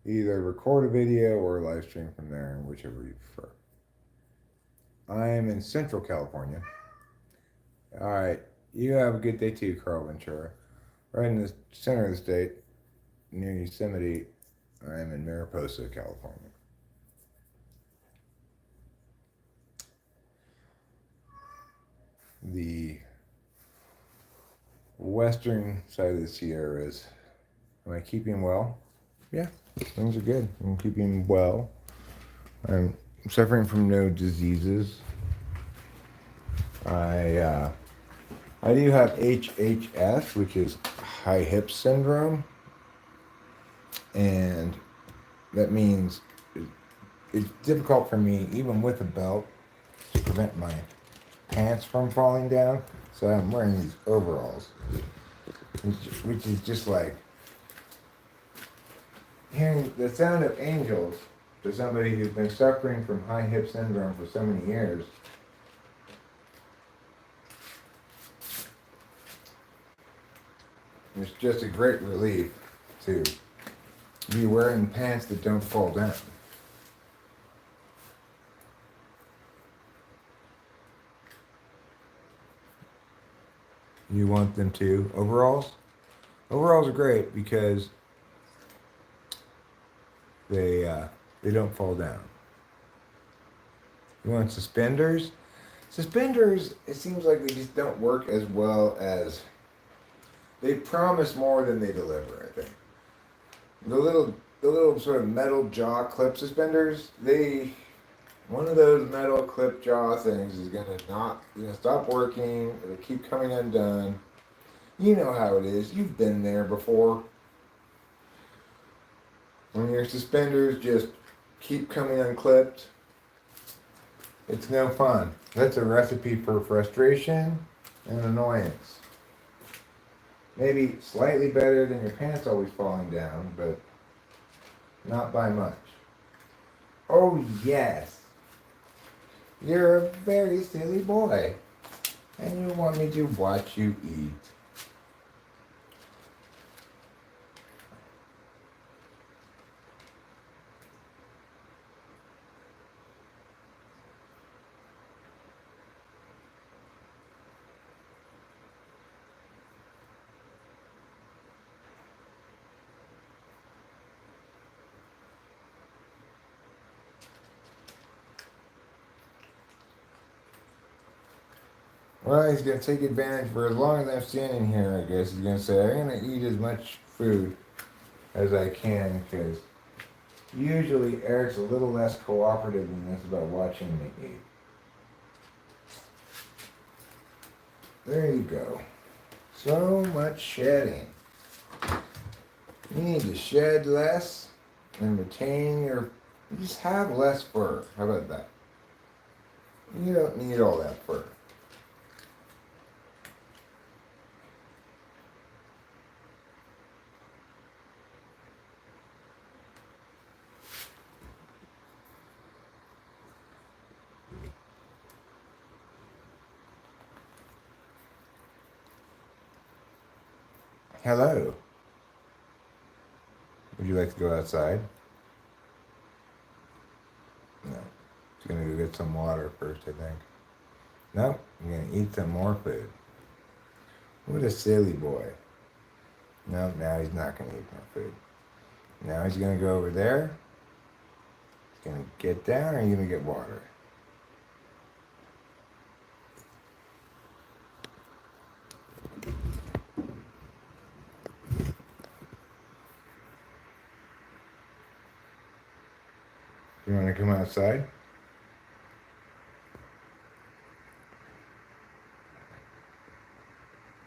either record a video or live stream from there, whichever you prefer. I'm in Central California. All right, you have a good day too, Carl Ventura. Right in the center of the state, near Yosemite, I'm in Mariposa, California. The western side of the Sierras. Am I keeping well? Yeah, things are good. I'm keeping well. I'm suffering from no diseases. I I do have HHS, which is high hip syndrome, and that means it's difficult for me, even with a belt, to prevent my pants from falling down. So I'm wearing these overalls, which is just like hearing the sound of angels to somebody who's been suffering from high hip syndrome for so many years. It's just a great relief to be wearing pants that don't fall down. You want them to? Overalls? Overalls are great because they don't fall down. You want suspenders? Suspenders, it seems like they just don't work as well as they promise more than they deliver, I think. The little sort of metal jaw clip suspenders, one of those metal clip jaw things is gonna stop working, it'll keep coming undone. You know how it is. You've been there before. When your suspenders just keep coming unclipped, it's no fun. That's a recipe for frustration and annoyance. Maybe slightly better than your pants always falling down, but not by much. Oh, yes. You're a very silly boy. And you want me to watch you eat. Well, he's going to take advantage for as long as I'm standing here, I guess. He's going to say, I'm going to eat as much food as I can because usually Eric's a little less cooperative than this about watching me eat. There you go. So much shedding. You need to shed less and retain your... Just have less fur. How about that? You don't need all that fur. Hello. Would you like to go outside? No. He's gonna go get some water first, I think. No, you're gonna eat some more food. What a silly boy. No, now he's not gonna eat more food. Now he's gonna go over there. He's gonna get down, or you're gonna get water. You wanna come outside?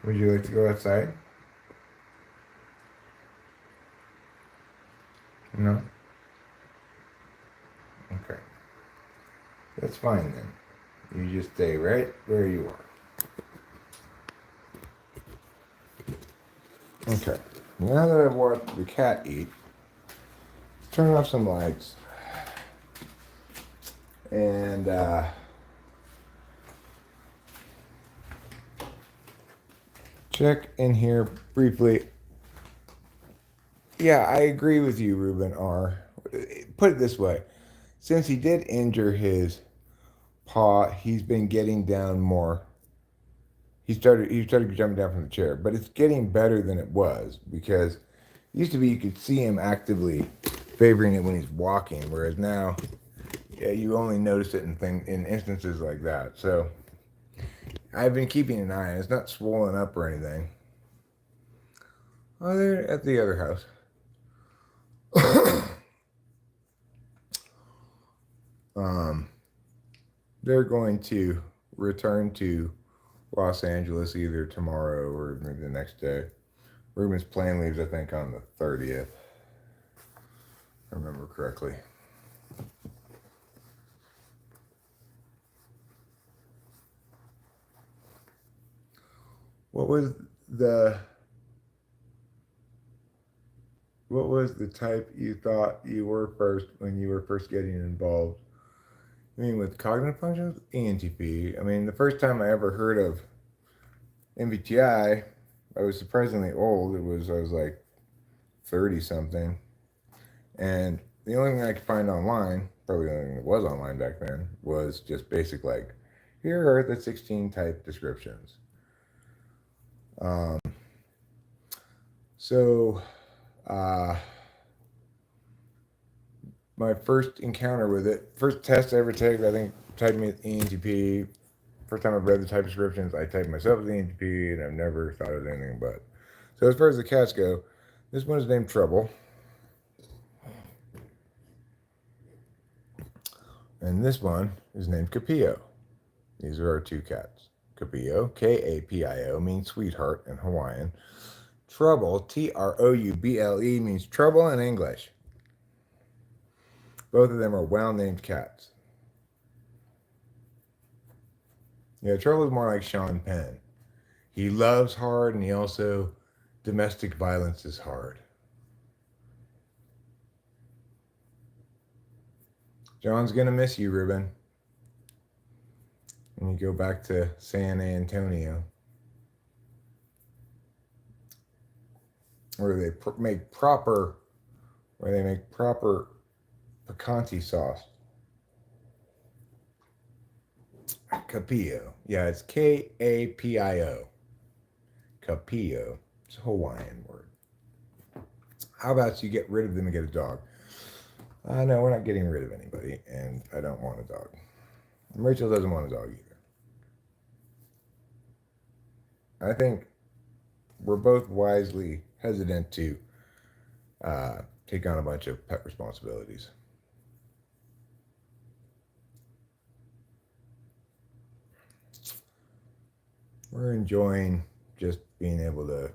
Would you like to go outside? No? Okay. That's fine then. You just stay right where you are. Okay. Now that I've watched the cat eat, turn off some lights and check in here briefly. Yeah, I agree with you, Ruben R. Put it this way. Since he did injure his paw, he's been getting down more. He started jumping down from the chair, but it's getting better than it was, because it used to be you could see him actively favoring it when he's walking, whereas now, yeah, you only notice it in instances like that. So I've been keeping an eye on it. It's not swollen up or anything. Oh, they're at the other house. They're going to return to Los Angeles either tomorrow or maybe the next day. Ruben's plane leaves, I think, on the 30th. If I remember correctly. What was the type you thought you were first when you were first getting involved? I mean, with cognitive functions, ENTP. I mean, the first time I ever heard of MBTI, I was surprisingly old. I was like 30 something. And the only thing I could find online, probably the only thing that was online back then, was just basic, like, here are the 16 type descriptions. So, my first encounter with it, first test I ever took, I think, typed me as ENTP. First time I've read the type descriptions, I typed myself as ENTP, and I've never thought of anything but. So as far as the cats go, this one is named Trouble. And this one is named Capio. These are our two cats. Capio, Kapio, means sweetheart in Hawaiian. Trouble, Trouble, means trouble in English. Both of them are well-named cats. Yeah, Trouble is more like Sean Penn. He loves hard, and he also, domestic violence is hard. John's gonna miss you, Ruben. When you go back to San Antonio, where they make proper picante sauce. Capio. Yeah, it's Kapio. Capio. It's a Hawaiian word. How about you get rid of them and get a dog? No, we're not getting rid of anybody, and I don't want a dog. And Rachel doesn't want a dog either. I think we're both wisely hesitant to take on a bunch of pet responsibilities. We're enjoying just being able to,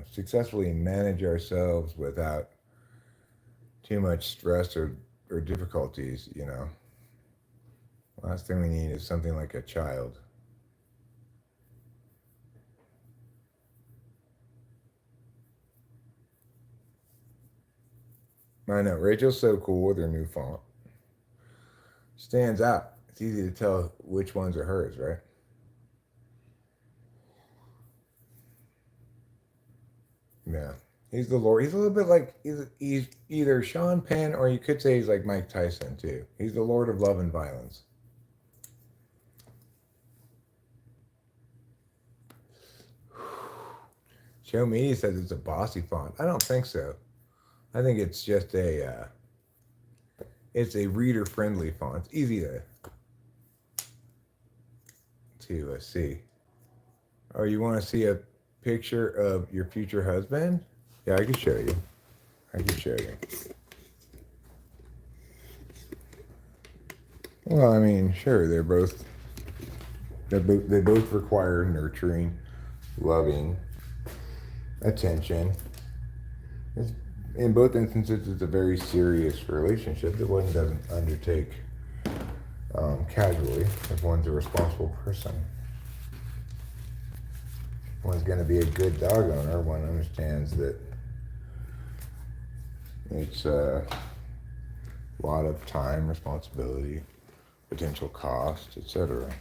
successfully manage ourselves without too much stress or difficulties, Last thing we need is something like a child. I know, Rachel's so cool with her new font. Stands out. It's easy to tell which ones are hers, right? Yeah. He's the Lord. He's a little bit like, he's either Sean Penn, or you could say he's like Mike Tyson, too. He's the Lord of Love and Violence. Show Me says it's a bossy font. I don't think so. I think it's just it's a reader-friendly font. It's easy to see. Oh, you want to see a picture of your future husband? Yeah, I can show you. Well, I mean, sure, they both require nurturing, loving attention. In both instances, it's a very serious relationship that one doesn't undertake casually if one's a responsible person. If one's going to be a good dog owner, one understands that It's a lot of time, responsibility, potential cost, etc.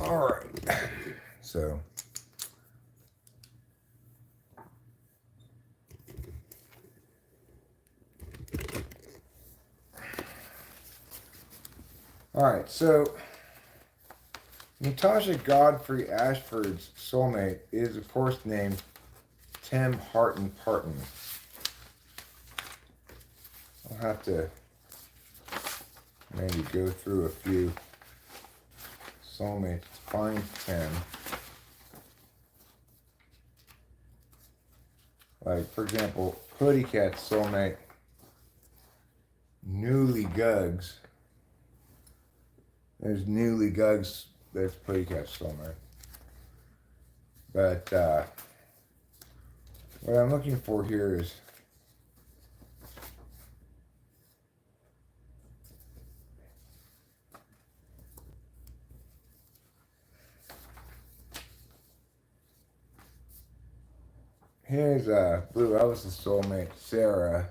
All right. So, all right. So, Natasha Godfrey Ashford's soulmate is, of course, named Tim Harton Parton. I'll have to maybe go through a few soulmates to find Tim. Like, for example, Hoodie Cat's soulmate, Newly Guggs. There's Newly Guggs, there's Hoodie Cat's soulmate. But what I'm looking for here is here's Blue Elvis's soulmate, Sarah.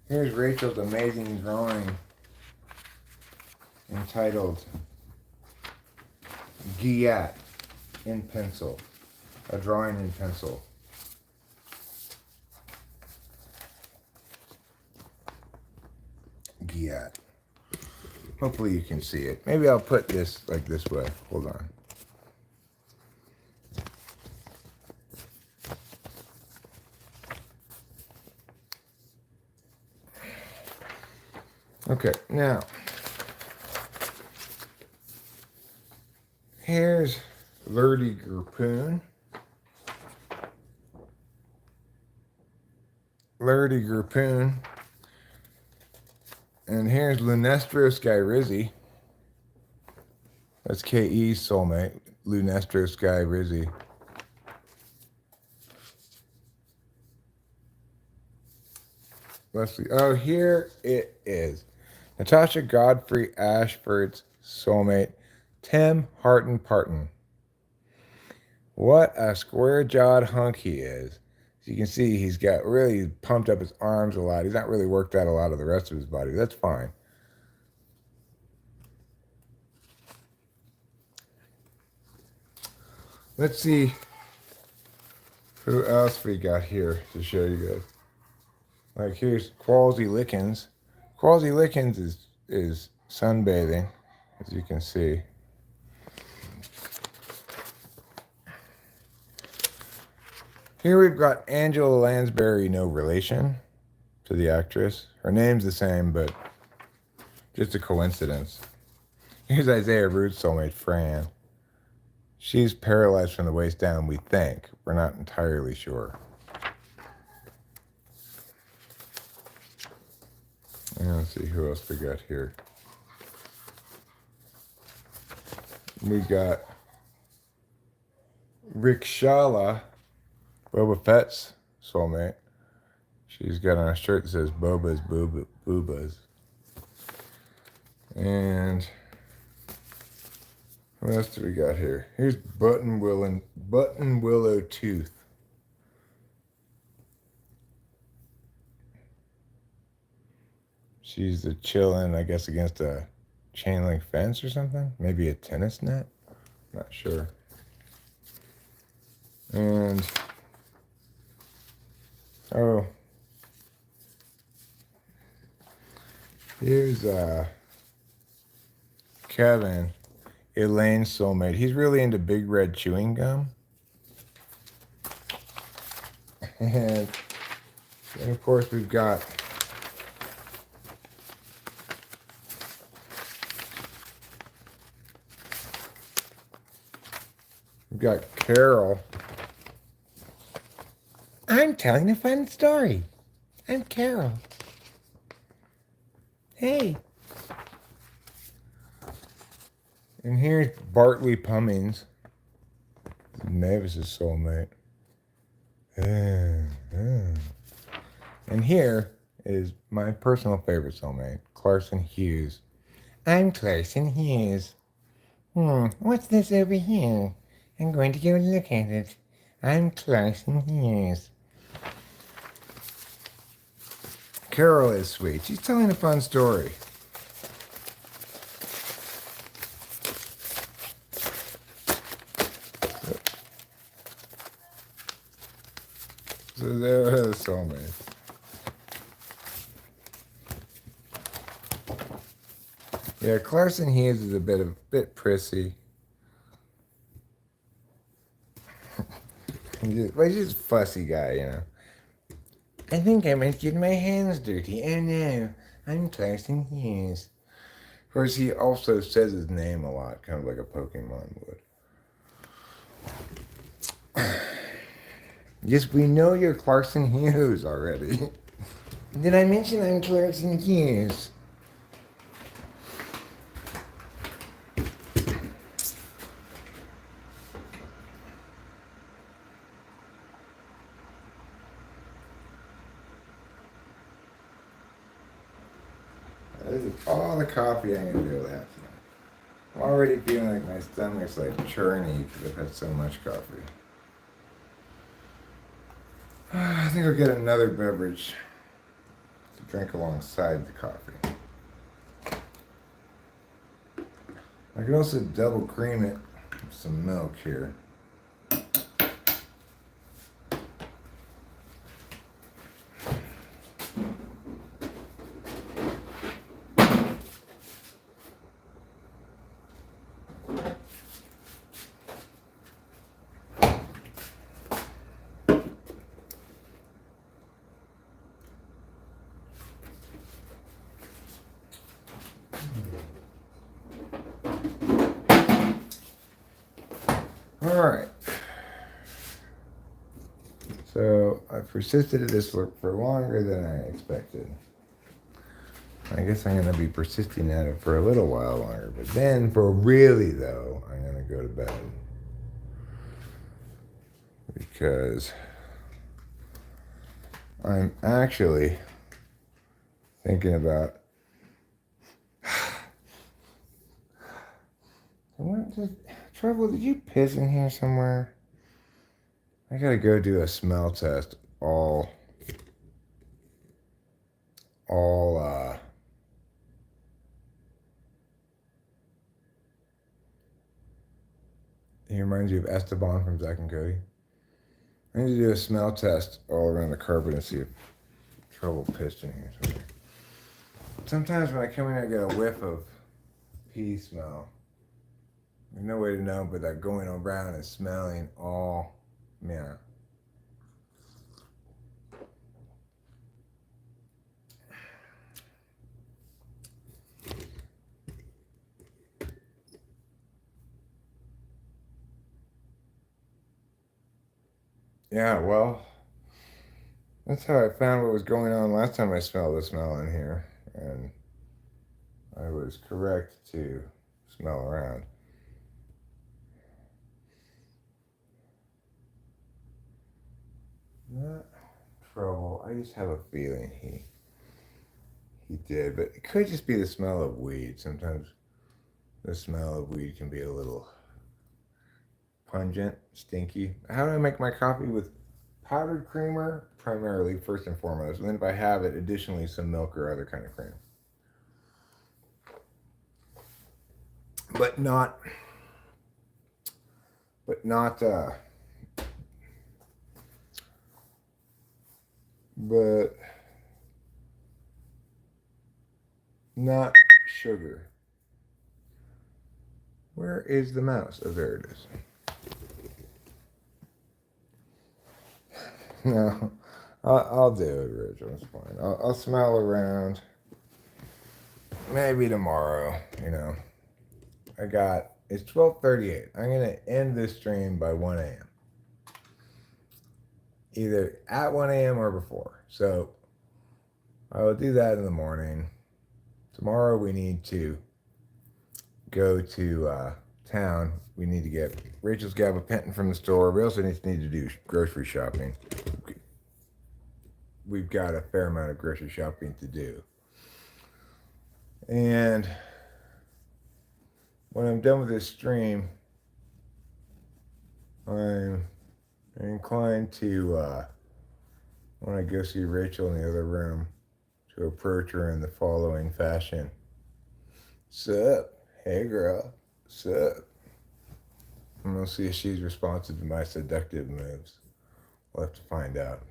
Here's Rachel's amazing drawing entitled Giat in pencil. A drawing in pencil. Giat. Hopefully you can see it. Maybe I'll put this like this way. Hold on. Okay, now here's Verdi Garpoon. Verdi Garpoon. And here's Lunestro Skyrizzi. That's KE's soulmate, Lunestro Skyrizzi. Let's see. Oh, here it is. Natasha Godfrey Ashford's soulmate, Tim Harton Parton. What a square-jawed hunk he is. As you can see, he's got really pumped up his arms a lot. He's not really worked out a lot of the rest of his body. That's fine. Let's see who else we got here to show you guys. Like here's Qualsy Lickens. Qualsy Lickens is sunbathing, as you can see. Here we've got Angela Lansbury, no relation to the actress. Her name's the same, but just a coincidence. Here's Isaiah Root's soulmate, Fran. She's paralyzed from the waist down, we think. We're not entirely sure. And let's see who else we got here. We got Rickshala, Boba Fett's soulmate. She's got on a shirt that says Boba's Boobas. And what else do we got here? Here's Button Willow Tooth. She's chilling, I guess, against a chain link fence or something. Maybe a tennis net. Not sure. And oh, here's Kevin, Elaine's soulmate. He's really into Big Red chewing gum. And of course we've got Carol. I'm telling a fun story. I'm Carol. Hey. And here's Bartley Pummings, Mavis's soulmate. And here is my personal favorite soulmate, Clarkson Hughes. I'm Clarkson Hughes. What's this over here? I'm going to go look at it. I'm Clarkson Hughes. Carol is sweet. She's telling a fun story. So there are the soulmates. Yeah, Clarkson Hughes is a bit prissy. He's just a fussy guy, you know. I think I might get my hands dirty. Oh no, I'm Clarkson Hughes. Of course, he also says his name a lot, kind of like a Pokemon would. Yes, we know you're Clarkson Hughes already. Did I mention I'm Clarkson Hughes? This is all the coffee I'm gonna do last night. I'm already feeling like my stomach's like churny because I've had so much coffee. I think I'll get another beverage to drink alongside the coffee. I could also double cream it with some milk here. Alright. So I persisted at this work for longer than I expected. I guess I'm going to be persisting at it for a little while longer. But then, for really though, I'm going to go to bed. Because I'm actually thinking about... Trouble, did you piss in here somewhere? I gotta go do a smell test. He reminds you of Esteban from Zack and Cody. I need to do a smell test all around the carpet and see if Trouble pissed in here somewhere. Sometimes when I come in, I get a whiff of pee smell. There's no way to know, but that going around and smelling all, yeah. Yeah, well, that's how I found what was going on last time I smelled the smell in here. And I was correct to smell around. Not Trouble. I just have a feeling he did, but it could just be the smell of weed. Sometimes the smell of weed can be a little pungent, stinky. How do I make my coffee? With powdered creamer, primarily, first and foremost. And then if I have it, additionally, some milk or other kind of cream. But not sugar. Where is the mouse? Oh, there it is. No, I'll do it, Rachel. It's fine. I'll smell around. Maybe tomorrow, you know. It's 12:38. I'm going to end this stream by 1 a.m. Either at 1 a.m. or before. So I will do that in the morning. Tomorrow we need to go to town. We need to get Rachel's gabapentin from the store. We also need to do grocery shopping. We've got a fair amount of grocery shopping to do. And when I'm done with this stream, I'm inclined to, when I go see Rachel in the other room, to approach her in the following fashion. Sup? Hey girl. Sup? And we'll see if she's responsive to my seductive moves. We'll have to find out.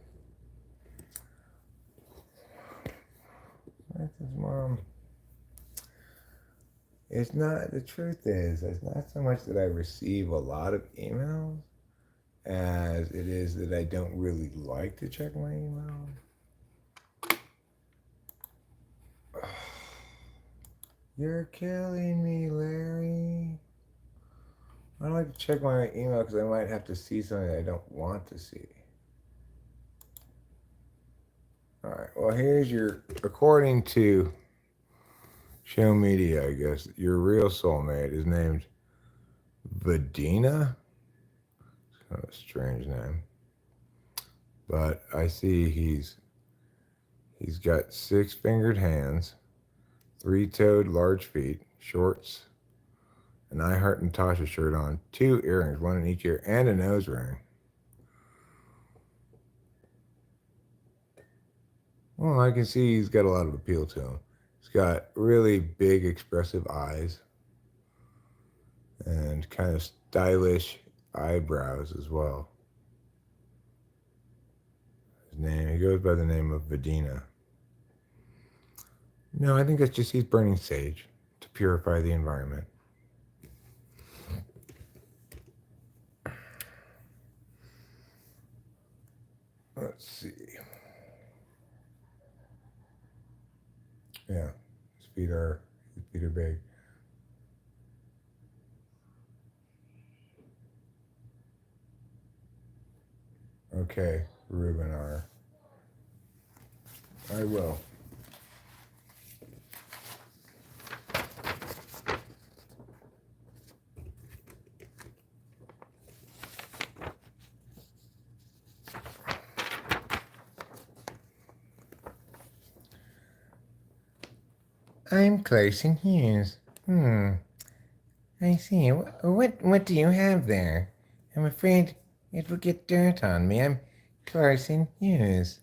That's his mom. It's not, the truth is, it's not so much that I receive a lot of emails as it is that I don't really like to check my email. You're killing me, Larry. I don't like to check my email because I might have to see something I don't want to see. All right, well, here's your, according to Show Media, I guess, your real soulmate is named Vadina. It's kind of a strange name. But I see he's got 6-fingered hands, 3-toed large feet, shorts, an I Heart Natasha shirt on, 2 earrings, 1 in each ear, and a nose ring. Well, I can see he's got a lot of appeal to him. He's got really big, expressive eyes and kind of stylish eyebrows as well. His name, he goes by the name of Vadina. No, I think that's just he's burning sage to purify the environment. Let's see. Yeah, his feet are big. Okay, Ruben R. I will. I'm Clayson Hughes. I see. What do you have there? I'm afraid it will get dirt on me. I'm Clarkson Hughes.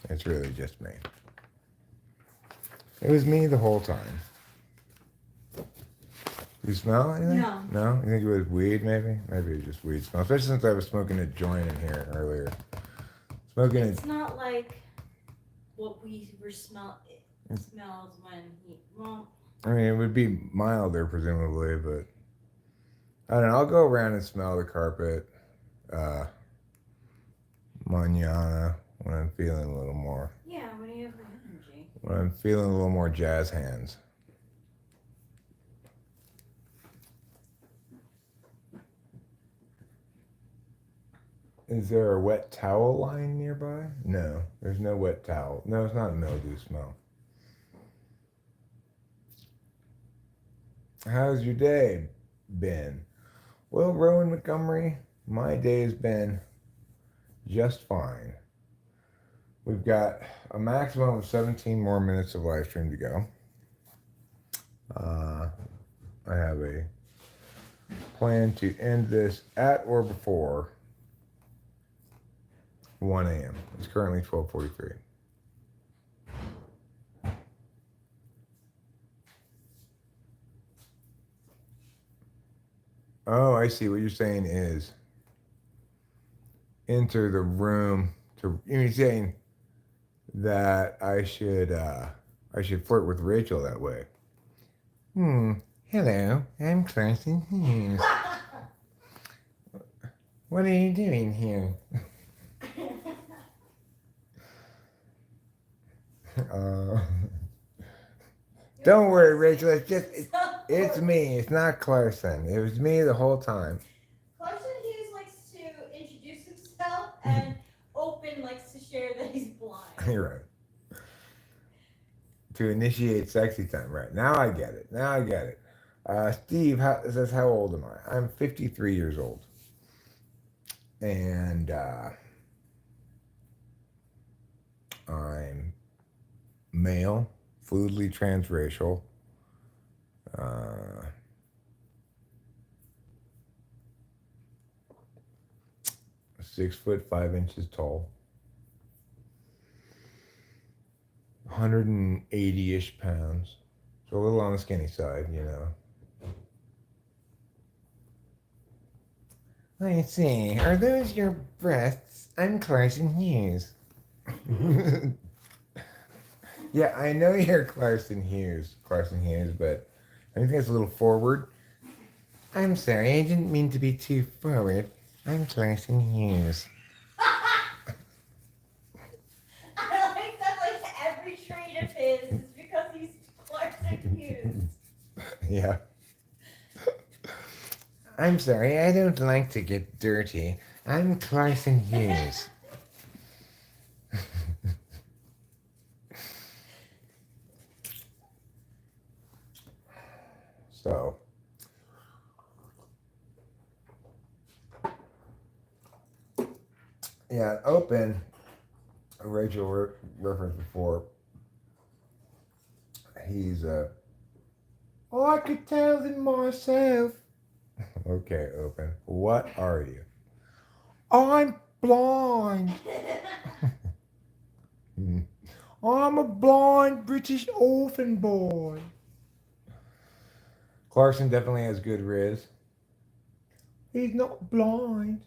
It's really just me. It was me the whole time. You smell anything? No. No? You think it was weed, maybe? Maybe it was just weed smell. Especially since I was smoking a joint in here earlier. It's not like what we were smells when he. Well, I mean, it would be milder, presumably, but I don't know. I'll go around and smell the carpet mañana when I'm feeling a little more. Yeah, when you have the energy. When I'm feeling a little more jazz hands. Is there a wet towel line nearby? No, there's no wet towel. No, it's not a mildew smell. How's your day been? Well, Rowan Montgomery, my day has been just fine. We've got a maximum of 17 more minutes of live stream to go. I have a plan to end this at or before 1 a.m. It's currently 12:43. Oh, I see. What you're saying is enter the room to. You're saying that I should flirt with Rachel that way. Hello, I'm Clarkson Hughes. What are you doing here? Don't worry, Rachel. It's me. It's not Clarkson. It was me the whole time. Clarkson Hughes likes to introduce himself, and Open likes to share that he's blind. You're right. To initiate sexy time. Right. Now I get it. Steve says, how old am I? I'm 53 years old. And I'm male, fluidly transracial, Uh, 6'5" tall, 180-ish pounds. So a little on the skinny side, you know. I see. Are those your breasts? I'm Carson Hughes. Yeah, I know you're Carson Hughes, but I think that's a little forward. I'm sorry, I didn't mean to be too forward. I'm Carson Hughes. I like that, like, every trait of his is because he's Clarkson Hughes. Yeah. I'm sorry, I don't like to get dirty. I'm Carson Hughes. So, yeah, open, Rachel referenced before, he's oh, I could tell them myself. Okay, open. What are you? I'm blind. I'm a blind British orphan boy. Clarkson definitely has good riz. He's not blind.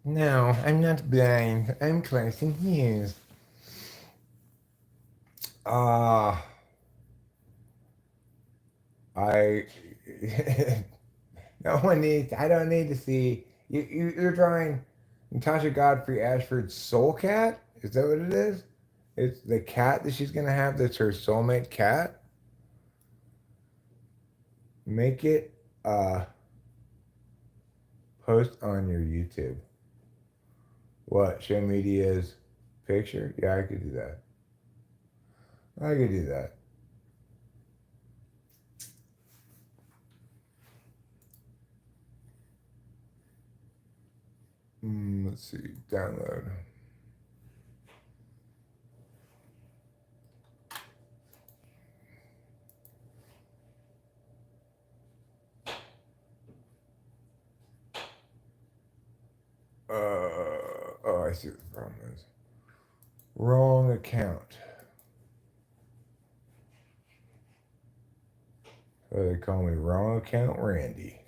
No, I'm not blind. I'm Clarkson Hughes. Ah, I. No one needs. I don't need to see. You're drawing Natasha Godfrey Ashford's soul cat. Is that what it is? It's the cat that she's gonna have. That's her soulmate cat. Make it post on your YouTube. What? Show media's picture? Yeah, I could do that. I could do that. Let's see. Download. Oh, I see what the problem is. Wrong account. So they call me wrong account Randy.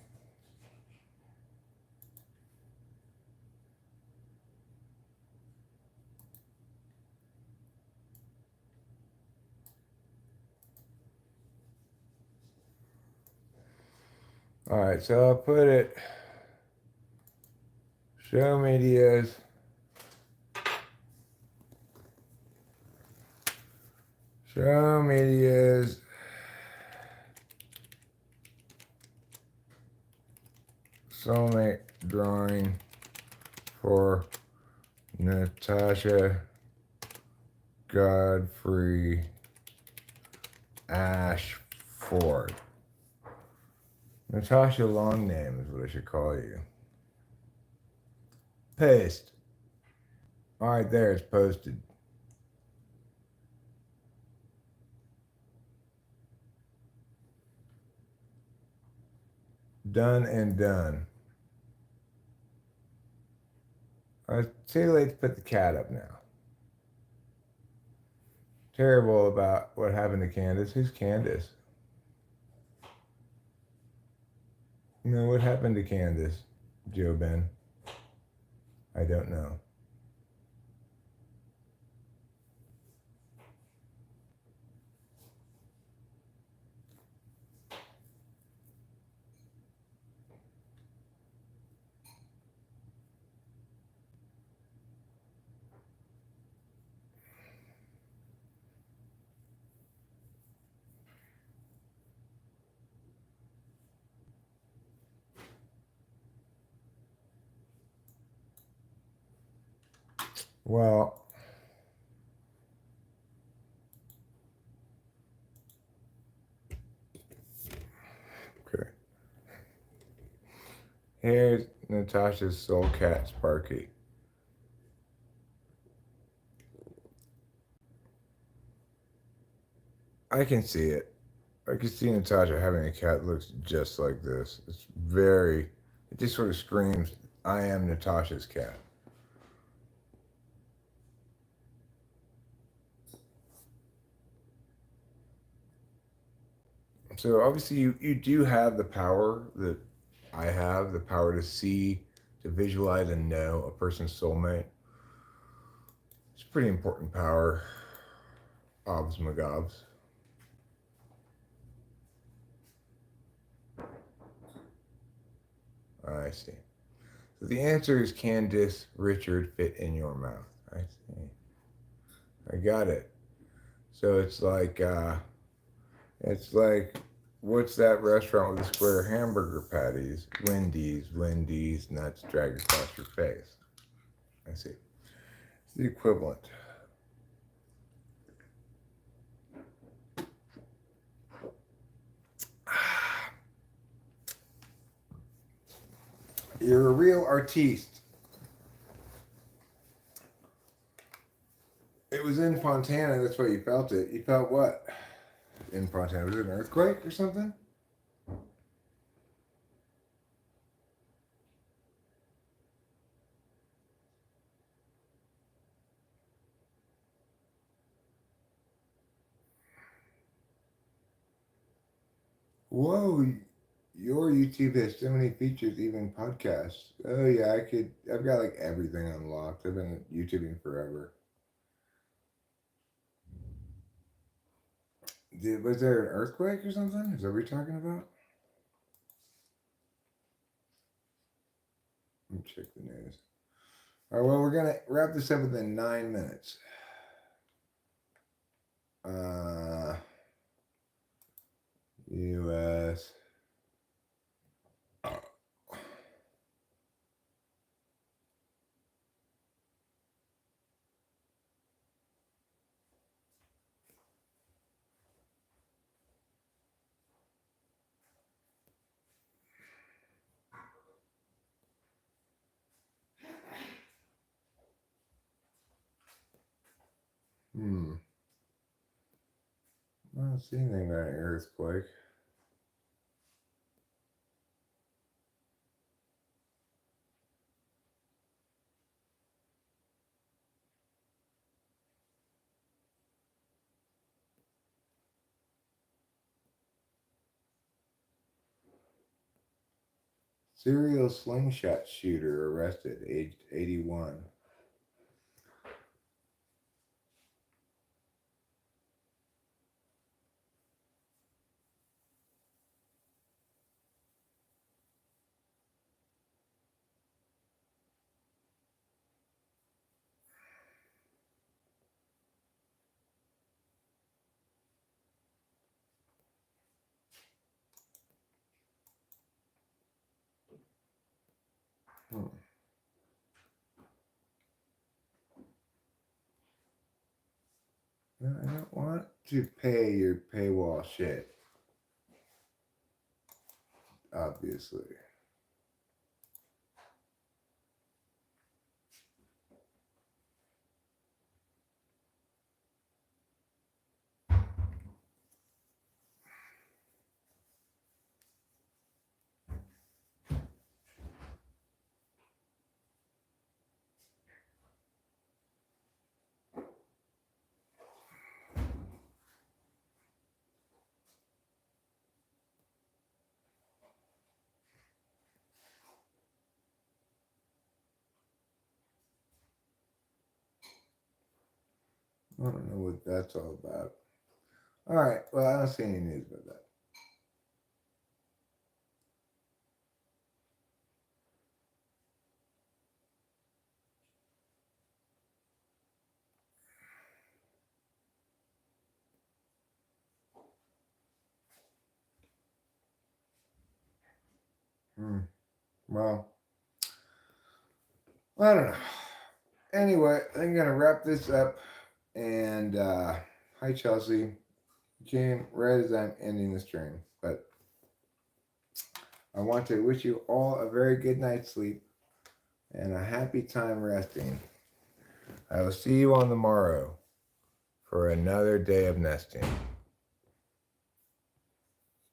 All right, so I'll put it. Show medias. Show medias. Soulmate drawing for Natasha Godfrey Ashford. Natasha long name is what I should call you. Paste. All right, there it's posted. Done and done. It's too late to put the cat up now. Terrible about what happened to Candace. Who's Candace? No, what happened to Candace, Joe Ben? I don't know. Well, okay. Here's Natasha's soul cat, Sparky. I can see it. I can see Natasha having a cat that looks just like this. It's very, it just sort of screams, I am Natasha's cat. So obviously you do have the power that I have, the power to see, to visualize and know a person's soulmate. It's a pretty important power. Obs McGobs. I see. So the answer is, can this Richard fit in your mouth? I see. I got it. So it's like, what's that restaurant with the square hamburger patties? Wendy's, nuts dragged across your face. I see. It's the equivalent. You're a real artiste. It was in Fontana, that's why you felt it. You felt what? In Fontana. Was it an earthquake or something? Whoa, your YouTube has so many features, even podcasts. Oh yeah, I've got like everything unlocked. I've been YouTubing forever. Was there an earthquake or something? Is that what you're talking about? Let me check the news. All right, well, we're gonna wrap this up within 9 minutes. Uh, U.S. I don't see anything about an earthquake. Serial slingshot shooter arrested, aged 81. Hmm. No, I don't want to pay your paywall shit. Obviously. I don't know what that's all about. All right. Well, I don't see any news about that. Well, I don't know. Anyway, I'm gonna wrap this up. And hi, Chelsea. You came right as I'm ending the stream, but I want to wish you all a very good night's sleep and a happy time resting. I will see you on the morrow for another day of nesting.